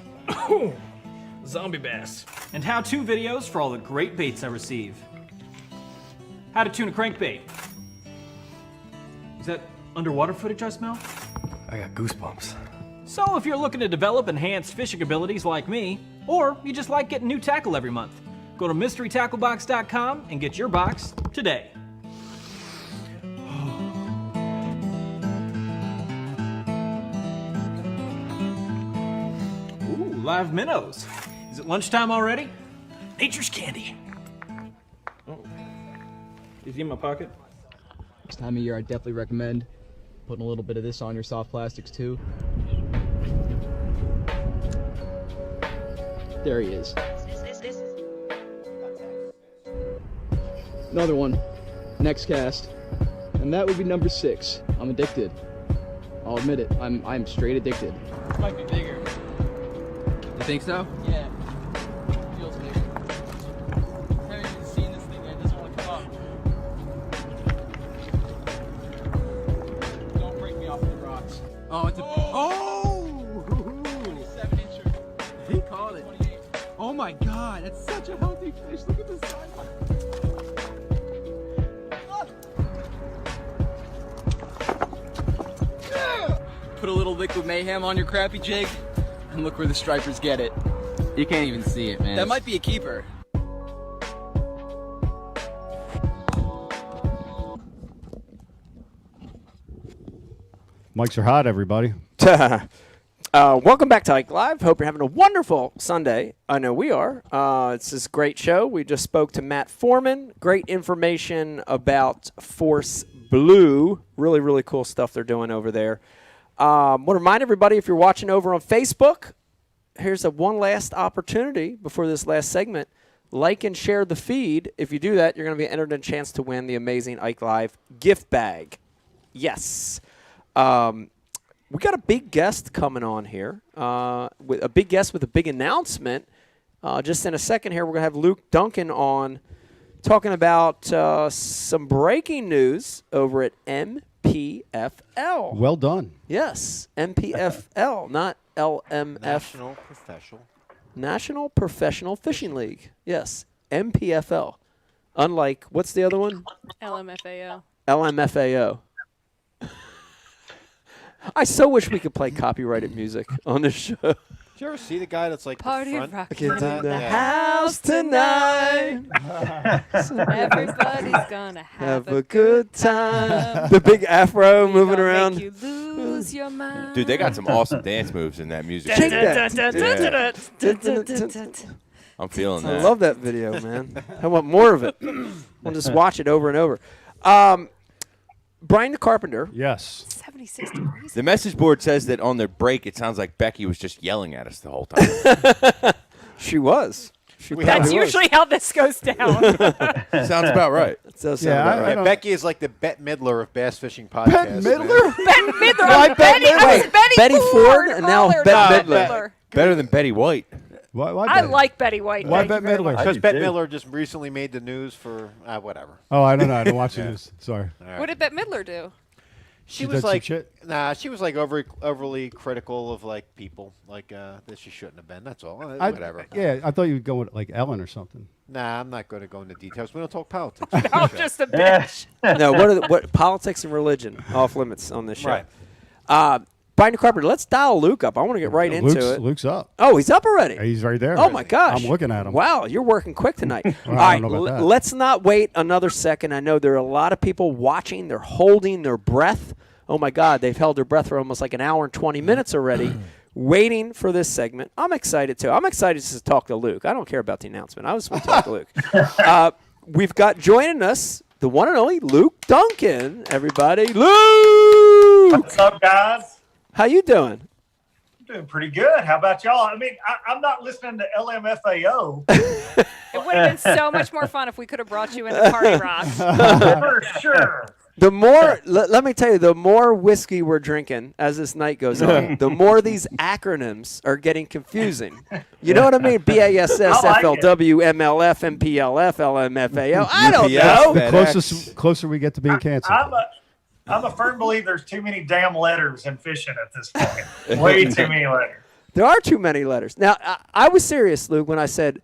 Zombie bass. And how-to videos for all the great baits I receive. How to tune a crankbait. Is that underwater footage I smell? I got goosebumps. So if you're looking to develop enhanced fishing abilities like me, or you just like getting new tackle every month, go to mysterytacklebox.com and get your box today. Ooh, live minnows. Is it lunchtime already? Nature's candy. Oh. Is he in my pocket? This time of year, I definitely recommend putting a little bit of this on your soft plastics too. There he is. Another one. Next cast. And that would be number 6. I'm addicted. I'll admit it. I'm straight addicted. This might be bigger. You think so? Yeah. Feels bigger. I haven't even seen this thing yet. It doesn't want to come up. Don't break me off the rocks. Oh, it's a... Oh! 27-incher. He caught it. 28. Oh my god, that's such a healthy fish. Look at this size. Put a little liquid mayhem on your crappie jig, and look where the stripers get it. You can't even see it, man. That might be a keeper. Mics are hot, everybody. Welcome back to Ike Live. Hope you're having a wonderful Sunday. I know we are. It's this great show. We just spoke to Matt Foreman. Great information about Force Blue. Really, really cool stuff they're doing over there. Want to remind everybody, if you're watching over on Facebook, here's one last opportunity before this last segment. Like and share the feed. If you do that, you're going to be entered in a chance to win the amazing Ike Live gift bag. Yes. We got a big guest coming on here, with a big guest with a big announcement. Just in a second here, we're going to have Luke Dunkin on talking about some breaking news over at NPFL. Well done. Yes, NPFL, not LMF. National Professional Fishing League. Yes, NPFL. Unlike, what's the other one? LMFAO. LMFAO. I so wish we could play copyrighted music on this show. Did you ever see the guy that's like Party the front? rockin' Kids in the house tonight. Everybody's gonna Have a good time. The big afro moving around. Make you lose your mind. Dude, they got some awesome dance moves in that music. Shake video. that. I'm feeling I that. love that video, man. I want more of it. I'll just watch it over and over. Brian the Carpenter. Yes. 76 degrees. The message board says that on their break, it sounds like Becky was just yelling at us the whole time. She was. That's usually how this goes down. Sounds about right. That does sound about right. Becky is like the Bette Midler of bass fishing podcasts. Bette Midler? Bette Midler. Why I'm Bette Betty, I was Midler? Betty, Betty Ford and now earlier, Bette not Midler. Better than Betty White. Why I like Betty White. Why thank you Bette very Midler? much. Because Bette Midler just recently made the news for whatever. Oh, I don't know. I don't watch the news. Sorry. What did Bette Midler do? She She was did some like, shit? she was like overly critical of like people, like that she shouldn't have been. That's all. Whatever. Yeah, I thought you would go with like Ellen or something. Nah, I'm not going to go into details. We don't talk politics. I'm just a bitch. No, what politics and religion off limits on this show. Right. Brian Carpenter, let's dial Luke up. I want to get right into it. Luke's up. Oh, he's up already. He's right there. Oh my gosh! I'm looking at him. Wow, you're working quick tonight. All I right, don't know about that. let's not wait another second. I know there are a lot of people watching. They're holding their breath. Oh my God, they've held their breath for almost like an hour and 20 minutes already, waiting for this segment. I'm excited too. I'm excited just to talk to Luke. I don't care about the announcement. I just want to talk to Luke. We've got joining us the one and only Luke Dunkin. Everybody, Luke. What's up, guys? How you doing? Doing pretty good. How about y'all? I mean, I'm not listening to LMFAO. It would have been so much more fun if we could have brought you into Party Rock. For sure. The more, let me tell you, the more whiskey we're drinking as this night goes on, the more these acronyms are getting confusing. You know what I mean? BASS, FLW, MLF, MPLF, LMFAO. I don't know. The closer we get to being canceled. I'm a firm believer there's too many damn letters in fishing at this point. Way too many letters. There are too many letters. Now, I was serious, Luke, when I said,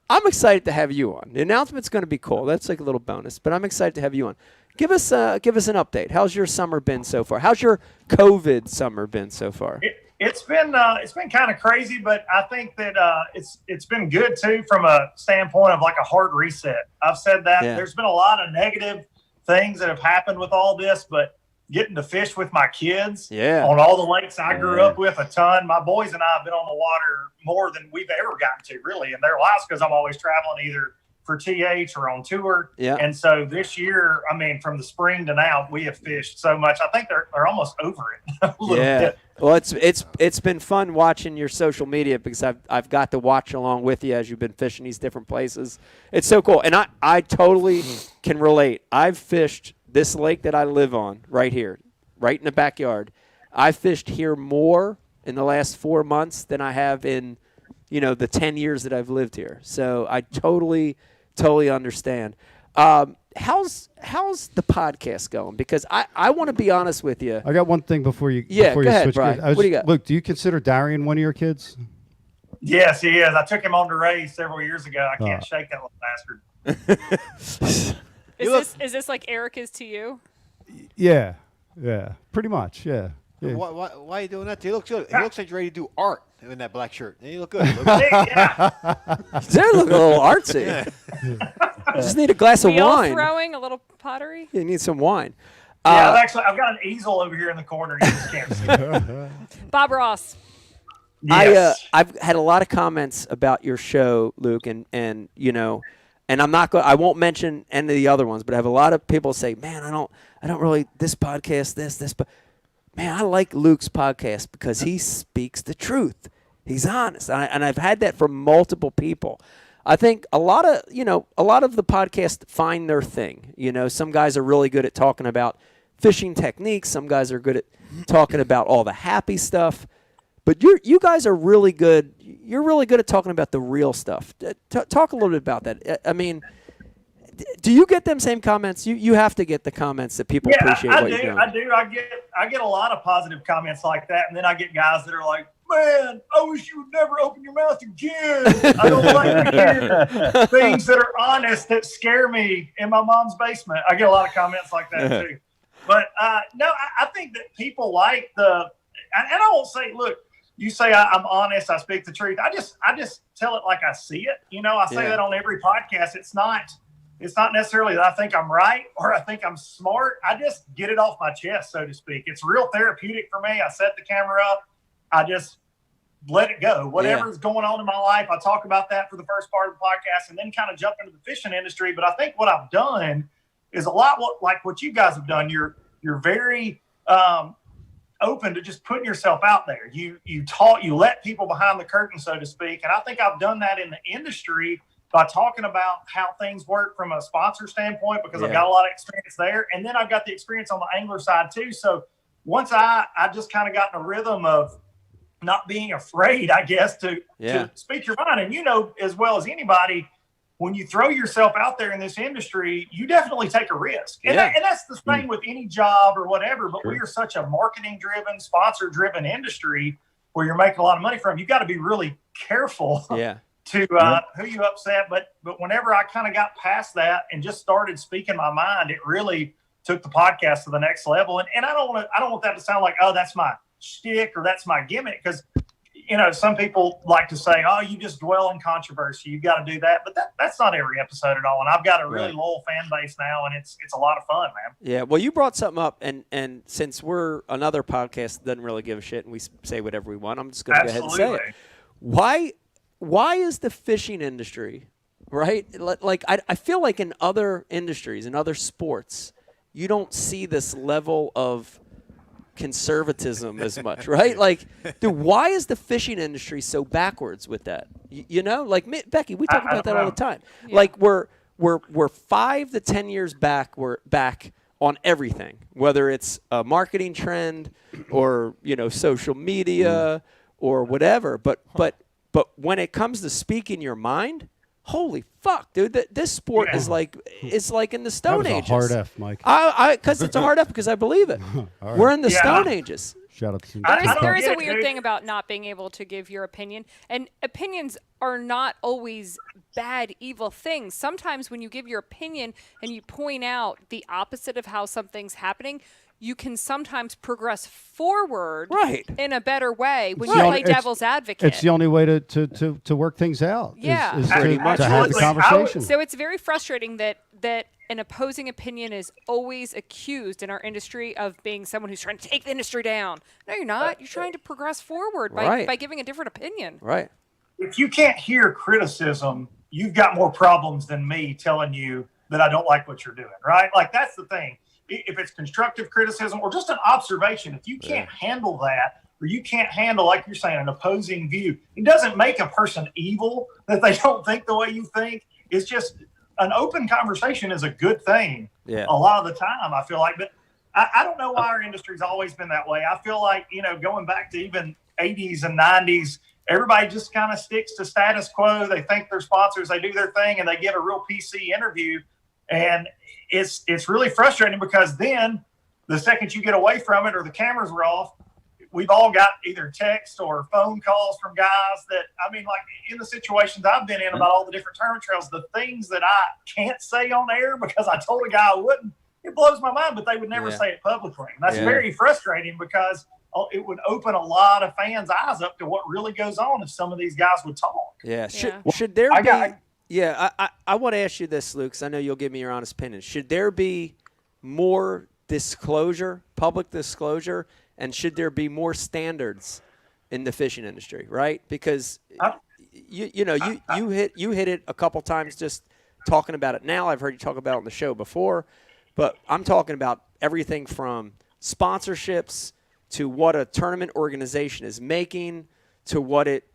I'm excited to have you on. The announcement's going to be cool. That's like a little bonus, but I'm excited to have you on. Give us an update. How's your summer been so far? How's your COVID summer been so far? It's been kind of crazy, but I think that it's been good too from a standpoint of like a hard reset. I've said that there's been a lot of negative things that have happened with all this, but getting to fish with my kids on all the lakes I grew up with a ton. My boys and I have been on the water more than we've ever gotten to really in their lives because I'm always traveling either for TH or on tour. Yeah. And so this year, I mean, from the spring to now, we have fished so much. I think they're almost over it a little bit. Well, it's been fun watching your social media because I've got to watch along with you as you've been fishing these different places. It's so cool. And I totally can relate. I've fished this lake that I live on right here, right in the backyard. I've fished here more in the last 4 months than I have in, the 10 years that I've lived here. So I totally understand. How's the podcast going? Because I want to be honest with you. I got one thing before you go ahead, switch Brian. gears. What do you got? Luke, do you consider Darian one of your kids? Yes, he is. I took him on to race several years ago. I can't shake that little bastard. Is this like Eric is to you? Yeah, pretty much, yeah. Why are you doing that? He looks good. He looks like you're ready to do art in that black shirt. And you look good. They look a little artsy. Just need a glass of wine. Throwing a little pottery. You need some wine. Yeah, I've got an easel over here in the corner. You just can't see. Bob Ross. Yes. I've had a lot of comments about your show, Luke, and and I'm not going. I won't mention any of the other ones, but I have a lot of people say, "Man, I don't really this podcast, this, but man, I like Luke's podcast because he speaks the truth. He's honest." And I've had that from multiple people. I think a lot of the podcasts find their thing. Some guys are really good at talking about fishing techniques. Some guys are good at talking about all the happy stuff. But you guys are really good. You're really good at talking about the real stuff. Talk a little bit about that. I mean, Do you get them same comments? You have to get the comments that people appreciate what you're doing. I do. I get a lot of positive comments like that, and then I get guys that are like, "Man, I wish you would never open your mouth again. I don't like to hear things that are honest that scare me in my mom's basement." I get a lot of comments like that too. But no, I think that people like and I won't say, look, you say I'm honest, I speak the truth. I just tell it like I see it. You know, I say that on every podcast. It's not necessarily that I think I'm right or I think I'm smart. I just get it off my chest, so to speak. It's real therapeutic for me. I set the camera up. I just let it go. Whatever's going on in my life, I talk about that for the first part of the podcast and then kind of jump into the fishing industry. But I think what I've done is a lot like what you guys have done. You're very open to just putting yourself out there. You let people behind the curtain, so to speak. And I think I've done that in the industry by talking about how things work from a sponsor standpoint, because I've got a lot of experience there. And then I've got the experience on the angler side too. So once I just kind of got in a rhythm of not being afraid, I guess, to speak your mind. And you know as well as anybody, when you throw yourself out there in this industry, you definitely take a risk. And, and that's the same with any job or whatever, but we are such a marketing-driven, sponsor-driven industry where you're making a lot of money from. You've got to be really careful to who you upset. But whenever I kind of got past that and just started speaking my mind, it really took the podcast to the next level. And I don't want that to sound like, oh, that's my shtick or that's my gimmick, because you know, some people like to say, oh, you just dwell in controversy. You got to do that. But that's not every episode at all. And I've got a really loyal fan base now, and it's a lot of fun, man. Yeah, well, you brought something up, and since we're another podcast that doesn't really give a shit and we say whatever we want, I'm just going to go ahead and say it. Why is the fishing industry, right? Like I feel like in other industries, in other sports, you don't see this level of conservatism as much, right? Like, dude, why is the fishing industry so backwards with that? You know, like Becky, we talk about that all the time. Yeah. Like we're 5 to 10 years back. We're back on everything, whether it's a marketing trend or social media or whatever. But when it comes to speaking your mind, holy fuck, dude! This sport is like in the Stone Ages. That was a hard F, Mike. Because it's a hard F because I believe it. Right. We're in the Stone Ages. Shout out to there is a weird thing about not being able to give your opinion, and opinions are not always bad, evil things. Sometimes when you give your opinion and you point out the opposite of how something's happening, you can sometimes progress forward in a better way when you play devil's advocate. It's the only way to work things out. Yeah. Is to have the conversation. So it's very frustrating that an opposing opinion is always accused in our industry of being someone who's trying to take the industry down. No, you're not. You're trying to progress forward by giving a different opinion. Right. If you can't hear criticism, you've got more problems than me telling you that I don't like what you're doing, right? Like, that's the thing. If it's constructive criticism or just an observation, if you can't handle that, or you can't handle, like you're saying, an opposing view, it doesn't make a person evil that they don't think the way you think. It's just an open conversation is a good thing a lot of the time, I feel like. But I don't know why our industry's always been that way. I feel like, going back to even 80s and 90s, everybody just kind of sticks to status quo. They thank their sponsors, they do their thing, and they give a real PC interview. And it's really frustrating because then the second you get away from it or the cameras are off, we've all got either text or phone calls from guys that, like in the situations I've been in about all the different tournament trails, the things that I can't say on air because I told a guy I wouldn't, it blows my mind, but they would never say it publicly. And that's very frustrating because it would open a lot of fans' eyes up to what really goes on if some of these guys would talk. Yeah. Should there be... Yeah, I want to ask you this, Luke, because I know you'll give me your honest opinion. Should there be more disclosure, public disclosure, and should there be more standards in the fishing industry, right? Because you hit it a couple times just talking about it now. I've heard you talk about it on the show before, but I'm talking about everything from sponsorships to what a tournament organization is making to what it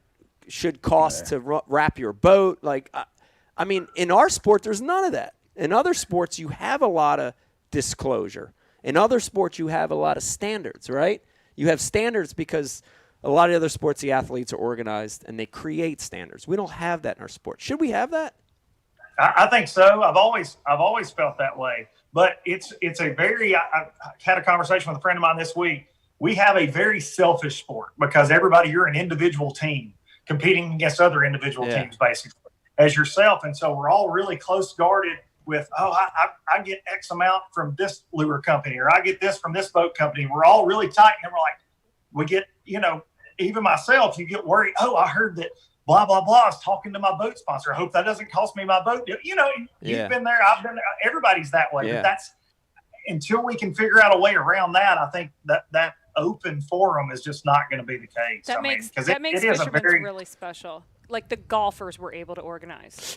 should cost to wrap your boat. Like, in our sport, there's none of that. In other sports, you have a lot of disclosure. In other sports, you have a lot of standards, right? You have standards because a lot of other sports, the athletes are organized and they create standards. We don't have that in our sport. Should we have that? I think so. I've always felt that way. But it's a very. I had a conversation with a friend of mine this week. We have a very selfish sport because you're an individual team competing against other individual teams, basically, as yourself. And so we're all really close guarded with, I get X amount from this lure company, or I get this from this boat company. We're all really tight. And then we're like, we get, even myself, you get worried. Oh, I heard that blah, blah, blah is talking to my boat sponsor. I hope that doesn't cost me my boat. You've been there. I've been there. Everybody's that way. Yeah. But that's, until we can figure out a way around that, I think that open forum is just not going to be the case. That makes fishermen's really special. Like the golfers were able to organize.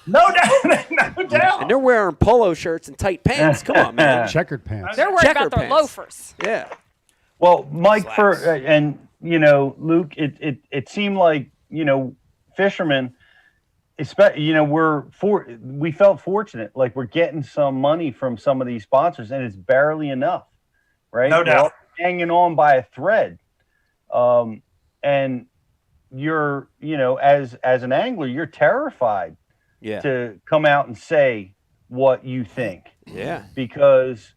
No doubt. And they're wearing polo shirts and tight pants. Come on, man. Checkered pants. They're worried about their loafers. Yeah. Well, Mike, Luke, it seemed like, fishermen, we felt fortunate, like we're getting some money from some of these sponsors, and it's barely enough, right? No doubt. We're hanging on by a thread. And you're, as an angler, you're terrified to come out and say what you think. Yeah. Because,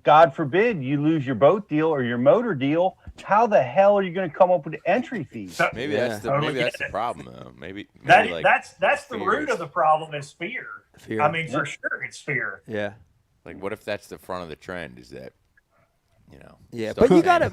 God forbid you lose your boat deal or your motor deal. How the hell are you going to come up with entry fees? Maybe that's the problem, though. Maybe that's the root of the problem is fear. Fear. I mean, for sure, it's fear. Yeah. Like, what if that's the front of the trend? Is that, Yeah, but you got to,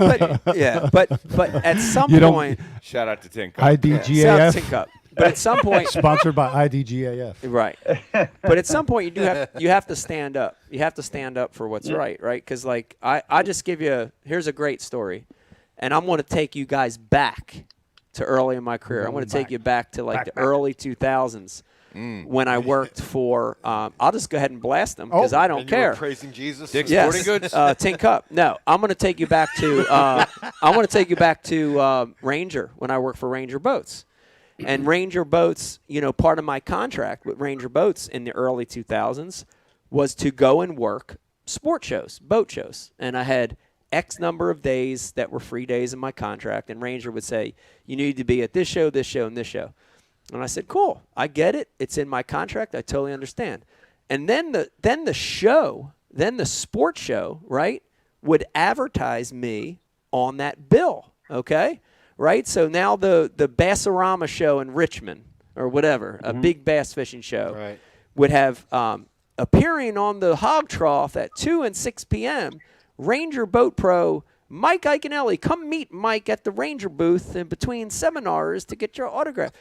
but at some point, shout out to Tin Cup. IDGAF. Tin Cup. But at some point, sponsored by IDGAF. Right. But at some point, you have to stand up. You have to stand up for what's right? Because like I just give you here's a great story, and I'm going to take you guys back to early in my career. I'm going to take you back to like the early 2000s. When I worked for, I'll just go ahead and blast them because I don't care. You were praising Jesus. Dick's Sporting Goods. Tin Cup. No, I'm going to take you back to. Ranger when I worked for Ranger Boats, and Ranger Boats. Part of my contract with Ranger Boats in the early 2000s was to go and work sport shows, boat shows, and I had X number of days that were free days in my contract, and Ranger would say, "You need to be at this show, and this show." And I said, cool, I get it. It's in my contract. I totally understand. And then the sports show, right, would advertise me on that bill, okay? Right? So now the Bassarama show in Richmond or whatever, a big bass fishing show, would have appearing on the hog trough at 2 and 6 p.m., Ranger Boat Pro Mike Iaconelli. Come meet Mike at the Ranger booth in between seminars to get your autograph.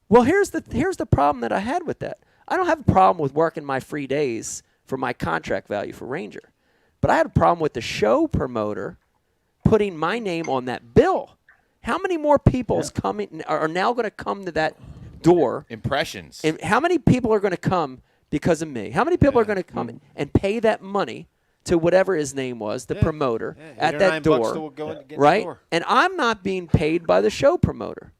Well, here's the problem that I had with that. I don't have a problem with working my free days for my contract value for Ranger. But I had a problem with the show promoter putting my name on that bill. How many more people are now going to come to that door? Impressions. And how many people are going to come because of me? How many people are going to come and pay that money to whatever his name was, the promoter, at that door, right? And I'm not being paid by the show promoter.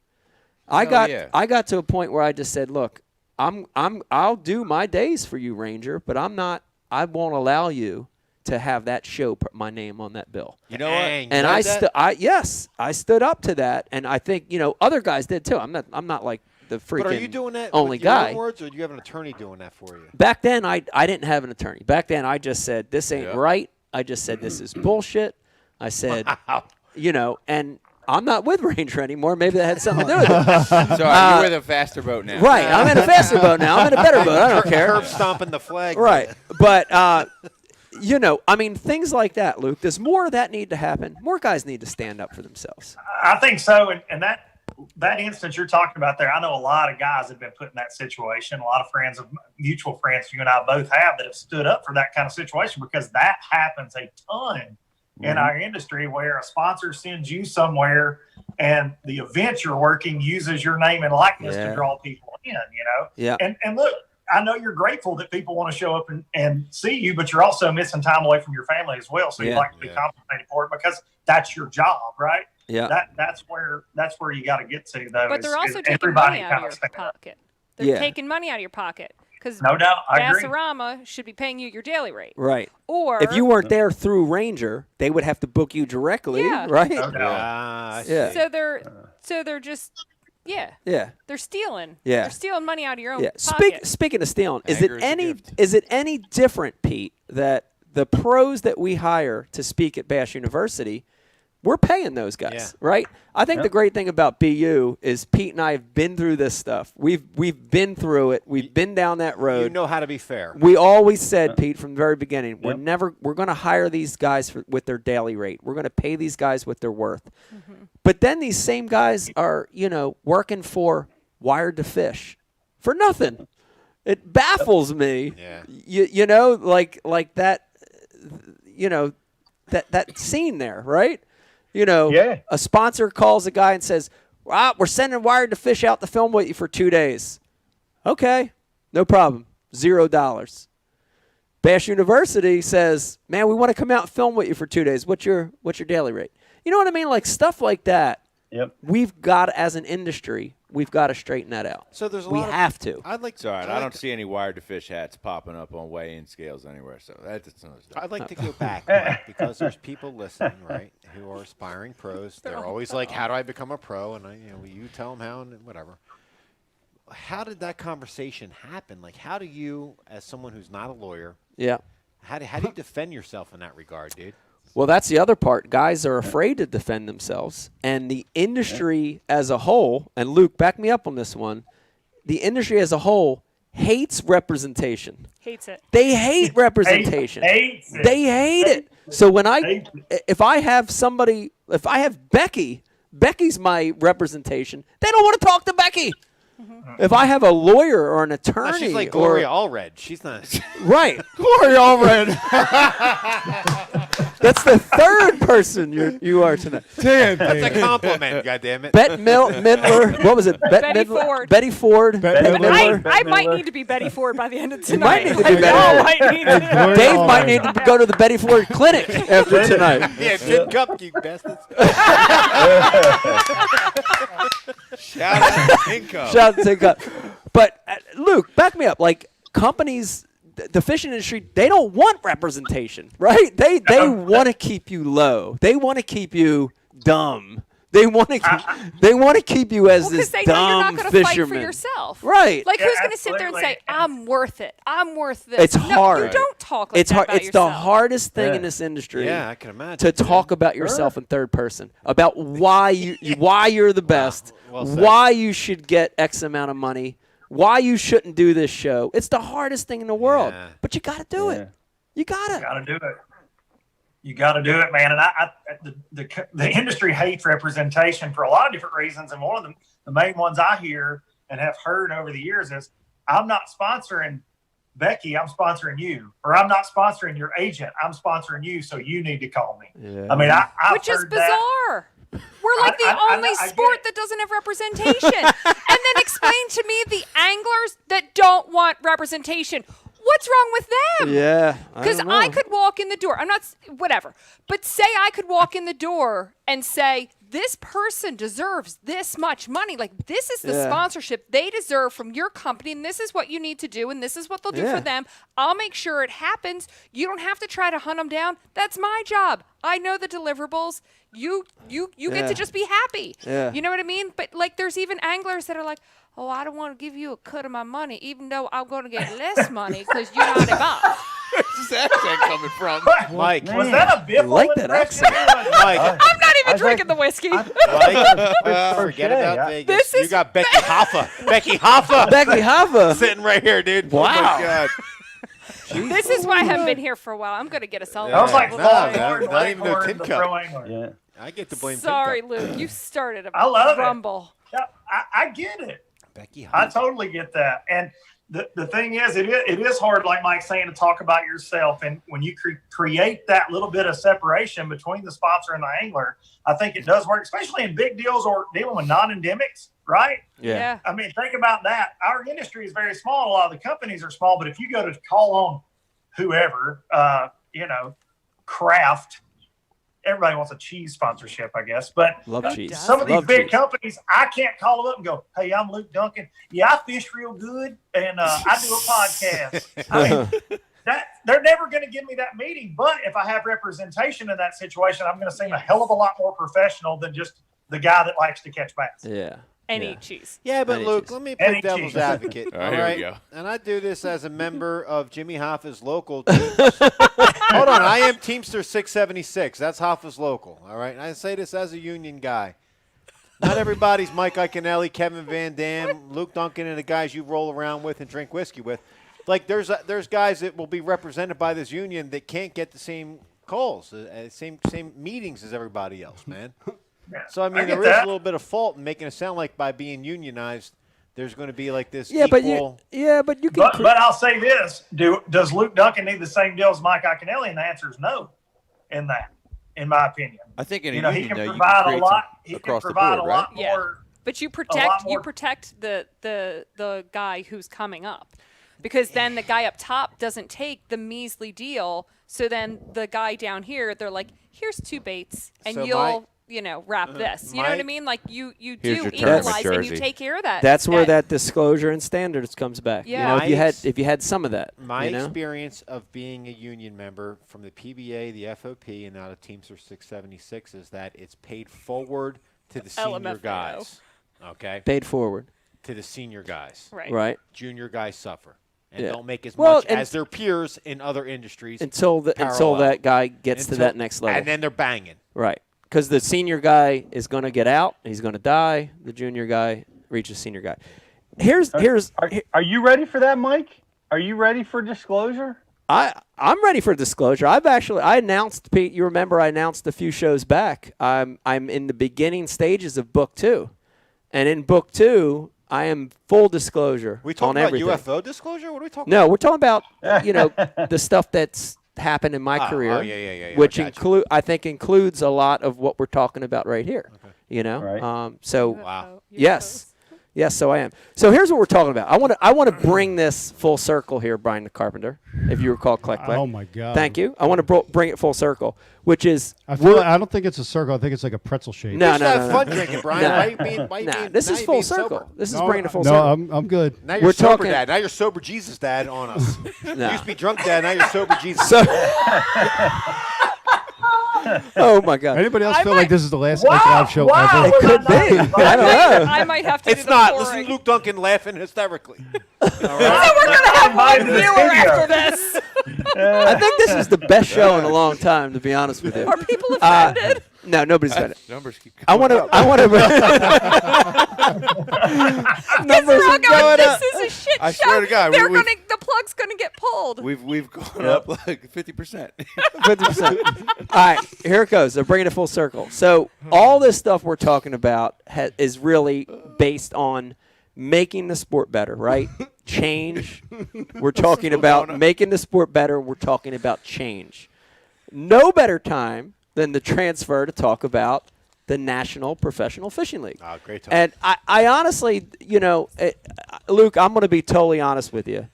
I got to a point where I just said, "Look, I'll do my days for you, Ranger, but I won't allow you to have that show put my name on that bill." You know what? And I stood up to that, and I think other guys did too. I'm not like the freaking But are you doing that only with your guy. own words, or do you have an attorney doing that for you? Back then, I didn't have an attorney. Back then, I just said this ain't right. I just said this is bullshit. I said, and I'm not with Ranger anymore. Maybe that had something to do with it. So you're with a faster boat now. Right. I'm in a faster boat now. I'm in a better boat. I don't care. Curb stomping the flag. Right. But, things like that, Luke. There's more of that need to happen. More guys need to stand up for themselves. I think so. And that instance you're talking about there, I know a lot of guys have been put in that situation. A lot of friends, mutual friends you and I both have that have stood up for that kind of situation because that happens a ton in our industry where a sponsor sends you somewhere and the event you're working uses your name and likeness to draw people in, Yeah. And look, I know you're grateful that people want to show up and see you, but you're also missing time away from your family as well. So you'd like to be compensated for it because that's your job, right? Yeah. That's where you got to get to, though. But they're also taking money out of your pocket. They're taking money out of your pocket. Because no doubt, I agree. Bassarama should be paying you your daily rate. Right. Or if you weren't there through Ranger, they would have to book you directly, right? No doubt. Yeah. So they're just Yeah. Yeah. They're stealing. Yeah. They're stealing money out of your own Yeah. pocket. Speaking of stealing, is Anger it is a any gift. is it any different, Pete, that the pros that we hire to speak at Bash University, we're paying those guys, right? I think the great thing about BU is Pete and I have been through this stuff. We've been through it. We've been down that road. You know how to be fair. We always said, Pete, from the very beginning, we're going to hire these guys with their daily rate. We're going to pay these guys what they're worth. But then these same guys are, working for Wired to Fish for nothing. It baffles me. Yeah. Like that, that scene there, right? A sponsor calls a guy and says, we're sending Wired to Fish out to film with you for 2 days. Okay, no problem. $0. Bash University says, man, we want to come out and film with you for 2 days. What's your daily rate? You know what I mean? Like stuff like that. Yep. We've got, as an industry, we've got to straighten that out. So there's a we lot of, have to. I'd like. It's all right. I don't see any Wired to Fish hats popping up on weigh-in scales anywhere, so that's another stuff. I'd like to go back, Mike, because there's people listening, right, who are aspiring pros. They're always like, "How do I become a pro?" And you tell them how and whatever. How did that conversation happen? Like, how do you, as someone who's not a lawyer, how do you defend yourself in that regard, dude? Well, that's the other part. Guys are afraid to defend themselves. And the industry as a whole, and Luke, back me up on this one, the industry as a whole hates representation. Hates it. They hate representation. Hates it. They hate it. So if I have Becky, Becky's my representation, they don't want to talk to Becky. If I have a lawyer or an attorney, She's like Gloria Allred. She's not right. Gloria Allred. That's the third person you are tonight. That's a compliment, goddammit. Bette Midler. What was it? Betty Ford. Betty Ford. Bette Midler. I might need to be Betty Ford by the end of You might tonight. need to be Betty Ford. Dave might need to go to the Betty Ford clinic after tonight. Yeah, Tin Cup, you bastards. Shout out to Tin Cup. Shout out to Tin Cup. But, Luke, back me up. Like, companies, the fishing industry, they don't want representation, right? They want to keep you low. They want to keep you dumb. They want to keep you as this they know you're not dumb going to fight for fisherman. yourself. Right. Like, who's going to sit there and say, I'm worth it. I'm worth this. It's No, hard. you don't talk like It's that hard. about It's yourself. the hardest thing in this industry. Yeah, I can imagine. To talk about yourself in third person, about why you're the best, Well said. why you should get X amount of money, why you shouldn't do this show. It's the hardest thing in the world, but you got to do it. You got to. You got to do it. You got to do it, man. And the industry hates representation for a lot of different reasons. And one of the main ones I hear and have heard over the years is, I'm not sponsoring Becky, I'm sponsoring you. Or I'm not sponsoring your agent, I'm sponsoring you, so you need to call me. Yeah. I mean, I've Which is heard that. bizarre. We're like the only sport that doesn't have representation. And then explain to me the anglers that don't want representation. What's wrong with them? Yeah. Because I could walk in the door. I'm not, whatever. But say I could walk in the door and say, this person deserves this much money. Like, this is the sponsorship they deserve from your company, and this is what you need to do, and this is what they'll do for them. I'll make sure it happens. You don't have to try to hunt them down. That's my job. I know the deliverables. You get to just be happy. Yeah. You know what I mean? But, like, there's even anglers that are like, oh, I don't want to give you a cut of my money, even though I'm going to get less money because you're not a boss. Where's this accent coming from? Mike. Was that a bit like that accent. Mike. I'm not even drinking the whiskey. Mike, forget about Vegas. This You got Becky Hoffa. Becky Hoffa. Becky Hoffa. Sitting right here, dude. Wow. Oh, my God. This is why I haven't been here for a while. I'm going to get us all. I was like, not even no Tin the Cup. pro angler. Yeah. I get to blame Sorry, Tin Cup. Luke. You started a I love it. rumble. Yeah, I get it. Becky I Hoffa. totally get that. And the thing is, it is hard, like Mike's saying, to talk about yourself. And when you create that little bit of separation between the sponsor and the angler, I think it does work, especially in big deals or dealing with non-endemics, right? Yeah. I mean, think about that. Our industry is very small. A lot of the companies are small, but if you go to call on whoever, Kraft, everybody wants a cheese sponsorship, I guess. But Love cheese. some of these Love big cheese. companies, I can't call them up and go, hey, I'm Luke Dunkin. Yeah, I fish real good, and I do a podcast. I mean, they're never going to give me that meeting. But if I have representation in that situation, I'm going to seem a hell of a lot more professional than just the guy that likes to catch bass. Yeah. and eat cheese. Yeah, but Any Luke, cheese. let me play Any devil's cheese. advocate. All right, all here right, we go. and I do this as a member of Jimmy Hoffa's local team. Hold on, I am Teamster 676. That's Hoffa's local. All right, and I say this as a union guy. Not everybody's Mike Iaconelli, Kevin Van Dam, Luke Dunkin, and the guys you roll around with and drink whiskey with. Like there's guys that will be represented by this union that can't get the same calls, same meetings as everybody else, man. So I mean, there is a little bit of fault in making it sound like by being unionized, there's going to be like this. Yeah, equal but you can. But I'll say this: does Luke Dunkin need the same deal as Mike Iaconelli? And the answer is no. In my opinion, I think in a he union, can though, you provide can create a lot. some He can across the provide board, a lot right? more. But you lot protect more. the guy who's coming up, because then the guy up top doesn't take the measly deal. So then the guy down here, they're like, here's 2 baits, and So you'll wrap this. You know what I mean? Like you Here's do your tournament equalize and you jersey. take care of that. That's where that disclosure and standards comes back. Yeah. You know, if you had some of that. My you know? experience of being a union member from the PBA, the FOP, and now the Teamster 676 is that it's paid forward to the senior LMFAO. guys. Okay? Paid forward. To the senior guys. Right. Junior guys suffer and Yeah. don't make as Well, much and- as their peers in other industries. Until parallel. that guy gets to Until- that next level. And then they're banging. Right. Because the senior guy is going to get out. He's going to die. The junior guy reaches senior guy. Are you ready for that, Mike? Are you ready for disclosure? I'm ready for disclosure. I announced, Pete, you remember I announced a few shows back. I'm in the beginning stages of book 2. And in book 2, I am full disclosure We on talking about everything. UFO disclosure? What are we talking No, about? we're talking about, the stuff that's happened in my career, yeah, which I got I think includes a lot of what we're talking about right here. Okay. You know, Right. so Wow. yes, so I am. So here's what we're talking about. I want to bring this full circle here, Brian the Carpenter, if you recall correctly. Oh my God! Thank you. I want to bring it full circle, which is I don't think it's a circle. I think it's like a pretzel shape. No, You should have fun drinking, Brian. Why you being, this now is you full being circle. sober? This is No, bringing it full no, circle. I'm good. Now you're We're sober talking- dad. Now you're sober Jesus dad on us. No. You used to be drunk dad. Now you're sober Jesus. So, oh my God! Anybody else I feel might- like this is the last Wow, live show wow. ever? It could be. I don't know. I might have to It's do the not. pouring. Listen to Luke Dunkin laughing hysterically. So we're going to have one viewer after this. I think this is the best show in a long time, to be honest with you. Are people offended? No, nobody's offended. Numbers keep I want to. Numbers We're are all going, going this up. is a shit I show. swear to God, They're we've- gonna, the plug's going to get pulled. We've gone up like 50%. 50%. All right, here it goes. They're bringing it full circle. So all this stuff we're talking about is really based on making the sport better, right? Change. We're talking about making the sport better. We're talking about change. No better time than the transfer to talk about the National Professional Fishing League. Oh, great time. And I honestly, Luke, I'm going to be totally honest with you.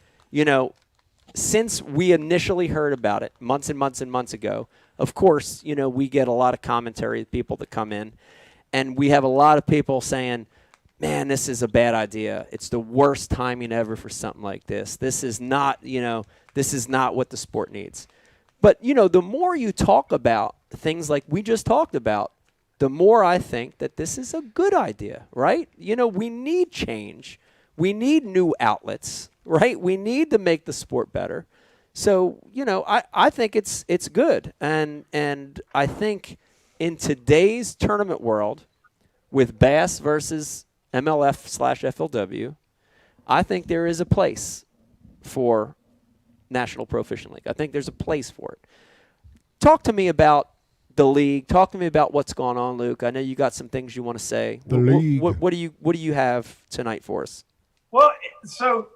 Since we initially heard about it months and months and months ago, of course, we get a lot of commentary, people that come in, and we have a lot of people saying, man, this is a bad idea. It's the worst timing ever for something like this. This is not, this is not what the sport needs. But, the more you talk about things like we just talked about, the more I think that this is a good idea, right? We need change. We need new outlets, right? We need to make the sport better. So, I think it's good. And I think in today's tournament world, with Bass versus MLF/FLW, I think there is a place for National Pro Fishing League. I think there's a place for it. Talk to me about the league. Talk to me about what's going on, Luke. I know you got some things you want to say. The league. What do you have tonight for us? Well, so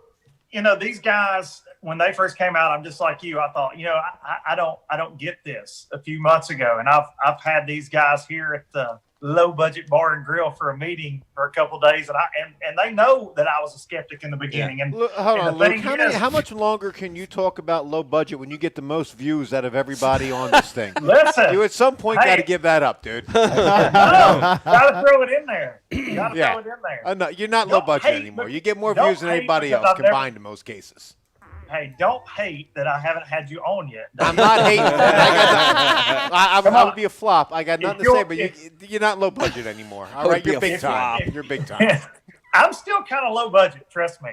these guys, when they first came out, I'm just like you. I thought, I don't get this a few months ago, and I've had these guys here at the low budget bar and grill for a meeting for a couple of days, and they know that I was a skeptic in the beginning. Yeah. And Look, hold and on, the Luke. thing How much longer can you talk about low budget when you get the most views out of everybody on this thing? Listen, you at some point got to give that up, dude. gotta throw it in there. Gotta Yeah. throw it in there. No, you're not low Don't budget hate, anymore. but You get more don't views than hate anybody because else I've never- combined in most cases. Hey, don't hate that I haven't had you on yet. I'm not hating. I would be a flop. I got nothing to say, but you're not low budget anymore. All right, you're big time. You're big time. I'm still kind of low budget. Trust me.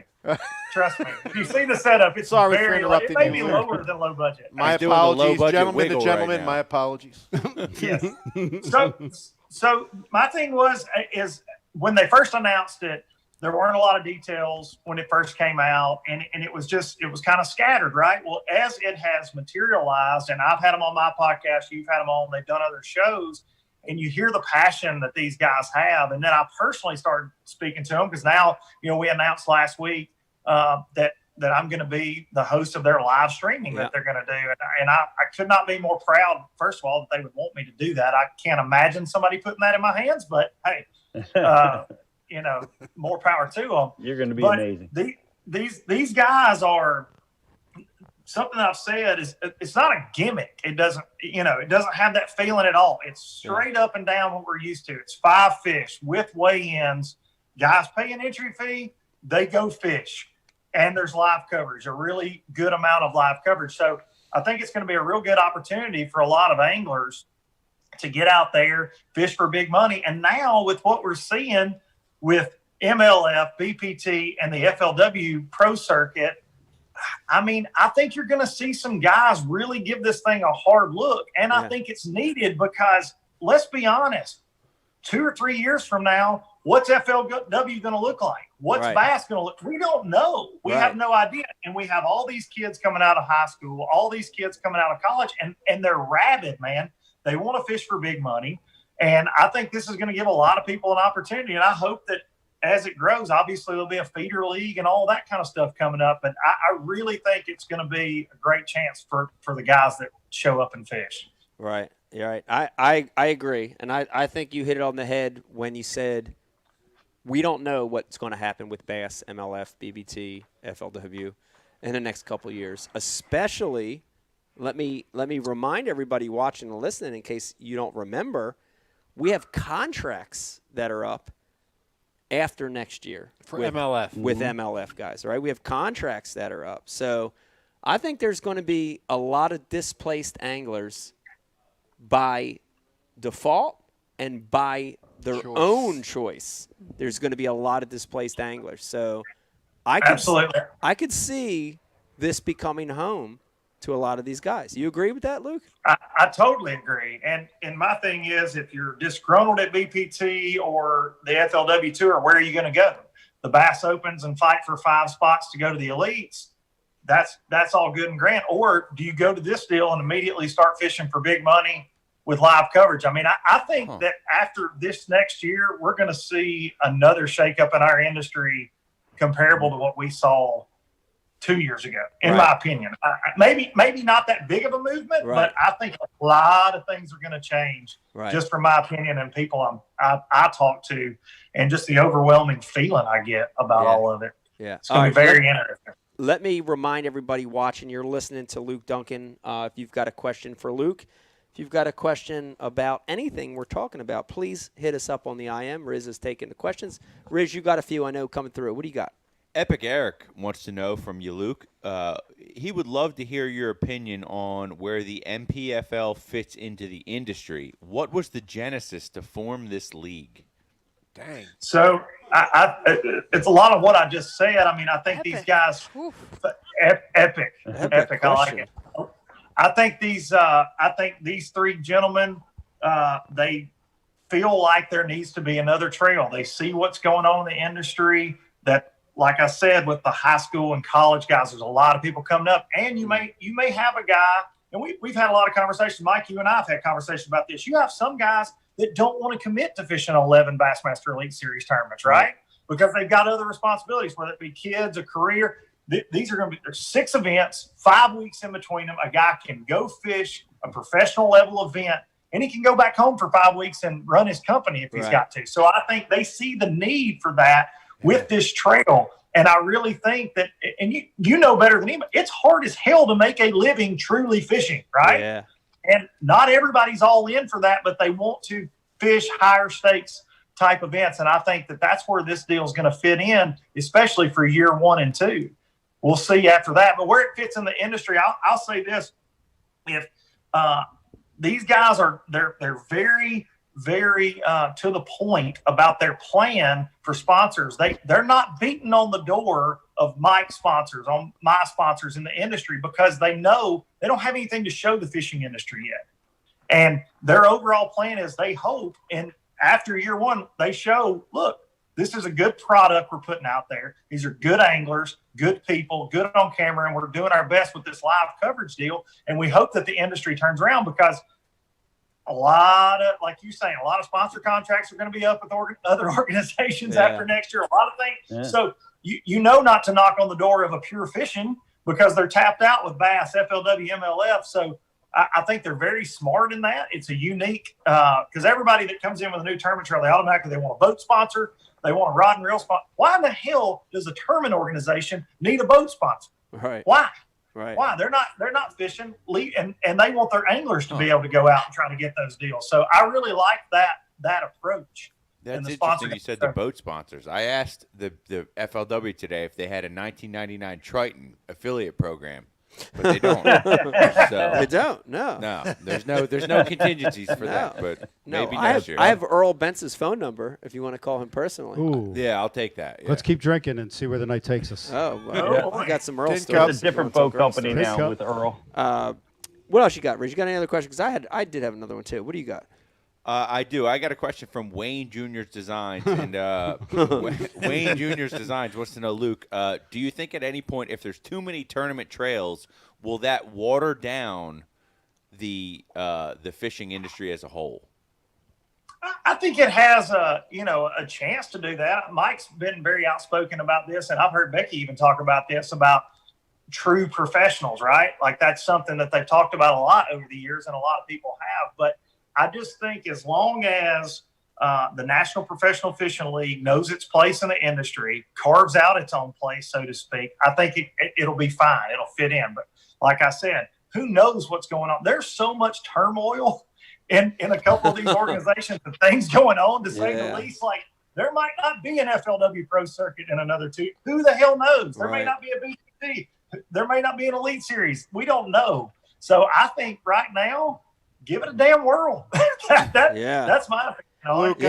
Trust me. If you see the setup, it's Sorry for very interrupting it may you, be Luke. lower than low budget. My He's doing the apologies, low-budget gentlemen. wiggle The gentleman, right now. my apologies. Yes. So my thing is when they first announced it, there weren't a lot of details when it first came out, and it was kind of scattered, right? Well, as it has materialized, and I've had them on my podcast, you've had them on, they've done other shows, and you hear the passion that these guys have. And then I personally started speaking to them because now, we announced last week that I'm going to be the host of their live streaming that they're going to do. And I could not be more proud, first of all, that they would want me to do that. I can't imagine somebody putting that in my hands, but hey, more power to them. You're going to be amazing. These guys are something I've said is it's not a gimmick. It doesn't have that feeling at all. It's straight up and down what we're used to. It's 5 fish with weigh-ins. Guys pay an entry fee, they go fish. And there's live coverage, a really good amount of live coverage. So I think it's going to be a real good opportunity for a lot of anglers to get out there, fish for big money. And now with what we're seeing with MLF, BPT, and the FLW Pro Circuit, I think you're going to see some guys really give this thing a hard look. And I think it's needed because, let's be honest, 2 or 3 years from now, what's FLW going to look like? What's bass going to look? We don't know. We have no idea. And we have all these kids coming out of high school, all these kids coming out of college, and they're rabid, man. They want to fish for big money. And I think this is going to give a lot of people an opportunity. And I hope that as it grows, obviously there'll be a feeder league and all that kind of stuff coming up. But I really think it's going to be a great chance for the guys that show up and fish. Right. You're right. I agree. And I think you hit it on the head when you said we don't know what's going to happen with bass, MLF, BBT, FLW in the next couple of years. Especially, let me remind everybody watching and listening in case you don't remember, we have contracts that are up after next year for MLF. With MLF guys, right? We have contracts that are up. So I think there's going to be a lot of displaced anglers by default and by their own choice. There's going to be a lot of displaced anglers. So I could see this becoming home to a lot of these guys. You agree with that, Luke? I totally agree. And my thing is, if you're disgruntled at BPT or the FLW Tour, where are you going to go? The Bass Opens and fight for 5 spots to go to the elites. That's all good and grand. Or do you go to this deal and immediately start fishing for big money with live coverage? I think that after this next year, we're going to see another shakeup in our industry comparable to what we saw 2 years ago, in my opinion. Maybe not that big of a movement, but I think a lot of things are going to change, just from my opinion and people I talk to, and just the overwhelming feeling I get about all of it. Yeah, it's going to be very interesting. Let me remind everybody watching, you're listening to Luke Dunkin. If you've got a question for Luke, if you've got a question about anything we're talking about, please hit us up on the IM. Riz is taking the questions. Riz, you got a few I know coming through. What do you got? Epic Eric wants to know from you, Luke. He would love to hear your opinion on where the NPFL fits into the industry. What was the genesis to form this league? Dang. So it's a lot of what I just said. I think these guys, epic. I like it. I think these 3 gentlemen, they feel like there needs to be another trail. They see what's going on in the industry. That, like I said, with the high school and college guys, there's a lot of people coming up, and you may have a guy, and we've had a lot of conversations. Mike, you and I have had conversations about this. You have some guys that don't want to commit to fishing 11 Bassmaster Elite Series tournaments, right? Because they've got other responsibilities, whether it be kids, a career. These are going to be, there's 6 events, 5 weeks in between them. A guy can go fish a professional level event, and he can go back home for 5 weeks and run his company if he's got to. So I think they see the need for that with this trail. And I really think that, and you know better than anybody, it's hard as hell to make a living truly fishing, right? Yeah. And not everybody's all in for that, but they want to fish higher stakes type events. And I think that that's where this deal is going to fit in, especially for year 1 and 2. We'll see after that. But where it fits in the industry, I'll say this. If these guys they're very, very to the point about their plan for sponsors. They're not beating on the door of Mike's sponsors, on my sponsors in the industry, because they know they don't have anything to show the fishing industry yet. And their overall plan is they hope, and after year one, they show, look, this is a good product we're putting out there. These are good anglers, good people, good on camera, and we're doing our best with this live coverage deal. And we hope that the industry turns around, because a lot of, like you saying, a lot of sponsor contracts are going to be up with other organizations after next year. A lot of things. Yeah. So you know not to knock on the door of a Pure Fishing, because they're tapped out with Bass, FLW, MLF. So I think they're very smart in that. It's a unique, because everybody that comes in with a new tournament trail, they automatically want a boat sponsor. They want a rod and reel sponsor. Why in the hell does a tournament organization need a boat sponsor? Right. Why? Right. Why? They're not fishing, and they want their anglers to be able to go out and try to get those deals. So I really like that approach. That's interesting. You said the boat sponsors. I asked the FLW today if they had a 1999 Triton affiliate program, but they don't. So, they don't. No. No. There's no contingencies for that. But maybe next year. I have Earl Bentz's phone number if you want to call him personally. Ooh. Yeah, I'll take that. Yeah. Let's keep drinking and see where the night takes us. Oh, well, I got some Earl stories. It's a different boat company now with Earl. What else you got, Rich? You got any other questions? Because I did have another one too. What do you got? I do. I got a question from Wayne Jr.'s Designs. And Wayne Jr.'s Designs wants to know, Luke, do you think at any point, if there's too many tournament trails, will that water down the fishing industry as a whole? I think it has a chance to do that. Mike's been very outspoken about this, and I've heard Becky even talk about this, about true professionals, right? Like that's something that they've talked about a lot over the years, and a lot of people have. But I just think as long as the National Professional Fishing League knows its place in the industry, carves out its own place, so to speak, I think it'll be fine. It'll fit in. But like I said, who knows what's going on? There's so much turmoil in a couple of these organizations and things going on, to say the least. Like, there might not be an FLW Pro Circuit in another 2. Who the hell knows? There may not be a BTC. There may not be an Elite Series. We don't know. So I think right now, give it a damn whirl. That's my opinion. Luke,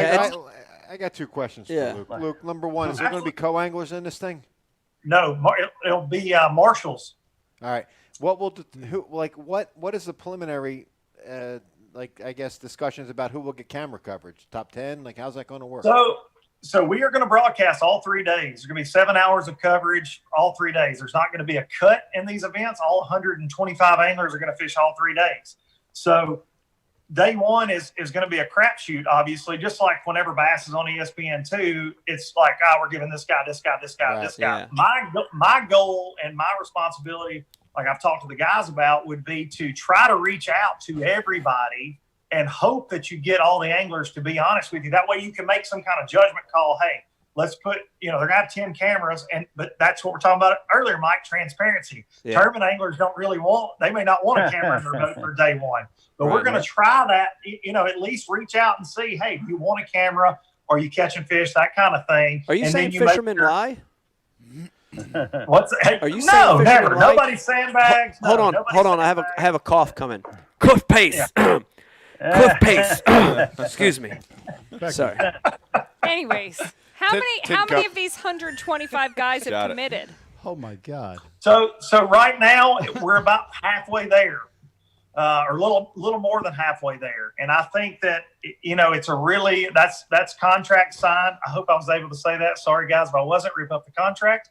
I got 2 questions for Luke. Luke, number one, is there going to be co-anglers in this thing? No, it'll be marshals. All right. What is the preliminary, I guess, discussions about who will get camera coverage? Top 10? Like, how's that going to work? So we are going to broadcast all 3 days. There's going to be 7 hours of coverage all 3 days. There's not going to be a cut in these events. All 125 anglers are going to fish all 3 days. So day one is going to be a crapshoot, obviously, just like whenever Bass is on ESPN2, it's like, we're giving this guy, this guy, this guy, this guy. My goal and my responsibility, like I've talked to the guys about, would be to try to reach out to everybody and hope that you get all the anglers to be honest with you. That way you can make some kind of judgment call. Hey, let's put, they're going to have 10 cameras, but that's what we're talking about earlier, Mike, transparency. Tournament anglers don't really they may not want a camera in their boat for day one, but we're going to try that, at least reach out and see, hey, do you want a camera? Are you catching fish? That kind of thing. Are you saying fishermen lie? Are you saying never. Lie? Nobody sandbags. Hold on. I have a cough coming. Cliff pace. Cliff pace. Excuse me. Sorry. Anyways, how many of these 125 guys have committed? Oh my God. So right now we're about halfway there, or a little more than halfway there, and I think that it's a really that's contract signed. I hope I was able to say that. Sorry guys if I wasn't. Rip up the contract.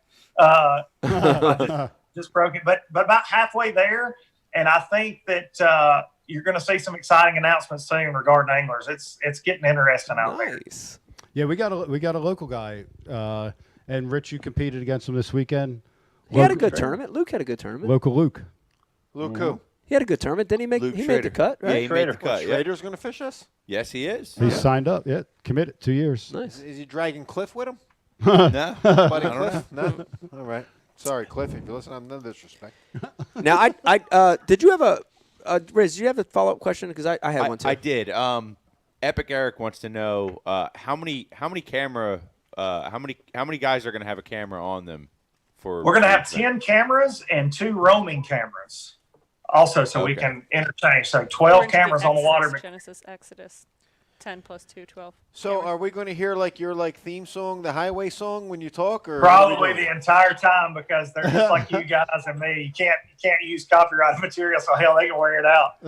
Just broke it, but about halfway there, and I think that you're going to see some exciting announcements soon regarding anglers. It's getting interesting out there. Yeah, we got a local guy, and Rich, you competed against him this weekend. He had a good tournament. Luke had a good tournament. Local Luke. Luke who? He had a good tournament. Didn't he make? He made the cut, right? Yeah, he made the cut. Schrader's going to fish us? Yes, he is. He's signed up. Yeah, committed 2 years. Nice. Is he dragging Cliff with him? No. Buddy Cliff? No. All right. Sorry, Cliff. If you listen, I'm no disrespect. Now, I did you have a Riz? Do you have a follow-up question? Because I had one too. I did. Epic Eric wants to know how many guys are going to have a camera on them for. We're going to have 10 cameras and 2 roaming cameras, also, so we can interchange. So 12 cameras on the water. Genesis, Exodus, 10 plus 2, 12. So are we going to hear like your theme song, the highway song, when you talk, or Probably the entire time, because they're just like you guys and me. You can't use copyrighted material, so hell, they can wear it out.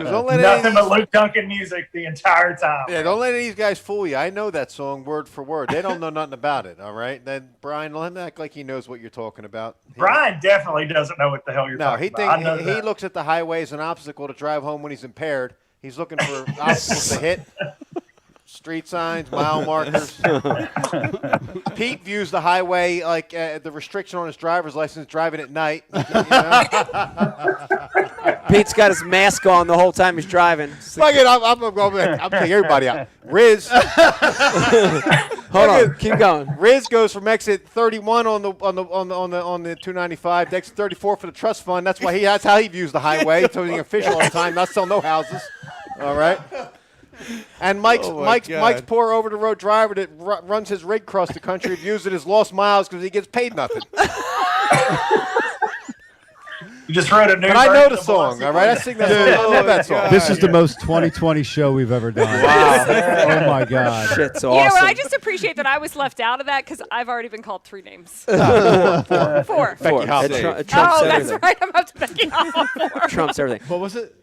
Don't let Nothing but Luke Dunkin music the entire time. Yeah, don't let any of these guys fool you. I know that song word for word. They don't know nothing about it. All right, then Brian, let him act like he knows what you're talking about. Brian definitely doesn't know what the hell you're talking about. He looks at the highway as an obstacle to drive home when he's impaired. He's looking for obstacles to hit. Street signs, mile markers. Pete views the highway like the restriction on his driver's license, driving at night. Pete's got his mask on the whole time he's driving. Fuck it, I'm taking everybody out. Riz. Hold on, keep going. Riz goes from exit 31 on the 295 to exit 34 for the trust fund. That's how he views the highway. So he can fish all the time, not sell no houses. All right. And Mike's poor over the road driver that runs his rig across the country views it as lost miles because he gets paid nothing. You just wrote a new. But I know the song, all right? I sing that song. I love that song. This is the most 2020 show we've ever done. Wow. Oh, my God. Shit's You awesome. know what? I just appreciate that I was left out of that because I've already been called 3 names. Four. Becky Hopper. It trumps Oh, that's everything. right. I'm up to Becky Hopper. Trumps everything. What was it?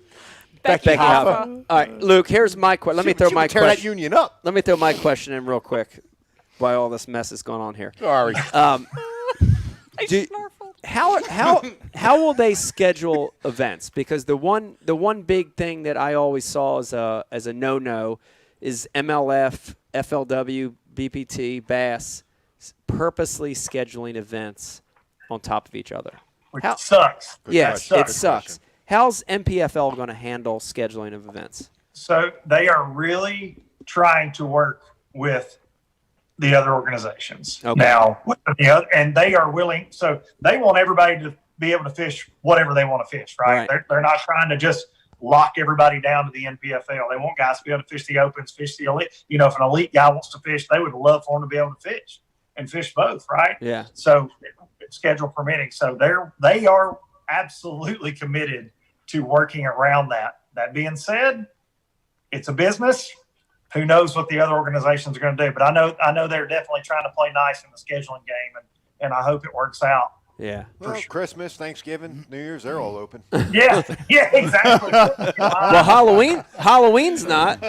Becky Hopper. Hopper. All right, Luke, here's my question. Let me throw my tear that question. union up. Let me throw my question in real quick while all this mess is going on here. Sorry. How will they schedule events? Because the one big thing that I always saw as a no-no is MLF, FLW, BPT, Bass purposely scheduling events on top of each other. Which sucks. Yes, That it sucks. How's NPFL going to handle scheduling of events? So they are really trying to work with the other organizations now, and they are willing. So they want everybody to be able to fish whatever they want to fish, right? They're not trying to just lock everybody down to the NPFL. They want guys to be able to fish the opens, fish the elite. You know, if an elite guy wants to fish, they would love for him to be able to fish and fish both, right? Yeah. So schedule permitting. So they are absolutely committed to working around that. That being said, it's a business. Who knows what the other organizations are going to do? But I know they're definitely trying to play nice in the scheduling game, and I hope it works out. Yeah. Well, Christmas, Thanksgiving, New Year's, they're all open. Yeah, exactly. Well, Halloween's not.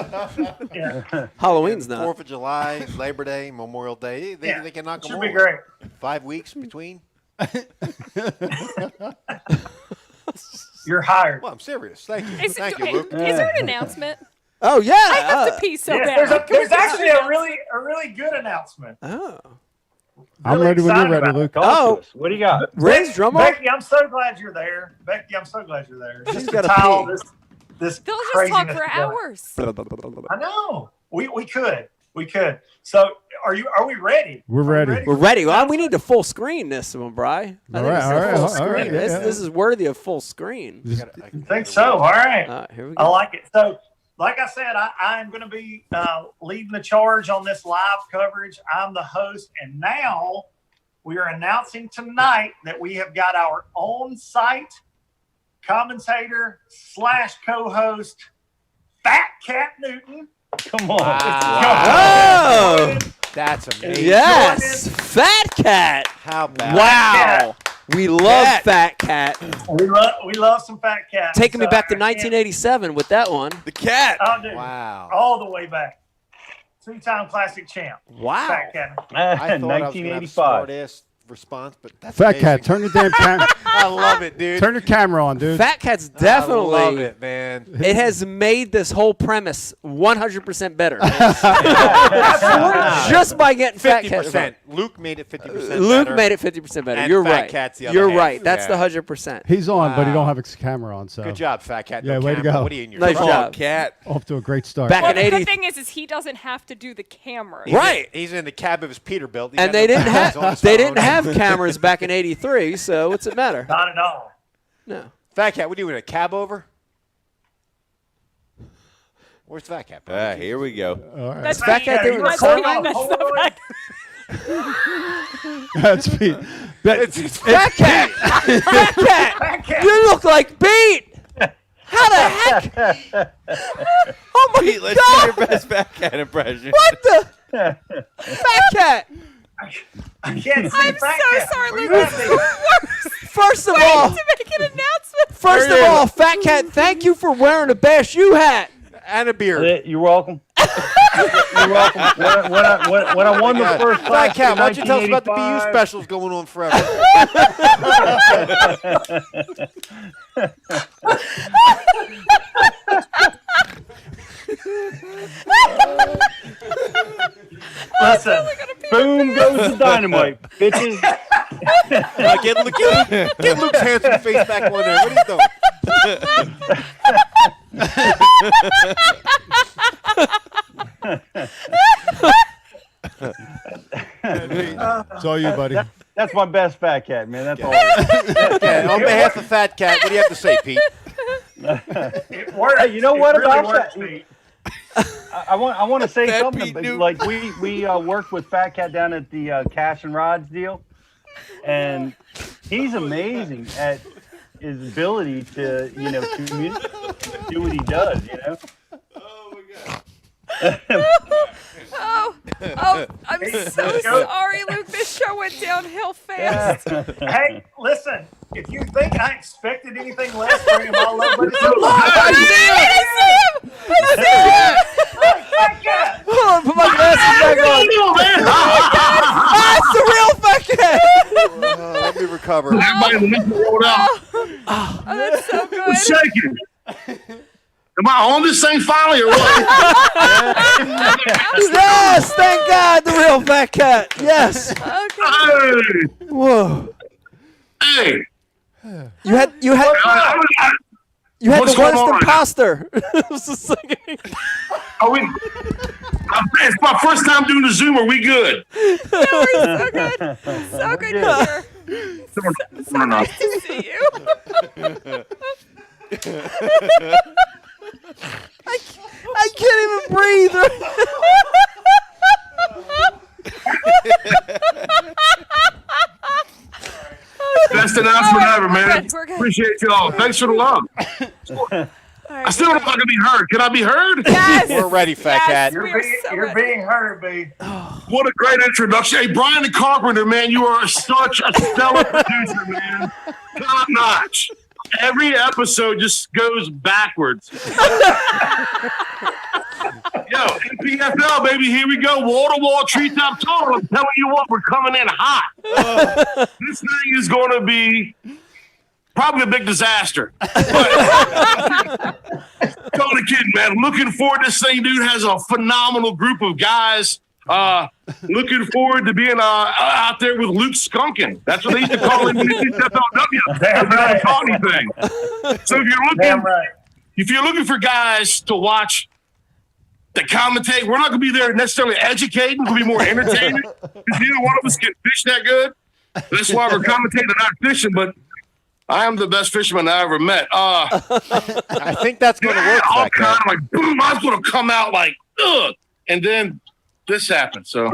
Yeah. Halloween's not. 4th of July, Labor Day, Memorial Day. They can knock them Should over. be great. 5 weeks between. You're hired. Well, I'm serious. Thank you. Is Thank you, Luke. there an announcement? Oh yeah. I have to pee so bad. There's actually a really good announcement. Oh. I'm ready when you're ready, Luke. What do you got? Riz, drum roll. Becky, I'm so glad you're there. She's Just got to to tie all pee. this They'll just craziness talk for together. hours. I know. We could. So are we ready? We're ready. We're ready. Well, we need to full screen this one, Bri. All right. This is worthy of full screen. I think so. All right. Here we go. I like it. So, like I said, I am going to be leading the charge on this live coverage. I'm the host, and now we are announcing tonight that we have got our on-site commentator / co-host, Fat Cat Newton. Come on. Oh, that's amazing. Yes, Fat Cat. How bad? Wow. We love Fat Cat. We love some Fat Cat. Taking me back to 1987 with that one. The cat. Oh, dude. Wow. All the way back. 2-time classic champ. Wow. Fat Cat. I thought I was going to have a 1985. smart-ass response, but that's Fat amazing. Cat, turn your damn camera. I love it, dude. Turn your camera on, dude. Fat Cat's I definitely. love it, man. It has made this whole premise 100% better. Just by getting Fat Cat. 50%. Luke made it 50% Luke better. made it 50% better. And You're Fat right. Cat's the other You're half. right. That's Yeah. the 100%. He's on, but he Wow. don't have his camera on. So Good job, Fat Cat. Yeah, No way to camera. go. What are you in your Nice truck? job. Cat. Off to a great start. Back Well, in the 80. thing is he doesn't have to do the camera. Right. He's in the cab of his Peterbilt. He And got they no didn't cameras on have his they phone. didn't have cameras back in '83, so what's it matter? Not at all. No. Fat Cat, what are you in a cab over? Where's Fat Cat? bro? Here we go. All right. That's Fat Cat doing you a were song? on That's hold the on. That's Pete. It's Fat Cat. Fat Cat. You look like Pete. How the heck? Oh Pete, let's see your best Fat Cat impression. What the? Fat Cat. I can't see I'm Fat so Cat. sorry, Where Luke. you at, This is baby? the worst First of way all, to make an announcement. first of all, Fat Cat, thank you for wearing a Bash U hat. And a beard. You're welcome. You're welcome. When I won the first Fat class Cat, in why don't you tell us about the BU 1985? specials going on forever? Listen, Boom goes the dynamite, bitches. Get Luke's handsome face back on there. What are you doing? It's all you, buddy. That's my best Fat Cat, man. That's all. Yeah, on behalf of Fat Cat, what do you have to say, Pete? it works. Hey, you know what It really about works, that? Pete. I want to say That something. Pete Newton. Like we worked with Fat Cat down at the Cash and Rods deal, and he's amazing at his ability to communicate, do what he does. Oh, I'm so sorry, Luke. This show went downhill fast. Hey, listen. If you think I expected anything less from you, my love, but it's a I see him! Fat Cat. Hold on, put my glasses back on. That's the real Fat Cat. Let me recover. Everybody in the middle rolled out. Oh, that's so good. Who's shaking? Am I on this thing finally or what? Yes, thank God, the real Fat Cat. Yes. Hey, Whoa. hey. You had What's the going worst on right now? imposter. It was just like- It's my first time doing the Zoom. Are we good? No, we're so good. So good to hear. So nice to see you. I can't even breathe. Best announcement ever, man. We're good. Appreciate y'all. Thanks for the love. I still don't know if I can be heard. Can I be heard? Yes. We're ready, Fat Cat. You're being heard, B. What a great introduction. Hey, Brian the Carpenter, man, you are such a stellar producer, man. Top notch. Every episode just goes backwards. Yo, NPFL, baby, here we go. Wall-to-wall treetop total. I'm telling you what, we're coming in hot. This thing is going to be probably a big disaster. Totally kidding, man. Looking forward. This thing, dude, has a phenomenal group of guys. Looking forward to being out there with Luke Skunkin. That's what they used to call him when he did FLW. Damn right. Caught anything. So if you're looking for guys to watch the commentate, we're not going to be there necessarily educating. We'll be more entertaining because neither one of us can fish that good. That's why we're commentating, not fishing. But I am the best fisherman I ever met. I think that's going to work, all Fat kind Cat. of like boom. I was going to come out like ugh, and then this happened. So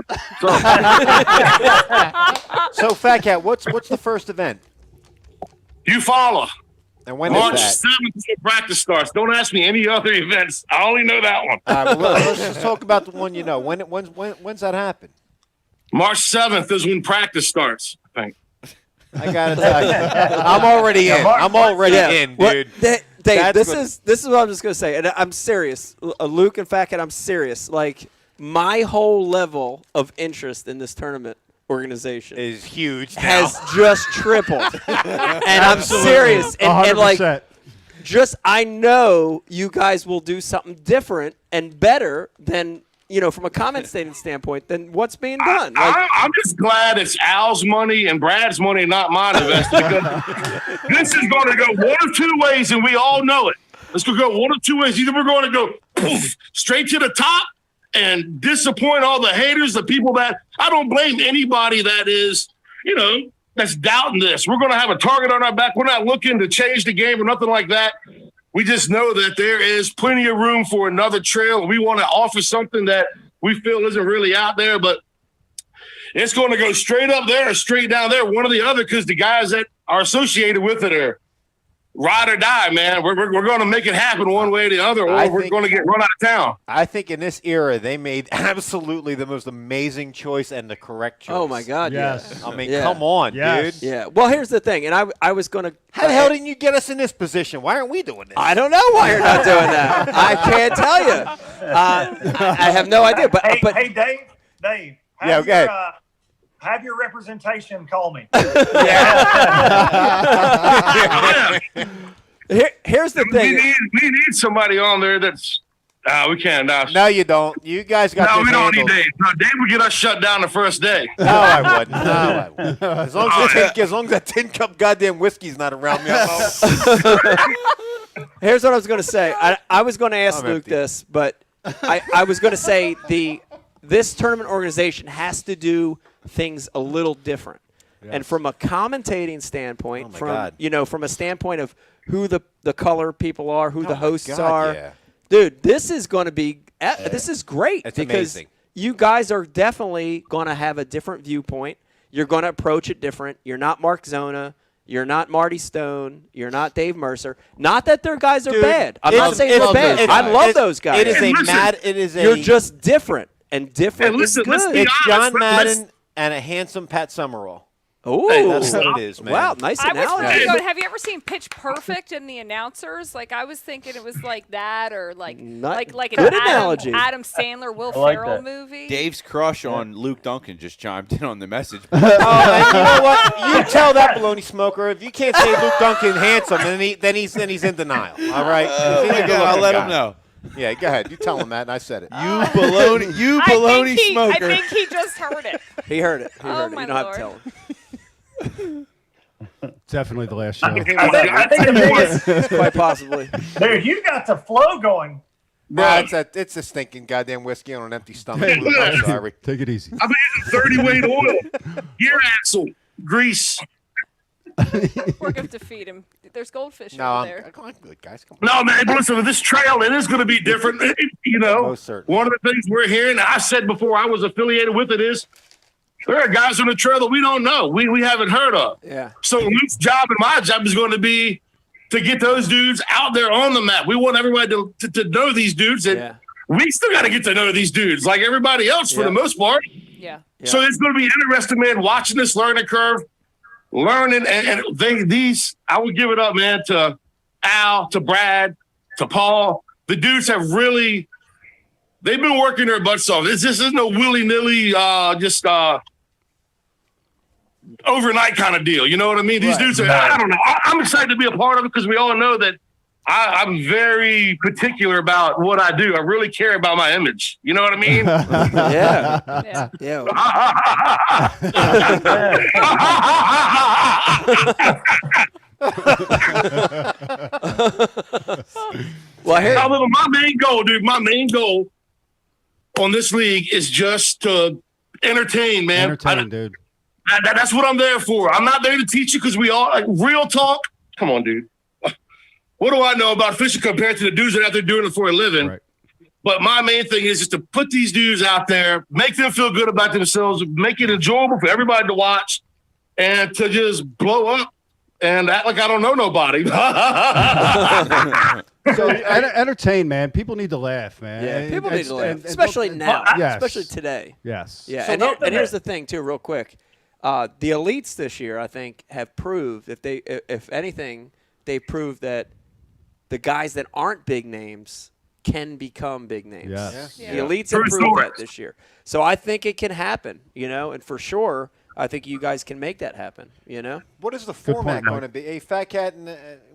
So, Fat Cat, what's the first event? you follow. And when March is that? 7th is when practice starts. Don't ask me any other events. I only know that one. All right, well, let's just talk about the one you know. When's that happen? March 7th is when practice starts, I think. I gotta tell you, I'm already in. I'm already in, dude. Dave, That's this is what I'm just gonna say, and I'm serious. Luke and Fat Cat, I'm serious. Like my whole level of interest in this tournament organization is huge. Has just tripled, and I'm serious. And like, 100%. just I know you guys will do something different and better than. From a commentating standpoint, than what's being done. I'm just glad it's Al's money and Brad's money, not mine invested, because this is going to go one of two ways, and we all know it. It's going to go one of two ways. Either we're going to go poof, straight to the top and disappoint all the haters, the people that I don't blame anybody that is, that's doubting this. We're going to have a target on our back. We're not looking to change the game or nothing like that. We just know that there is plenty of room for another trail. We want to offer something that we feel isn't really out there, but it's going to go straight up there or straight down there, one or the other, because the guys that are associated with it are ride or die, man. We're going to make it happen one way or the other, or we're going to get run out of town. I think in this era, they made absolutely the most amazing choice and the correct choice. Oh, my God, yes. I mean, Yeah. come on, Yes. dude. Yeah. Well, here's the thing, and I was going to. How the hell didn't you get us in this position? Why aren't we doing this? I don't know why you're not doing that. I can't tell you. I have no idea. But Hey, Dave, Yeah, go ahead. Have your representation call me. Here's the thing. We need somebody on there that's. We can't. No, you don't. You guys got No, this we don't need handled. Dave. No, Dave would get us shut down the first day. No, I wouldn't. No, I wouldn't. As long as that tin cup goddamn whiskey's not around me, I'm out. Here's what I was going to say. I was going to ask I'm Luke empty. this, but I was going to say this tournament organization has to do things a little different. Yes. And from a commentating standpoint, God. from a standpoint of who the color people are, who the hosts God, are, yeah. dude, this is going to be this is great It's because amazing. you guys are definitely going to have a different viewpoint. You're going to approach it different. You're not Mark Zona. You're not Marty Stone. You're not Dave Mercer. Not that their guys are Dude, bad. I'm not saying they're bad. I love those guys. It is a mad. It is a. You're just different, and different Hey, listen, is let's good. be It's honest, John Madden and a handsome Pat Summerall. Oh, That's what it is, man. Wow, nice I was analogy. thinking, going, have you ever seen Pitch Perfect and the announcers? Like I was thinking it was like that, or like like good an analogy. Adam Sandler, Will like Ferrell that. movie. Dave's crush on Luke Dunkin just chimed in on the message. Oh, and you know what? You tell that baloney smoker if you can't say Luke Duncan handsome, then he's in denial. All right, He's a good I'll looking let guy. him know. Yeah, go ahead. You tell him that, and I said it. You baloney I smoker. think he just heard it. He heard it. He Oh, heard it. my You don't have to Lord. tell him. Definitely the last show. I think the biggest, It's quite possibly. dude, you got the flow going. No, it's a stinking goddamn whiskey on an empty stomach. I'm sorry. Take it easy. I'm using 30-weight oil, gear axle, grease. We're going to feed him. There's goldfish No, over there. I'm good, guys. Come on. No, man, but listen, this trail, it is going to be different. You know, Most certainly. one of the things we're hearing, I said before I was affiliated with it, is there are guys on the trail that we don't know, we haven't heard of. Yeah. So Luke's job and my job is going to be to get those dudes out there on the map. We want everybody to know these dudes, and we still got to get to know these dudes like everybody else for the most part. Yeah. So it's going to be interesting, man, watching this learning curve, learning, and these, I would give it up, man, to Al, to Brad, to Paul. The dudes have really, they've been working their butts off. This is no willy-nilly, just overnight kind of deal. You know what I mean? These dudes are, I don't know. I'm excited to be a part of it because we all know that I'm very particular about what I do. I really care about my image. You know what I mean? Yeah. Well, however, my main goal, dude, on this league is just to entertain, man. Dude. That's what I'm there for. I'm not there to teach you because we all, like, real talk. Come on, dude. What do I know about fishing compared to the dudes that are out there doing it for a living? Right. But my main thing is just to put these dudes out there, make them feel good about themselves, make it enjoyable for everybody to watch, and to just blow up and act like I don't know nobody. So entertain, man. People need to laugh, man. Yeah, And- people and- need to laugh, and- especially and- now, Yes. especially today. Yes. Yeah, So and here's the thing too, real quick. The elites this year, I think, have proved if anything, they proved that the guys that aren't big names can become big names. Yes. The elites have proved that this year. So I think it can happen, and for sure, I think you guys can make that happen. What is the Good format point, going Mike. to be? A Fat Cat, and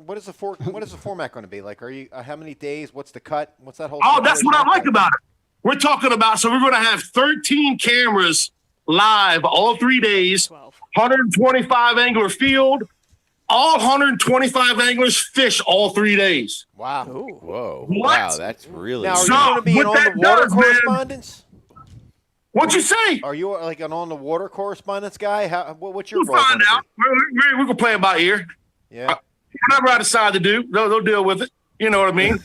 what is the format going to be? Like, are you how many days? What's the cut? What's that whole? Oh, that's what I situation? like about it. We're talking about, so we're going to have 13 cameras live all 3 days, 125 angler field. All 125 anglers fish all 3 days. Wow. Whoa. What? Wow, that's really Now, are you So, going to be an what that on-the-water does, man- correspondence? What'd you say? Are you like an on-the-water correspondence guy? What's your We'll role? find gonna out. We're going to play it by ear. be? Yeah. Whatever I decide to do, they'll deal with it. You know what I mean?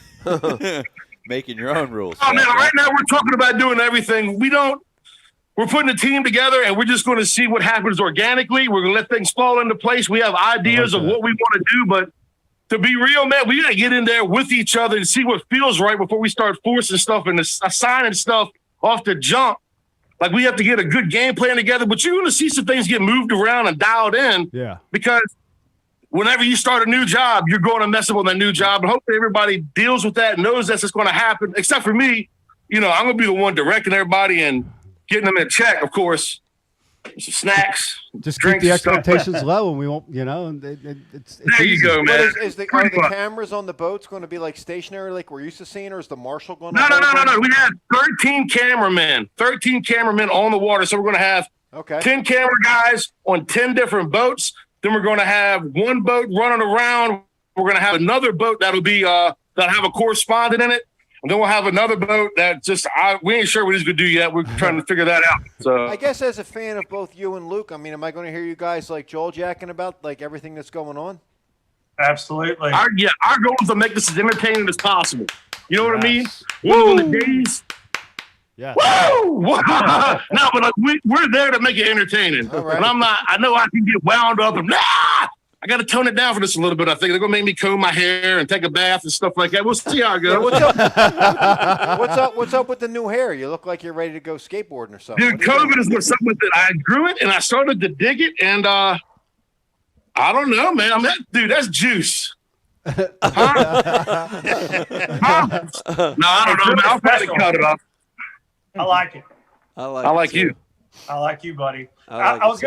making your own rules. Oh, man, right now we're talking about doing everything. We're putting a team together, and we're just going to see what happens organically. We're going to let things fall into place. We have ideas of what we want to do, but to be real, man, we got to get in there with each other and see what feels right before we start forcing stuff and assigning stuff off the jump. Like, we have to get a good game plan together, but you're going to see some things get moved around and dialed in. Yeah. Because whenever you start a new job, you're going to mess up on that new job. And hopefully everybody deals with that and knows that's just going to happen, except for me. I'm going to be the one directing everybody and getting them in check, of course. Some snacks, just drinks, keep the stuff. expectations low, and we won't. And it's there you easy. go, man. Are the cameras on the boats going to be like stationary, like we're used to seeing, or is the marshal going to? No. We have 13 cameramen on the water. So we're going to have 10 camera guys on 10 different boats. Then we're going to have one boat running around. We're going to have another boat that'll have a correspondent in it. And then we'll have another boat that we ain't sure what he's going to do yet. We're trying to figure that out. So I guess as a fan of both you and Luke, I mean, am I going to hear you guys like jaw jacking about like everything that's going on? Absolutely. Our goal is to make this as entertaining as possible. You know what I mean? One of the days. Yeah. Woo! No, but like, we're there to make it entertaining. Right. And I know I can get wound up and I got to tone it down for this a little bit. I think they're going to make me comb my hair and take a bath and stuff like that. We'll see how it goes. What's up with the new hair? You look like you're ready to go skateboarding or something. Dude, COVID is something that I grew it and I started to dig it. And I don't know, man. That's juice. Huh? No, I don't know, man. I'll probably cut it off. I like it. I like you. I like you, buddy. I was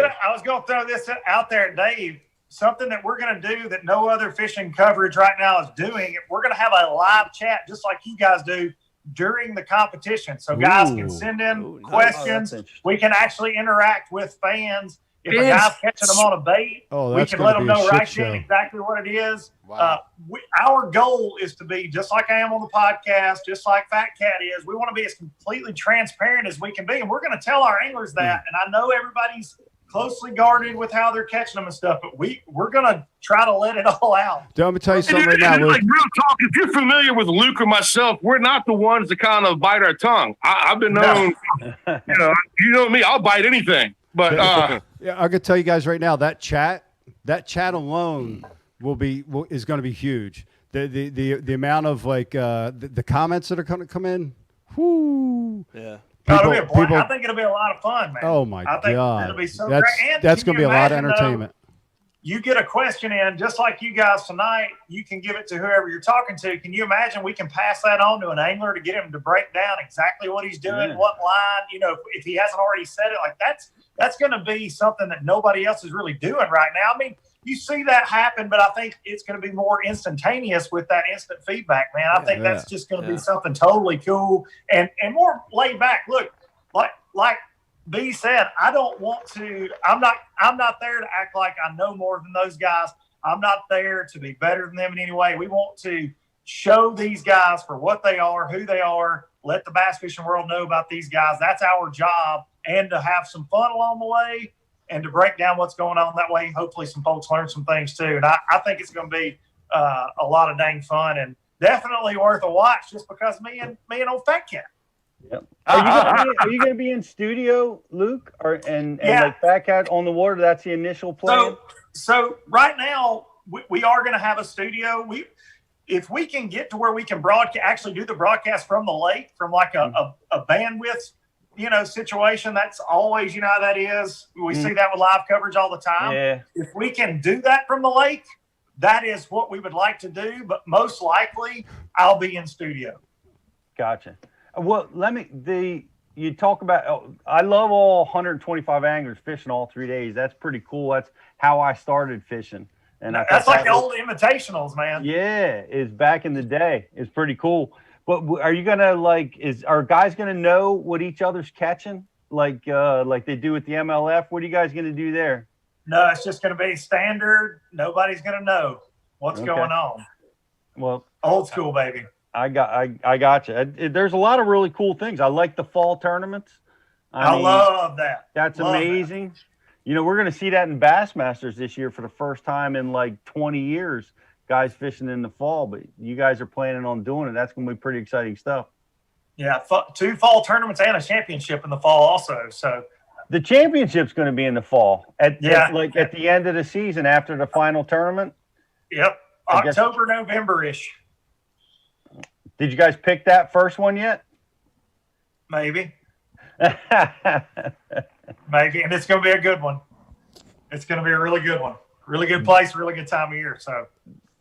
gonna throw this out there, Dave. Something that we're going to do that no other fishing coverage right now is doing. We're going to have a live chat just like you guys do during the competition. So guys can send in questions. We can actually interact with fans. If a guy's catching them on a bait, we can let them know right then exactly what it is. Wow. Our goal is to be just like I am on the podcast, just like Fat Cat is. We want to be as completely transparent as we can be. And we're going to tell our anglers that. And I know everybody's closely guarded with how they're catching them and stuff, but we're gonna try to let it all out. Let me tell you something right now, Luke. Like real talk, if you're familiar with Luke or myself, we're not the ones that kind of bite our tongue. I've been known, you know me, I'll bite anything. But yeah, I could tell you guys right now that chat alone is going to be huge. The amount of like the comments that are going to come in. Whoo. Yeah. I think it'll be a lot of fun, man. Oh my God! It'll be so great. And that's going to be a lot of entertainment. You get a question in, just like you guys tonight. You can give it to whoever you're talking to. Can you imagine we can pass that on to an angler to get him to break down exactly what he's doing, what line? If he hasn't already said it, like that's going to be something that nobody else is really doing right now. I mean, you see that happen, but I think it's going to be more instantaneous with that instant feedback, man. I think that's just going to be something totally cool and more laid back. Look, like B said, I don't want to. I'm not there to act like I know more than those guys. I'm not there to be better than them in any way. We want to show these guys for what they are, who they are. Let the bass fishing world know about these guys. That's our job, and to have some fun along the way. And to break down what's going on that way, hopefully some folks learn some things too. And I think it's going to be a lot of dang fun and definitely worth a watch just because me and old Fat Cat. Yep. Are you going to be in studio, Luke, and like Fat Cat on the water? That's the initial plan. So right now we are going to have a studio. If we can get to where we can actually do the broadcast from the lake, from like a bandwidth situation, that's always, how that is. We see that with live coverage all the time. Yeah. If we can do that from the lake, that is what we would like to do, but most likely I'll be in studio. Gotcha. Well, you talk about, I love all 125 anglers fishing all 3 days. That's pretty cool. That's how I started fishing. And that's like the old invitationals, man. Yeah, is back in the day. It's pretty cool. But are you gonna are guys gonna know what each other's catching like they do with the MLF? What are you guys gonna do there? No, it's just gonna be standard. Nobody's gonna know what's going on. Well, old school, baby. I got you. There's a lot of really cool things. I like the fall tournaments. I love that. That's amazing. That. We're gonna see that in Bassmasters this year for the first time in like 20 years. Guys fishing in the fall, but you guys are planning on doing it. That's going to be pretty exciting stuff. Yeah, 2 fall tournaments and a championship in the fall also. So the championship's going to be in the fall at the end of the season after the final tournament. Yep. October, November-ish. Did you guys pick that first one yet? Maybe. Maybe, and it's going to be a good one. It's going to be a really good one. Really good place, really good time of year. So,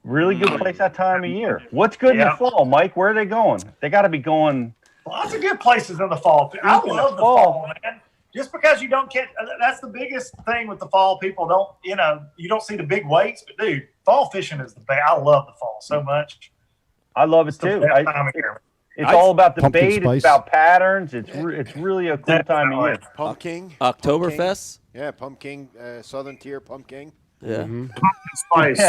really good place that time of year. What's good in the fall, Mike? Where are they going? They got to be going. Lots of good places in the fall. I love the fall, man. Just because you don't get, that's the biggest thing with the fall. People don't, you don't see the big weights, but dude, fall fishing is the best. I love the fall so much. I love it too. It's all about the bait. It's about patterns. It's really a cool time of year. Pumpkin. Oktoberfest. Yeah, pumpkin. Southern tier pumpkin. Yeah. Spice.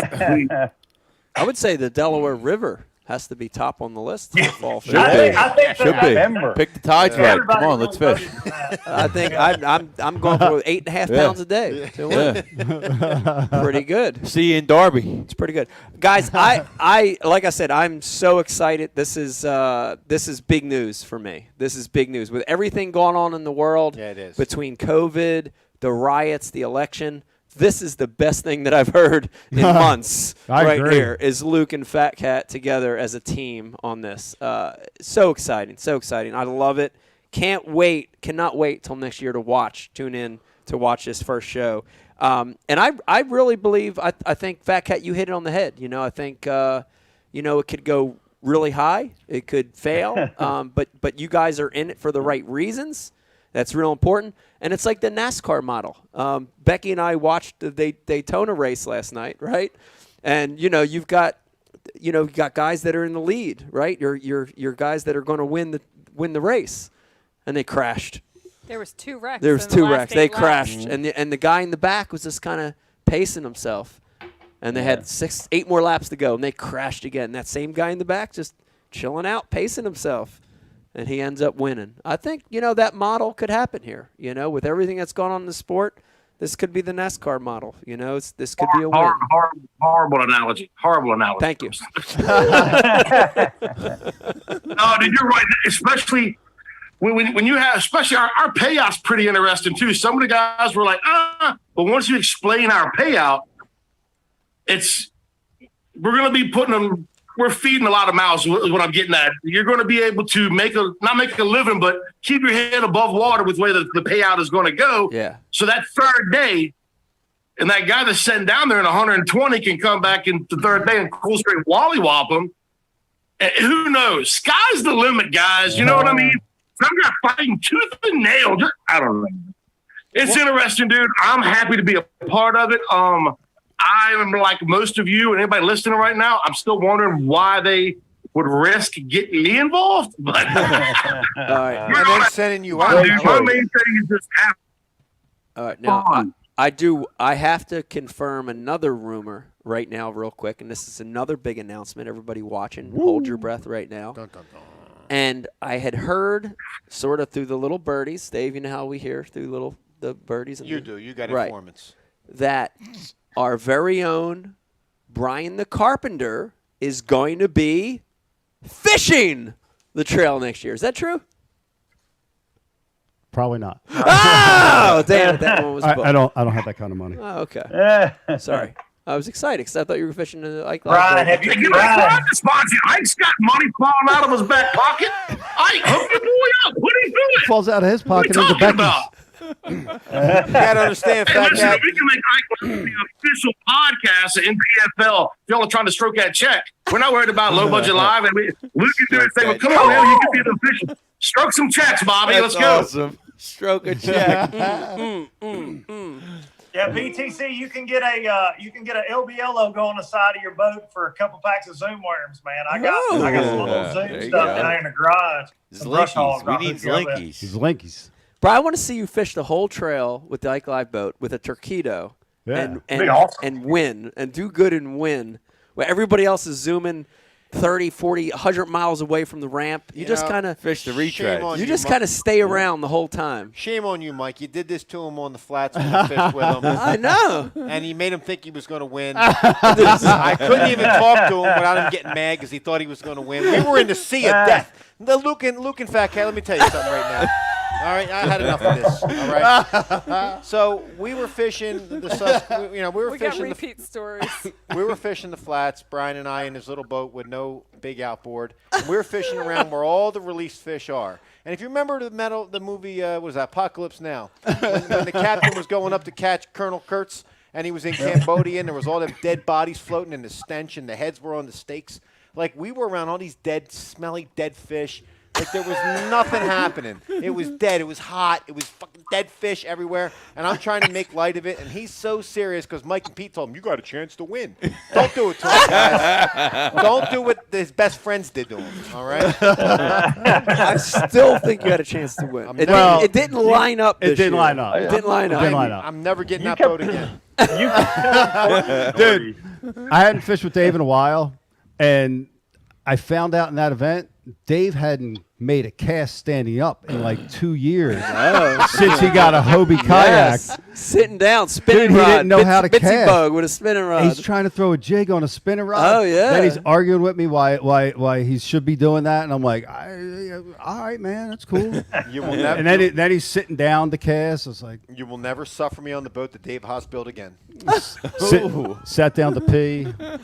I would say the Delaware River has to be top on the list for fall Should fishing. be. Should be. Pick the tides right. Come on, let's fish. I think I'm going for 8.5 pounds a day to win. Pretty good. See you in Darby. It's pretty good, guys. I like I said, I'm so excited. This is big news for me. This is big news with everything going on in the world. Yeah, it is. Between COVID, the riots, the election. This is the best thing that I've heard in months. I agree. Here is Luke and Fat Cat together as a team on this. So exciting, so exciting. I love it. Cannot wait till next year to tune in to watch this first show. And I really believe, I think, Fat Cat, you hit it on the head. I think, it could go really high. It could fail. But you guys are in it for the right reasons. That's real important. And it's like the NASCAR model. Becky and I watched the Daytona race last night, right? And, you've got guys that are in the lead, right? Your guys that are going to win the race. And they crashed. There was 2 wrecks. There was 2 wrecks. They crashed. Mm-hmm. And the guy in the back was just kind of pacing himself. And they had 8 more laps to go, and they crashed again. That same guy in the back just chilling out, pacing himself. And he ends up winning. I think, that model could happen here. With everything that's gone on in the sport, this could be the NASCAR model. This could be a win. Horrible analogy. Horrible analogy. Thank you. No, dude, you're right. Especially when you have, especially our payout's pretty interesting too. Some of the guys were like, but once you explain our payout, we're going to be putting them. We're feeding a lot of mouths is what I'm getting at. You're going to be able to not make a living, but keep your head above water with the way the payout is going to go. Yeah. So that third day, and that guy that's sitting down there in 120 can come back in the third day and cool straight wallywop him. And who knows? Sky's the limit, guys. You know what I mean? Some guy fighting tooth and nail. I don't know. It's interesting, dude. I'm happy to be a part of it. I am like most of you and anybody listening right now. I'm still wondering why they would risk getting me involved. But All right. And then sending you out. My main thing is just have All right. Now, I have to confirm another rumor right now real quick, and this is another big announcement. Everybody watching, hold your breath right now. Dun, dun, dun. And I had heard sort of through the little birdies, Dave, you know how we hear through the birdies? You do. You got right, informants. That our very own Brian the Carpenter is going to be fishing the trail next year. Is that true? Probably not. Oh, damn it. That one was booked. I don't have that kind of money. Oh, okay. Sorry. I was excited because I thought you were fishing the Ike. Brian, have you tried? Ike's got money falling out of his back pocket. Ike, hook your boy up. What are you doing? Falls out of his pocket What are into you talking Becky's. about? You got to understand, Hey, Fat listen, Cat. we can make Ike the official podcast of NPFL. If y'all are trying to stroke that check, we're not worried about low budget live. And we can do his thing. Well, come on, man, you can be the official. Stroke some checks, Bobby. That's Let's go. awesome. Stroke a check. Yeah, BTC, you can get a LBL logo on the side of your boat for a couple packs of Zoom worms, man. I got some little there Zoom you stuff go. down in the garage. Some brush hogs Zlinkies. We I'll need hook you up with. Zlinkies. Zlinkies. Bro, I want to see you fish the whole trail with the Ike Live boat with a Torpedo Yeah. and win and do good and win. Where everybody else is zooming 30, 40, 100 miles away from the ramp. You just kind of fish the Shame on retreads. you just kind of stay around the whole time. Shame on you, Mike. You did this to him on the flats when you fished with him. I know. And you made him think he was going to win. I couldn't even talk to him without him getting mad because he thought he was going to win. We were in the sea of death. Luke and Fat Cat, let me tell you something right now. All right, I had enough of this. All right. So we were fishing we were We fishing got repeat stories. We were fishing the flats, Brian and I in his little boat with no big outboard. And we were fishing around where all the released fish are. And if you remember the movie, was Apocalypse Now, when the captain was going up to catch Colonel Kurtz, and he was in Cambodia, and there was all the dead bodies floating, and the stench, and the heads were on the stakes. Like, we were around all these smelly dead fish. Like, there was nothing happening. It was dead. It was hot. It was fucking dead fish everywhere. And I'm trying to make light of it. And he's so serious because Mike and Pete told him, you got a chance to win. Don't do it to him, guys. Don't do what his best friends did to him, all right? I still think you had a chance to win. It didn't line up. It didn't line up. It didn't line up. I'm never getting that boat again. Dude, I hadn't fished with Dave in a while, and I found out in that event Dave hadn't made a cast standing up in like 2 years since he got a Hobie kayak. Yes. Sitting down, spinning Dude, rod. he didn't know how to Bitsy cast. bug with a spinning rod. He's trying to throw a jig on a spinning rod. Oh, yeah. Then he's arguing with me why he should be doing that, and I'm like, all right, man, that's cool. You will never. And then he's sitting down to cast. I was like, You will never suffer me on the boat that Dave Haas built again. sat down to pee. No.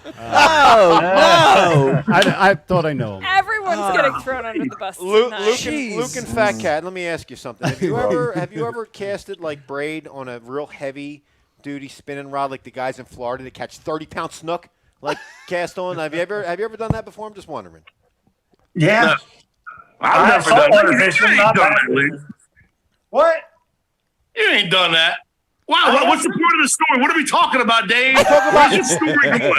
I thought I know him. Everyone's getting thrown under the bus tonight. Luke and Fat Cat, let me ask you something. Have you ever casted like braid on a real heavy duty spinning rod like the guys in Florida that catch 30-pound snook? Like cast on? Have you ever done that before? I'm just wondering. Yeah. No. I've never done that. You ain't done that, Luke. What? You ain't done that. Wow, what's the point of the story? What are we talking about, Dave? We're talking about Where's your story going?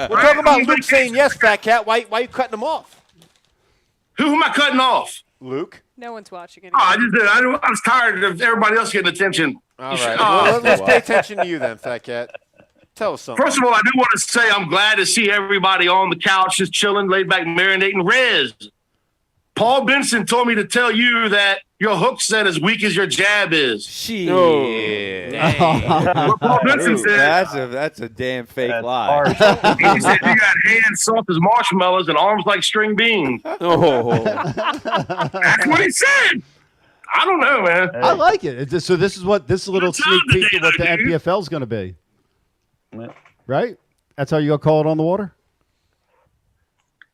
We're talking about Luke saying yes, Fat Cat. Why are you cutting him off? Who am I cutting off? Luke. No one's watching it. Oh, I was tired of everybody else getting attention. All right. Well, let's pay attention to you then, Fat Cat. Tell us something. First of all, I do want to say I'm glad to see everybody on the couch just chilling, laid back, marinating. Rez, Paul Benson told me to tell you that your hook set as weak as your jab is. Shit. What Paul Benson said. That's a damn fake lie. He said you got hands soft as marshmallows and arms like string beans. Oh. That's what he said. I don't know, man. I like it. So this is this little sneak peek of what the NPFL is going to be. Right? That's how you go call it on the water?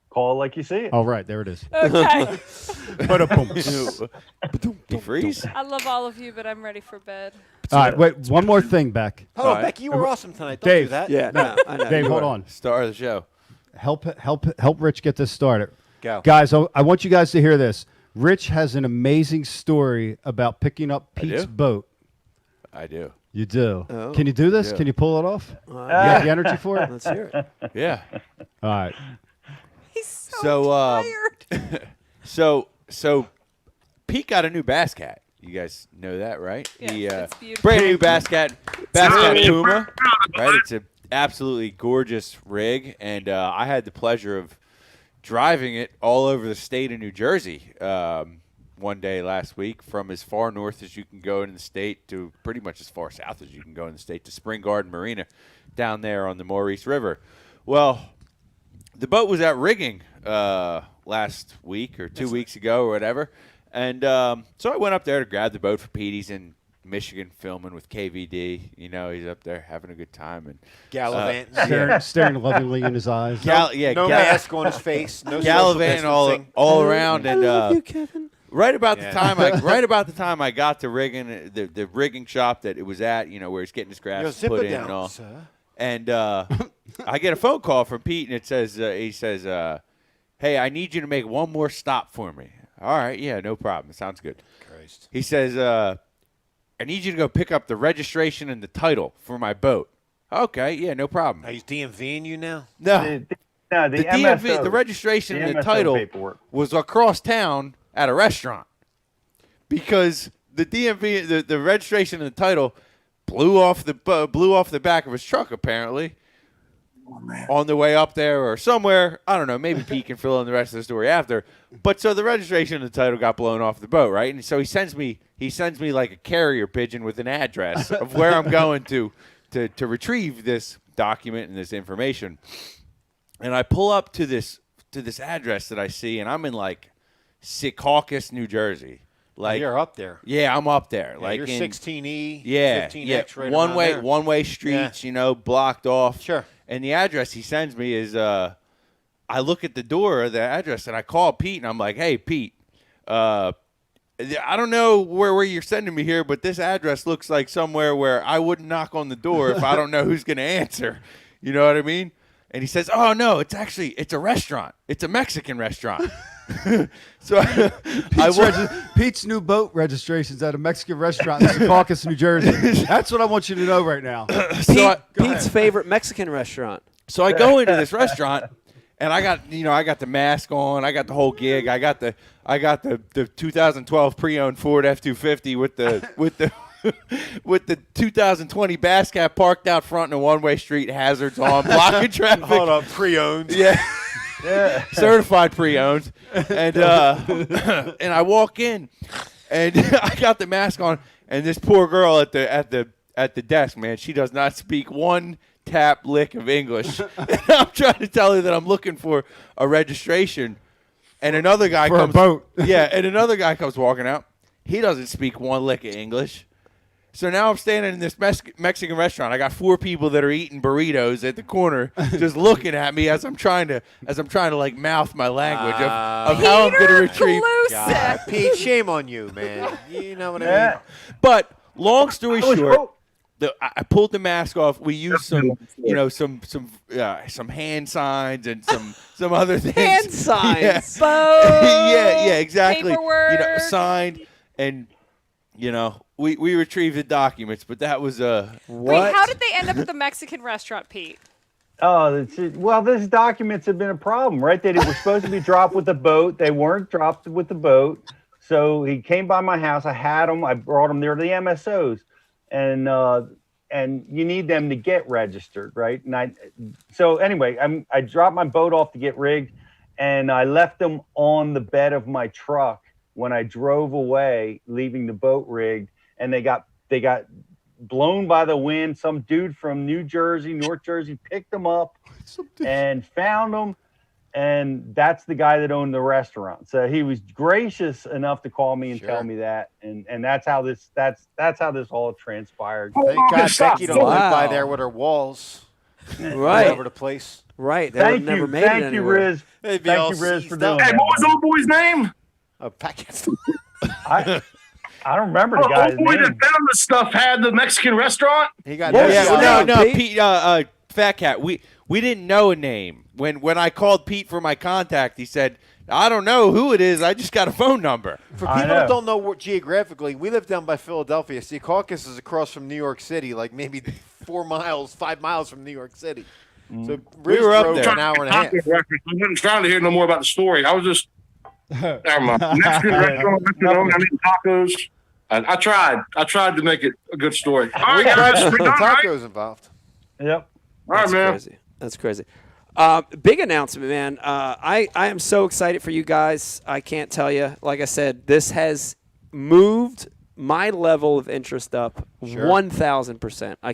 Call it like you see it. Oh, right. There it is. Okay. You freeze? I love all of you, but I'm ready for bed. All right. Wait. One more thing, Beck. Oh, Becky, you were awesome tonight. Don't Dave. do that. Yeah, no, I know. Dave, hold on. Star of the show. Help Rich get this started. Go. Guys, I want you guys to hear this. Rich has an amazing story about picking up Pete's boat. I do. You do. Oh. Can you do this? Yeah. Can you pull it off? You got the energy for it? Let's hear it. Yeah. All right. He's so tired. So Pete got a new bass cat. You guys know that, right? Yeah, it's beautiful. Brand new bass cat Puma. Right? It's an absolutely gorgeous rig, and I had the pleasure of driving it all over the state of New Jersey one day last week, from as far north as you can go in the state to pretty much as far south as you can go in the state, to Spring Garden Marina down there on the Maurice River. Well, the boat was out rigging last week or 2 weeks ago or whatever, and so I went up there to grab the boat for Pete. He's in Michigan filming with KVD. You know, he's up there having a good time and gallivanting, staring lovingly in his eyes. No mask on his face. No gallivanting all around, and love you, Kevin. right about the time I got to rigging the rigging shop that it was at, you know, where he's getting his graphs put in and all. Sir. And I get a phone call from Pete, and it says he says, "Hey, I need you to make one more stop for me." All right, yeah, no problem. Sounds good. Christ. He says, "I need you to go pick up the registration and the title for my boat." Okay, yeah, no problem. He's DMVing you now? No. The DMV, MSO, the registration and the MSO title paperwork. was across town at a restaurant, because the DMV, the registration and the title blew off the back of his truck apparently on the way up there or somewhere. I don't know. Maybe Pete can fill in the rest of the story after. But so the registration and the title got blown off the boat, right? And so he sends me like a carrier pigeon with an address of where I'm going to retrieve this document and this information. And I pull up to this address that I see, and I'm in like Secaucus, New Jersey. Like you're up there. Yeah, I'm up there. Yeah, like you're in, 16E, yeah, 15X, right one around way, there. one-way streets, blocked off. Sure. And the address he sends me is, I look at the door of the address and I call Pete and I'm like, hey, Pete, I don't know where you're sending me here, but this address looks like somewhere where I wouldn't knock on the door if I don't know who's going to answer. You know what I mean? And he says, oh, no, it's a restaurant. It's a Mexican restaurant. So Pete's new boat registration's at a Mexican restaurant in Secaucus, New Jersey. That's what I want you to know right now. Pete's favorite Mexican restaurant. So I go into this restaurant, and I got the mask on, I got the whole gig, I got the 2012 pre-owned Ford F-250 with the with the 2020 Bass Cat parked out front in a one-way street, hazards on, blocking traffic. Hold up, pre-owned. Yeah. Yeah. Certified pre-owned. And and I walk in and I got the mask on, and this poor girl at the desk, man, she does not speak one tap lick of English. And I'm trying to tell her that I'm looking for a registration, and another guy for comes a boat. Yeah, and another guy comes walking out. He doesn't speak one lick of English. So now I'm standing in this Mexican restaurant. I got 4 people that are eating burritos at the corner, just looking at me as I'm trying to like mouth my language of how I'm going to retrieve. God, Pete, shame on you, man. You know what I mean? But long story short, I pulled the mask off. We used some hand signs and some other things. Hand signs. Yeah, exactly. Paperwork. Signed and we retrieved the documents, but that was Wait, how did they end up at the Mexican restaurant, Pete? Oh, well, these documents have been a problem, right? They were supposed to be dropped with the boat. They weren't dropped with the boat. So he came by my house. I had them. I brought them there to the MSOs. And you need them to get registered, right? So anyway, I dropped my boat off to get rigged, and I left them on the bed of my truck when I drove away, leaving the boat rigged, and they got blown by the wind. Some dude from New Jersey, North Jersey, picked them up and found them, and that's the guy that owned the restaurant. So he was gracious enough to call me and tell me that, and that's how this all transpired. Thank God Becky don't live by there with her walls. Right. All over the place. Right. They would never made it Thank you, anywhere. Riz. Thank you, Riz, for doing Hey, that. what was the old boy's name? I don't remember the guy's old boy name. that found the stuff had the Mexican restaurant. He got no, Pete, Fat Cat. We didn't know a name when I called Pete for my contact. He said, "I don't know who it is. I just got a phone number." For people that don't know what geographically, we live down by Philadelphia. Secaucus is across from New York City, like maybe 5 miles from New York City. So We were up drove there. an hour and a half. I wasn't trying to hear no more about the story. I was just never mind. Mexican restaurant, I need tacos. I tried to make it a good story. All right, guys, we're done, right? Tacos involved. Yep. All right, man. Crazy. That's crazy. Big announcement, man. I am so excited for you guys. I can't tell you. Like I said, this has moved my level of interest up 1,000%. I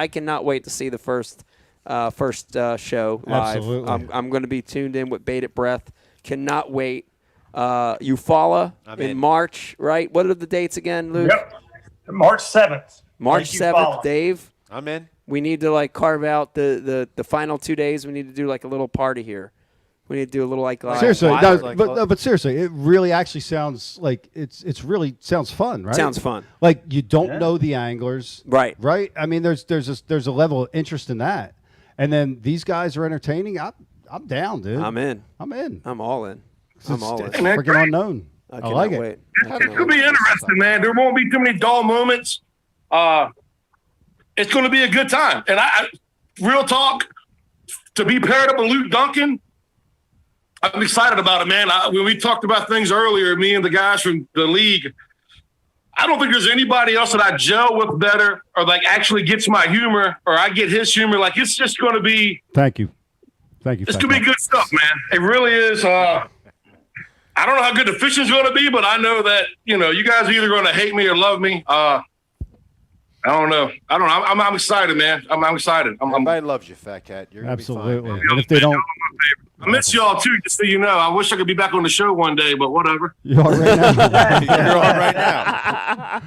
cannot wait to see the first show live. Absolutely. I'm going to be tuned in with bated breath. Cannot wait. Eufaula in March, right? What are the dates again, Luke? Yep. March 7th. March Lake 7th, Dave. I'm in. We need to carve out the final 2 days. We need to do a little party here. We need to do a little seriously, but seriously, it really actually sounds like it's really sounds fun, right? Sounds fun. Like you don't know the anglers, right? Right. I mean, there's a level of interest in that, and then these guys are entertaining. I'm down, dude. I'm in. I'm all in. I'm all in. It's freaking unknown. I like it. Wait. It's going to be interesting, man. There won't be too many dull moments. It's going to be a good time. And I real talk, to be paired up with Luke Dunkin, I'm excited about it, man. When we talked about things earlier, me and the guys from the league, I don't think there's anybody else that I gel with better or actually gets my humor or I get his humor. It's just going to be. Thank you. It's going to be good stuff, man. It really is. I don't know how good the fishing's going to be, but I know that, you guys are either going to hate me or love me. I don't know. I'm excited, man. I'm excited. Everybody loves you, Fat Cat. You're gonna be fine, Absolutely. man. And if they don't, I miss y'all too, just so you know. I wish I could be back on the show one day, but whatever. you are right now. You're on right now.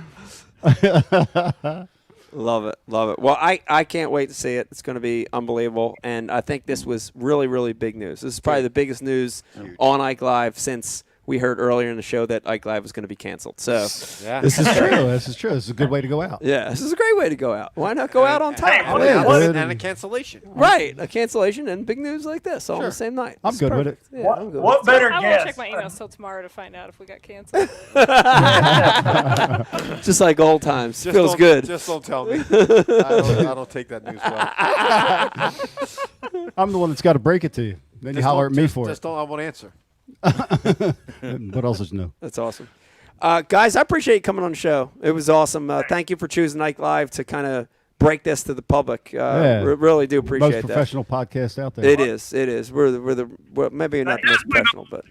Love it. Love it. Well, I can't wait to see it. It's going to be unbelievable. And I think this was really, really big news. This is probably the biggest news on Ike Live since we heard earlier in the show that Ike Live was going to be canceled. So This is true. This is true. This is a good way to go out. Yeah, this is a great way to go out. Why not go out on top? And a cancellation. Right, a cancellation and big news like this all on the same night. I'm good with it. Yeah, I'm good What with it. better I guess? won't check my emails till tomorrow to find out if we got canceled. Just like old times. Just Feels don't- good. Just don't tell me. I don't take that news well. I'm the one that's got to break it to you. Then you Just holler don't- at me just- for Just don't. I won't answer. What else is new? That's awesome. Guys, I appreciate you coming on the show. It was awesome. Thank you for choosing Ike Live to kind of break this to the public. Really do appreciate Most that. professional podcast out there. It is. It is. We're maybe not the most professional, but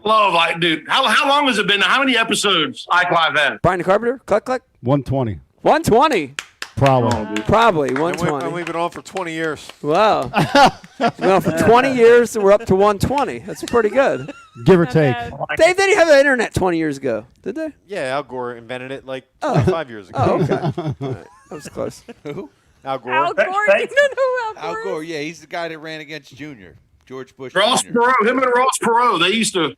Love, like, dude. How long has it been? How many episodes Ike Live had? Brian the Carpenter, click click. 120. 120. Probably And 120. we've been on for 20 years. Wow. Well, for 20 years, we're up to 120. That's pretty good. Give or take. They didn't have the internet 20 years ago, did they? Yeah, Al Gore invented it like 25 years ago. Oh, okay. All right. That was close. Who? Al Gore. Al Gore? You don't know who Al Al Gore Gore, is? yeah, he's the guy that ran against Junior, George Bush. Ross Jr. Perot. Him and Ross Perot. They used to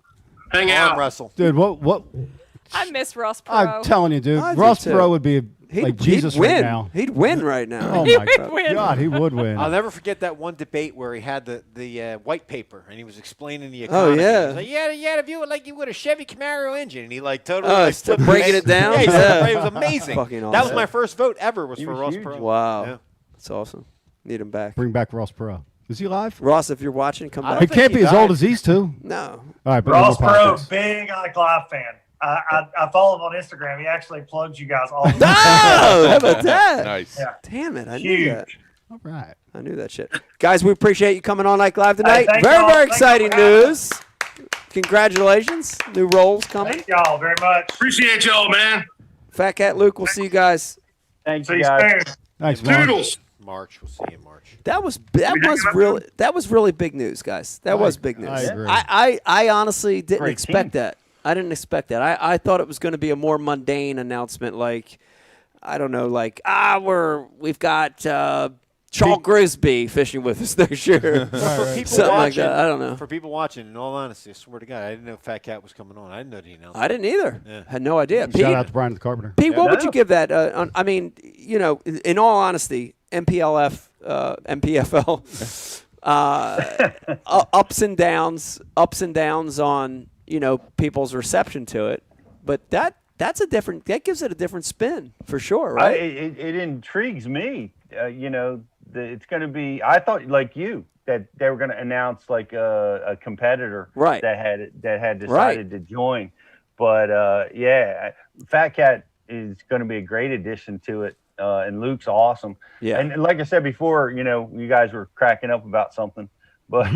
hang Arm out. wrestle. Dude, what? I miss Ross I'm Perot. telling you, dude. I do Ross too. Perot would be like Jesus he'd win. right now. He'd win right now. Oh, He my would God. win. God, he would win. I'll never forget that one debate where he had the white paper and he was explaining the Oh, economy. yeah. He was like, you had to view it like you would a Chevy Camaro engine, and he like totally Oh, like, still flipped breaking the- it down? Yeah, he Yeah. it was amazing. Fucking That was awesome. my first vote ever was He for was Ross huge. Perot. Wow. Yeah. That's awesome. Need him back. Bring back Ross Perot. Is he live? Ross, if you're watching, come I back. don't He can't he be as died. old as these two. No. All right, but Ross no more Perot, politics. big Ike Live fan. I follow him on Instagram. He actually plugs you guys all the time. Oh, how about that? Nice. Yeah. Damn it. I knew Huge. that. All right. I knew that shit. Guys, we appreciate you coming on Ike Live tonight. thank Very, y'all. very Thank y'all exciting for having news. Congratulations. New roles coming. Thank y'all very much. Appreciate y'all, man. Fat Cat Luke, we'll see you guys. Thank See you you guys. soon. Thanks, man. Toodles. March. We'll see you in March. That was really big news, guys. That was big news. I agree. I honestly didn't Great expect team. that. I didn't expect that. I thought it was going to be a more mundane announcement, like I don't know, like we've got Charles Grisby fishing with us next year, For people something like watching, that. I don't know. For people watching, in all honesty, I swear to God, I didn't know Fat Cat was coming on. I didn't know he announced. I didn't either. Yeah. Had no idea. Shout Pete, out to Brian the Carpenter. Pete, what would No. you give that? I mean, you know, in all honesty, NPFL, ups and downs on people's reception to it, but that gives it a different spin for sure, right? It intrigues me. It's going to be. I thought, like you, that they were going to announce like a competitor Right. that had decided Right. to join. But Fat Cat is going to be a great addition to it, and Luke's awesome. Yeah. And like I said before, you guys were cracking up about something, but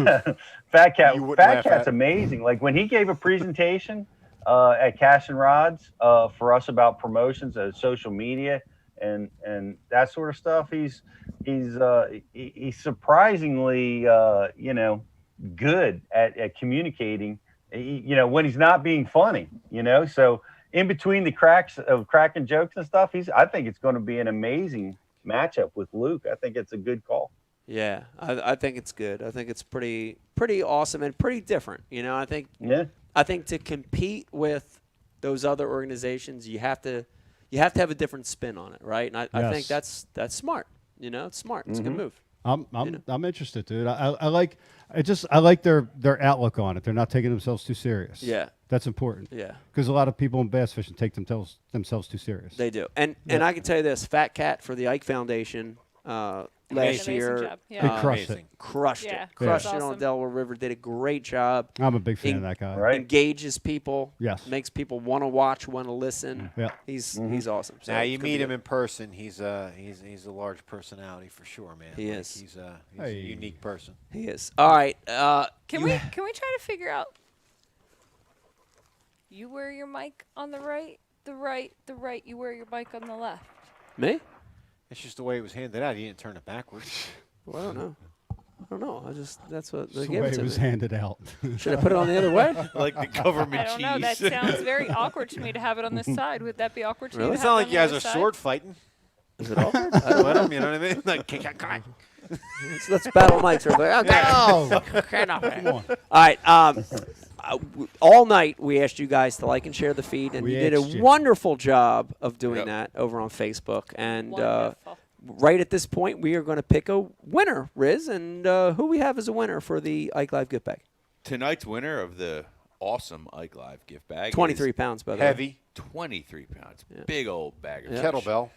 Fat You wouldn't Cat's laugh at it. amazing. Like when he gave a presentation at Cash and Rods for us about promotions of social media and that sort of stuff, he's surprisingly good at communicating. When he's not being funny. So in between the cracks of cracking jokes and stuff, I think it's going to be an amazing matchup with Luke. I think it's a good call. Yeah, I think it's good. I think it's pretty awesome and pretty different. I think to compete with those other organizations, you have to have a different spin on it, right? And I think that's smart. It's smart. It's a good move. I'm interested, dude. I like their outlook on it. They're not taking themselves too serious. Yeah. That's important. Yeah. Because a lot of people in bass fishing take themselves too serious. They do. And I can tell you this, Fat Cat for the Ike Foundation last year. Job. Yeah. He crushed it. Crushed Yeah. it. Crushed That's it on awesome. Delaware River. Did a great job. I'm a big fan of that guy. Right. Engages people. Yes. Makes people want to watch, want to listen. Yeah. He's awesome. So Now it's you gonna meet be him good. in person. He's a large personality for sure, man. He Like, is. He's a Hey. unique person. He is. All right. Can we try to figure out? You wear your mic on the right. You wear your mic on the left. Me? It's just the way it was handed out. You didn't turn it backwards. Well, I don't know. That's what they the gave way it to it was me. handed out. Should I put it on the other way? Like the government I don't know. That sounds very awkward to me to have it on this side. Would that be awkward to you? Really? to It's have not it like on you the guys other are side? sword fighting. Is it awkward? I don't know. You know what I mean? Like, Let's battle mics real quick. Okay. Come on. All right. All night we asked you guys to like and share the feed, and We you did a asked you. wonderful job of doing Yep. that over on Facebook. And Wonderful. right at this point, we are going to pick a winner, Riz, and who we have as a winner for the Ike Live gift bag. Tonight's winner of the awesome Ike Live gift bag 23 is pounds, by the way. heavy 23 pounds. Big old bag of kettlebell.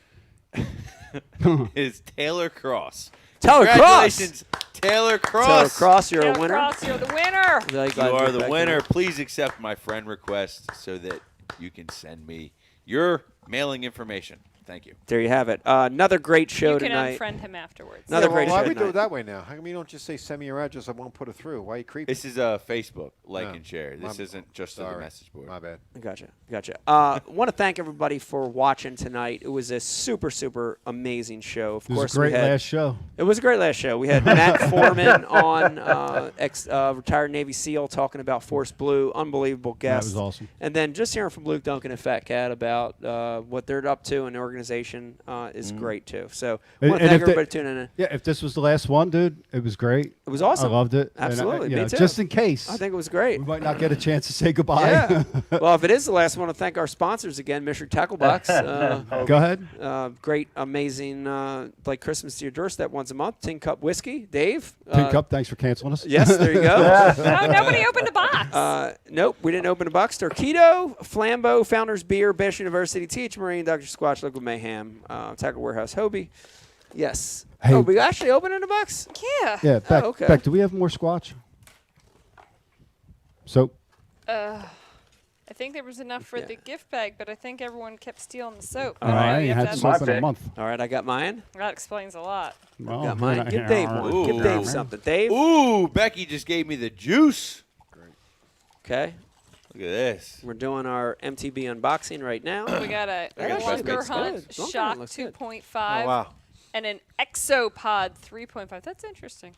is Taylor Cross. Taylor Cross! Congratulations, Taylor Cross. Taylor Cross, you're Taylor a winner. Cross, you're the winner. The Ike You Live are gift the bag winner. Please accept my friend request so that you can send me your mailing information. Thank you. There you have it. Another great show You can tonight. unfriend him afterwards. Another great Why show we do tonight. it that way now? How come you don't just say send me your address? I won't put it through. Why are you creepy? This is Facebook, like and share. This isn't just the message board. My bad. Gotcha. Want to thank everybody for watching tonight. It was a super, super amazing show. Of It was course, a great we had, last show. It was a great last show. We had Matt Foreman on, retired Navy SEAL, talking about Force Blue. Unbelievable guest. That was awesome. And then just hearing from Luke Dunkin and Fat Cat about what they're up to in the organization is great too. So I want to thank everybody tuning in. Yeah, if this was the last one, dude, it was great. It was awesome. I loved it. Absolutely. And Me you know, too. just in case. I think it was great. We might not get a chance to say goodbye. Yeah. Well, if it is the last one, I want to thank our sponsors again, Mystery Tackle Box. Go ahead. Great, amazing, like Christmas to your doorstep once a month. Tin Cup Whiskey. Dave. Tin Cup, thanks for canceling us. Yes, there you go. Oh, nobody opened a box. Nope, we didn't open a box. Torquedo, Flambeau, Founders Beer, Bash University, TH Marine, Dr. Squatch, Liquid Mayhem, Tackle Warehouse, Hobie. Yes. Hey. Oh, we actually opened in a box? Yeah. Yeah, Beck, Oh, okay. Beck, do we have more Squatch? Soap? I think there was enough for the gift bag, but I think everyone kept stealing the soap. All right, You you have had to soap have- in a month. All right, I got mine. That explains a lot. Well, Got mine. Give Dave one. Give Dave something. Dave. Ooh, Becky just gave me the juice. Okay. Look at this. We're doing our MTB unboxing right now. We got a That actually Lunker looks Hunt good. Lunker Shock Hunt looks good. 2.5 Oh, wow. and an Exopod 3.5. That's interesting.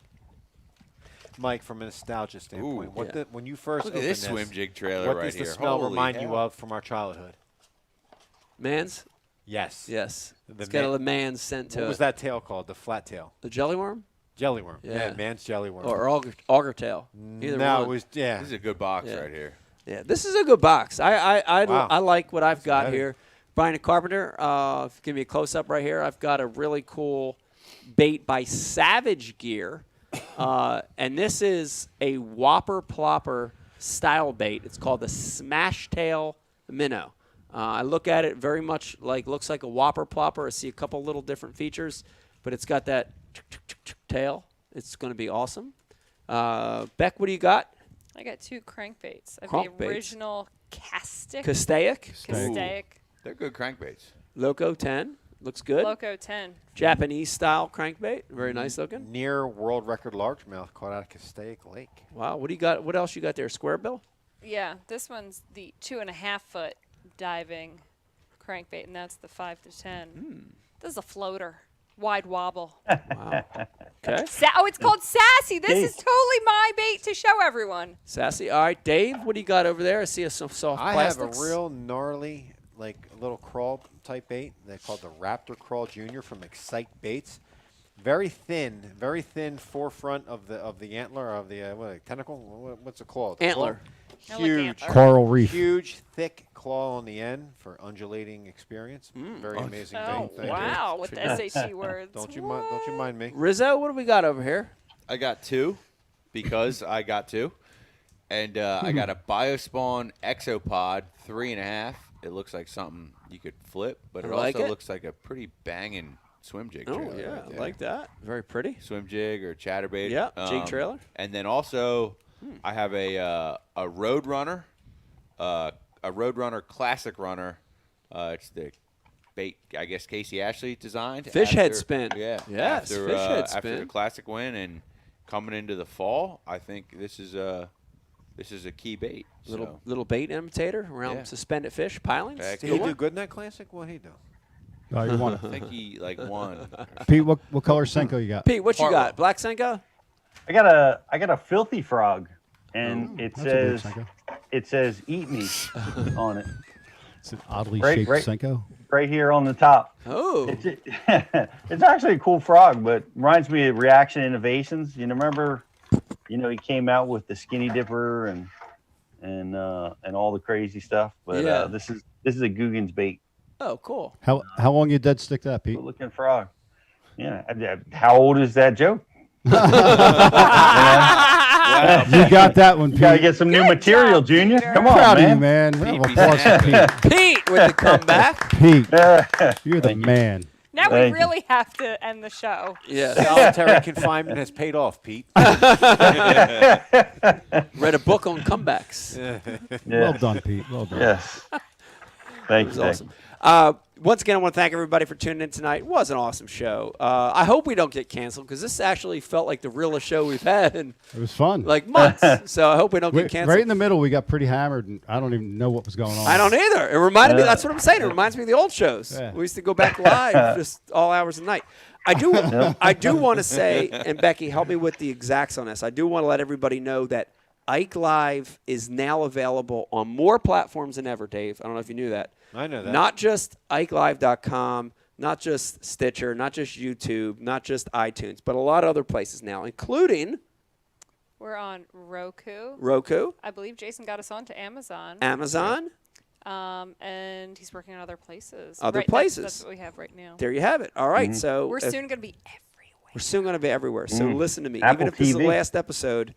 Mike, from a nostalgia standpoint, yeah. when you first Look at opened this swim jig trailer what right does the here. smell Holy remind you hell. of from our childhood? Mans? Yes. Yes. The It's got a man- man's scent to What it. was that tail called? The flat tail. The jelly worm? Jelly worm. Yeah. Man's jelly worm. Or auger tail. Either no, one. it was yeah. This is a good box Yeah. right here. Yeah, this is a good box. I Wow. like what I've got heavy. here. Brian the Carpenter, give me a close-up right here. I've got a really cool bait by Savage Gear. And this is a Whopper Plopper style bait. It's called the Smash Tail Minnow. I look at it very much looks like a Whopper Plopper. I see a couple little different features, but it's got that tail. It's going to be awesome. Beck, what do you got? I got 2 crankbaits. I have Crankbaits. the original Castaic. Castaic. They're good crankbaits. Loco 10. Looks good. Loco 10. Japanese style crankbait. Very nice looking. Near world record largemouth caught out of Castaic Lake. Wow. What do you got? What else you got there? Square bill? Yeah, this one's the 2.5 foot diving crankbait, and that's the 5 to 10. This is a floater. Wide wobble. Wow. Okay. It's called Sassy. This is totally my bait to show everyone. Sassy. All right, Dave, what do you got over there? I see some soft I plastics. have a real gnarly, little crawl type bait. They're called the Raptor Crawl Junior from Excite Baits. Very thin forefront of the antler of the tentacle. What's it called? Antler. Huge Coral Reef. Huge, thick claw on the end for undulating experience. Very amazing Oh, bait. wow, with the SAT words. Don't you mind me? Rizzo, what do we got over here? I got 2 because I got 2. And I got a Biospawn Exopod 3.5. It looks like something you could flip, but it like also it. looks like a pretty banging swim jig Oh, trailer. yeah, right I there. like that. Very pretty. Swim jig or chatterbait. Yeah, jig trailer. And then also I have a Roadrunner, a Roadrunner Classic Runner. It's the bait, I guess Casey Ashley designed. Fish head after- spin. Yeah. Yes, after, fish head After the spin. Classic win and coming into the fall, I think this is a key bait. Little bait imitator around Yeah. suspended fish pilings. Heck Did he do good in that classic? What'd he do? Oh, you want I think he won. Pete, what color Senko you got? Pete, what you got? Black Senko? I got a filthy frog, and it says "Eat Me" on it. It's an oddly Right- shaped right- Senko. Right here on the top. Oh. It's actually a cool frog, but reminds me of Reaction Innovations. You remember, he came out with the Skinny Dipper and all the crazy stuff. But Yeah. this is a Guggen's bait. Oh, cool. How long you dead stick that, Pete? Good looking frog. Yeah. How old is that joke? You got that one, Pete. Gotta get some new material, Junior. Come on, Proud man. of you, man. Round of applause for Pete. Pete with the comeback. Pete, you're the man. Now Thank we you. really have to end the show. Yeah. Solitary confinement has paid off, Pete. Read a book on comebacks. Well done, Pete. Well done. Yes. Thank you. Awesome. Once again, I want to thank everybody for tuning in tonight. It was an awesome show. I hope we don't get canceled because this actually felt like the realest show we've had in It was fun. like months. So I hope we don't get canceled. Right in the middle, we got pretty hammered, and I don't even know what was going on. I don't either. It reminded me. That's what I'm saying. It reminds me of the old shows. Yeah. We used to go back live just all hours of the night. I do want to say, and Becky, help me with the exacts on this. I do want to let everybody know that Ike Live is now available on more platforms than ever, Dave. I don't know if you knew that. I know that. Not just IkeLive.com, not just Stitcher, not just YouTube, not just iTunes, but a lot of other places now, including We're on Roku. Roku, I believe Jason got us on to Amazon. Amazon. And he's working on other places. Other Right, places. That's what we have right now. There you have it. All right, so We're soon going to be everywhere. We're soon going to be everywhere. So listen to me. Apple Even if this is the TV. last episode,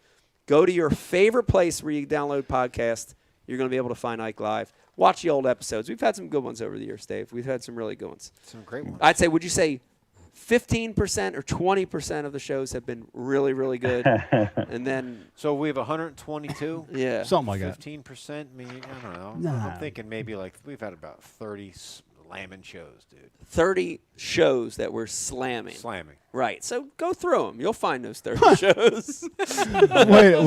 go to your favorite place where you download podcasts. You're going to be able to find Ike Live. Watch the old episodes. We've had some good ones over the years, Dave. We've had some really good ones. Some great ones. I'd say, would you say 15% or 20% of the shows have been really, really good? And then, So we have 122. yeah. Something like that. 15%. I don't know. Nah. I'm thinking maybe we've had about 30 slamming shows, dude. 30 shows that we're slamming. Slamming. Right. So go through them. You'll find those 30 shows. Way to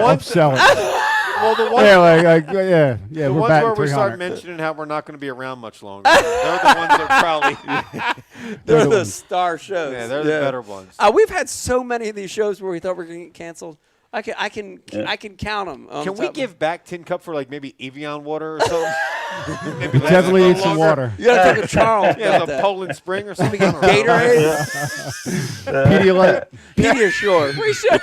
upsell it. Well, the ones, Yeah, the we're ones batting where we 300. start mentioning how we're not going to be around much longer, they're the ones that probably. They're the star shows. Yeah, they're the better ones. We've had so many of these shows where we thought we were going to get canceled. I can count them. Can we give back Tin Cup for maybe Evian water or something? Maybe that's Definitely a need little some longer. water. You got to take a Charles. Yeah, the Poland Spring or something. Gatorade. Pedialyte. Pediasure. We should get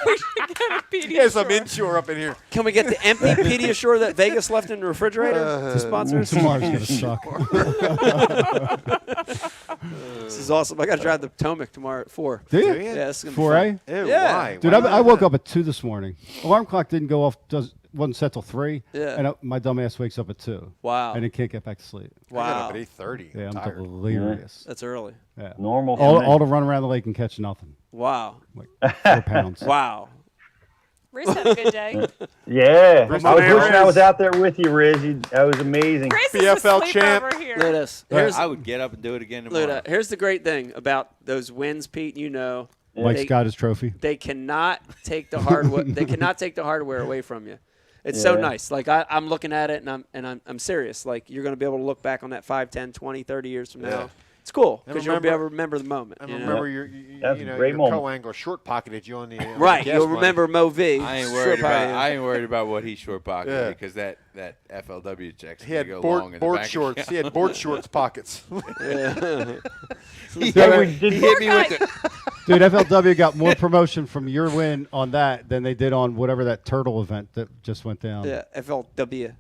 a Pediasure. Yeah, some Insure up in here. Can we get the empty Pediasure that Vegas left in the refrigerator to sponsor us? Tomorrow's going to suck. This is awesome. I got to drive the Potomac tomorrow at 4. Do you? Yeah, this is going to be 4A? fun. Ew, Yeah. why? Dude, Why I not? woke up at 2 this morning. Alarm clock didn't go off, wasn't set till 3. Yeah. And my dumb ass wakes up at 2. Wow. And it can't get back to sleep. I got up Wow. at 8:30. Yeah, I'm tired. delirious. That's early. Yeah. Normal. for me. All to run around the lake and catch nothing. Wow. Like 4 pounds. Wow. Riz had a good day. Yeah. Riz I was Ramirez. wishing I was out there with you, Riz. That was amazing. Riz is PFL asleep champ. over here. Look at this. I would get up and do it again Look tomorrow. at that. Here's the great thing about those wins, Pete. You know, Mike's they, got his trophy. they cannot take the hardware. They cannot take the hardware away from you. It's so Yeah. nice. Like I'm looking at it, and I'm serious. Like you're going to be able to look back on that 5, 10, 20, 30 years from now. Yeah. It's cool And because you'll be able to remember the moment. I you know? remember That's a your great moment. co-angler short pocketed you on the Right. gas You'll money. remember Mo V. I ain't short worried about. pocket. I ain't worried about what he short pocketed Yeah. because that FLW checks. He had go long board, in the board bank shorts. account. He had board shorts pockets. He hit me with it. Dude, FLW got more promotion from your win on that than they did on whatever that turtle event that just went down. Yeah. FLW.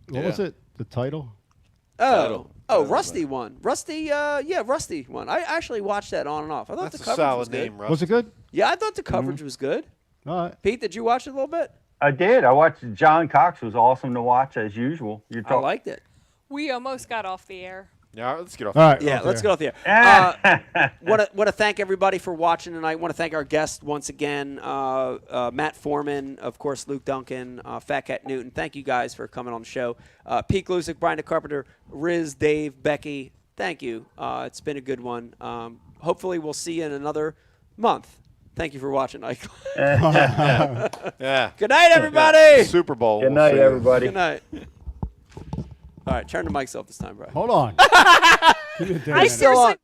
What was it? The title? Oh, Rusty won. Rusty won. I actually watched that on and off. I thought That's the a coverage solid was good. name, Russ. Was it good? Yeah, I thought the coverage was good. All right. Pete, did you watch it a little bit? I did. I watched John Cox. Was awesome to watch as usual. I liked it. We almost got off the air. Yeah, let's get off. All right. Yeah, let's get off the air. Want to thank everybody for watching tonight. Want to thank our guests once again, Matt Foreman, of course, Luke Dunkin, Fat Cat Newton. Thank you guys for coming on the show. Pete Glusick, Brian the Carpenter, Riz, Dave, Becky. Thank you. It's been a good one. Hopefully, we'll see you in another month. Thank you for watching, Ike. Yeah. Good night, everybody. Super Bowl. Good night, everybody. Good night. All right, turn the mics off this time, bro. Hold on. Give me a damn I minute. seriously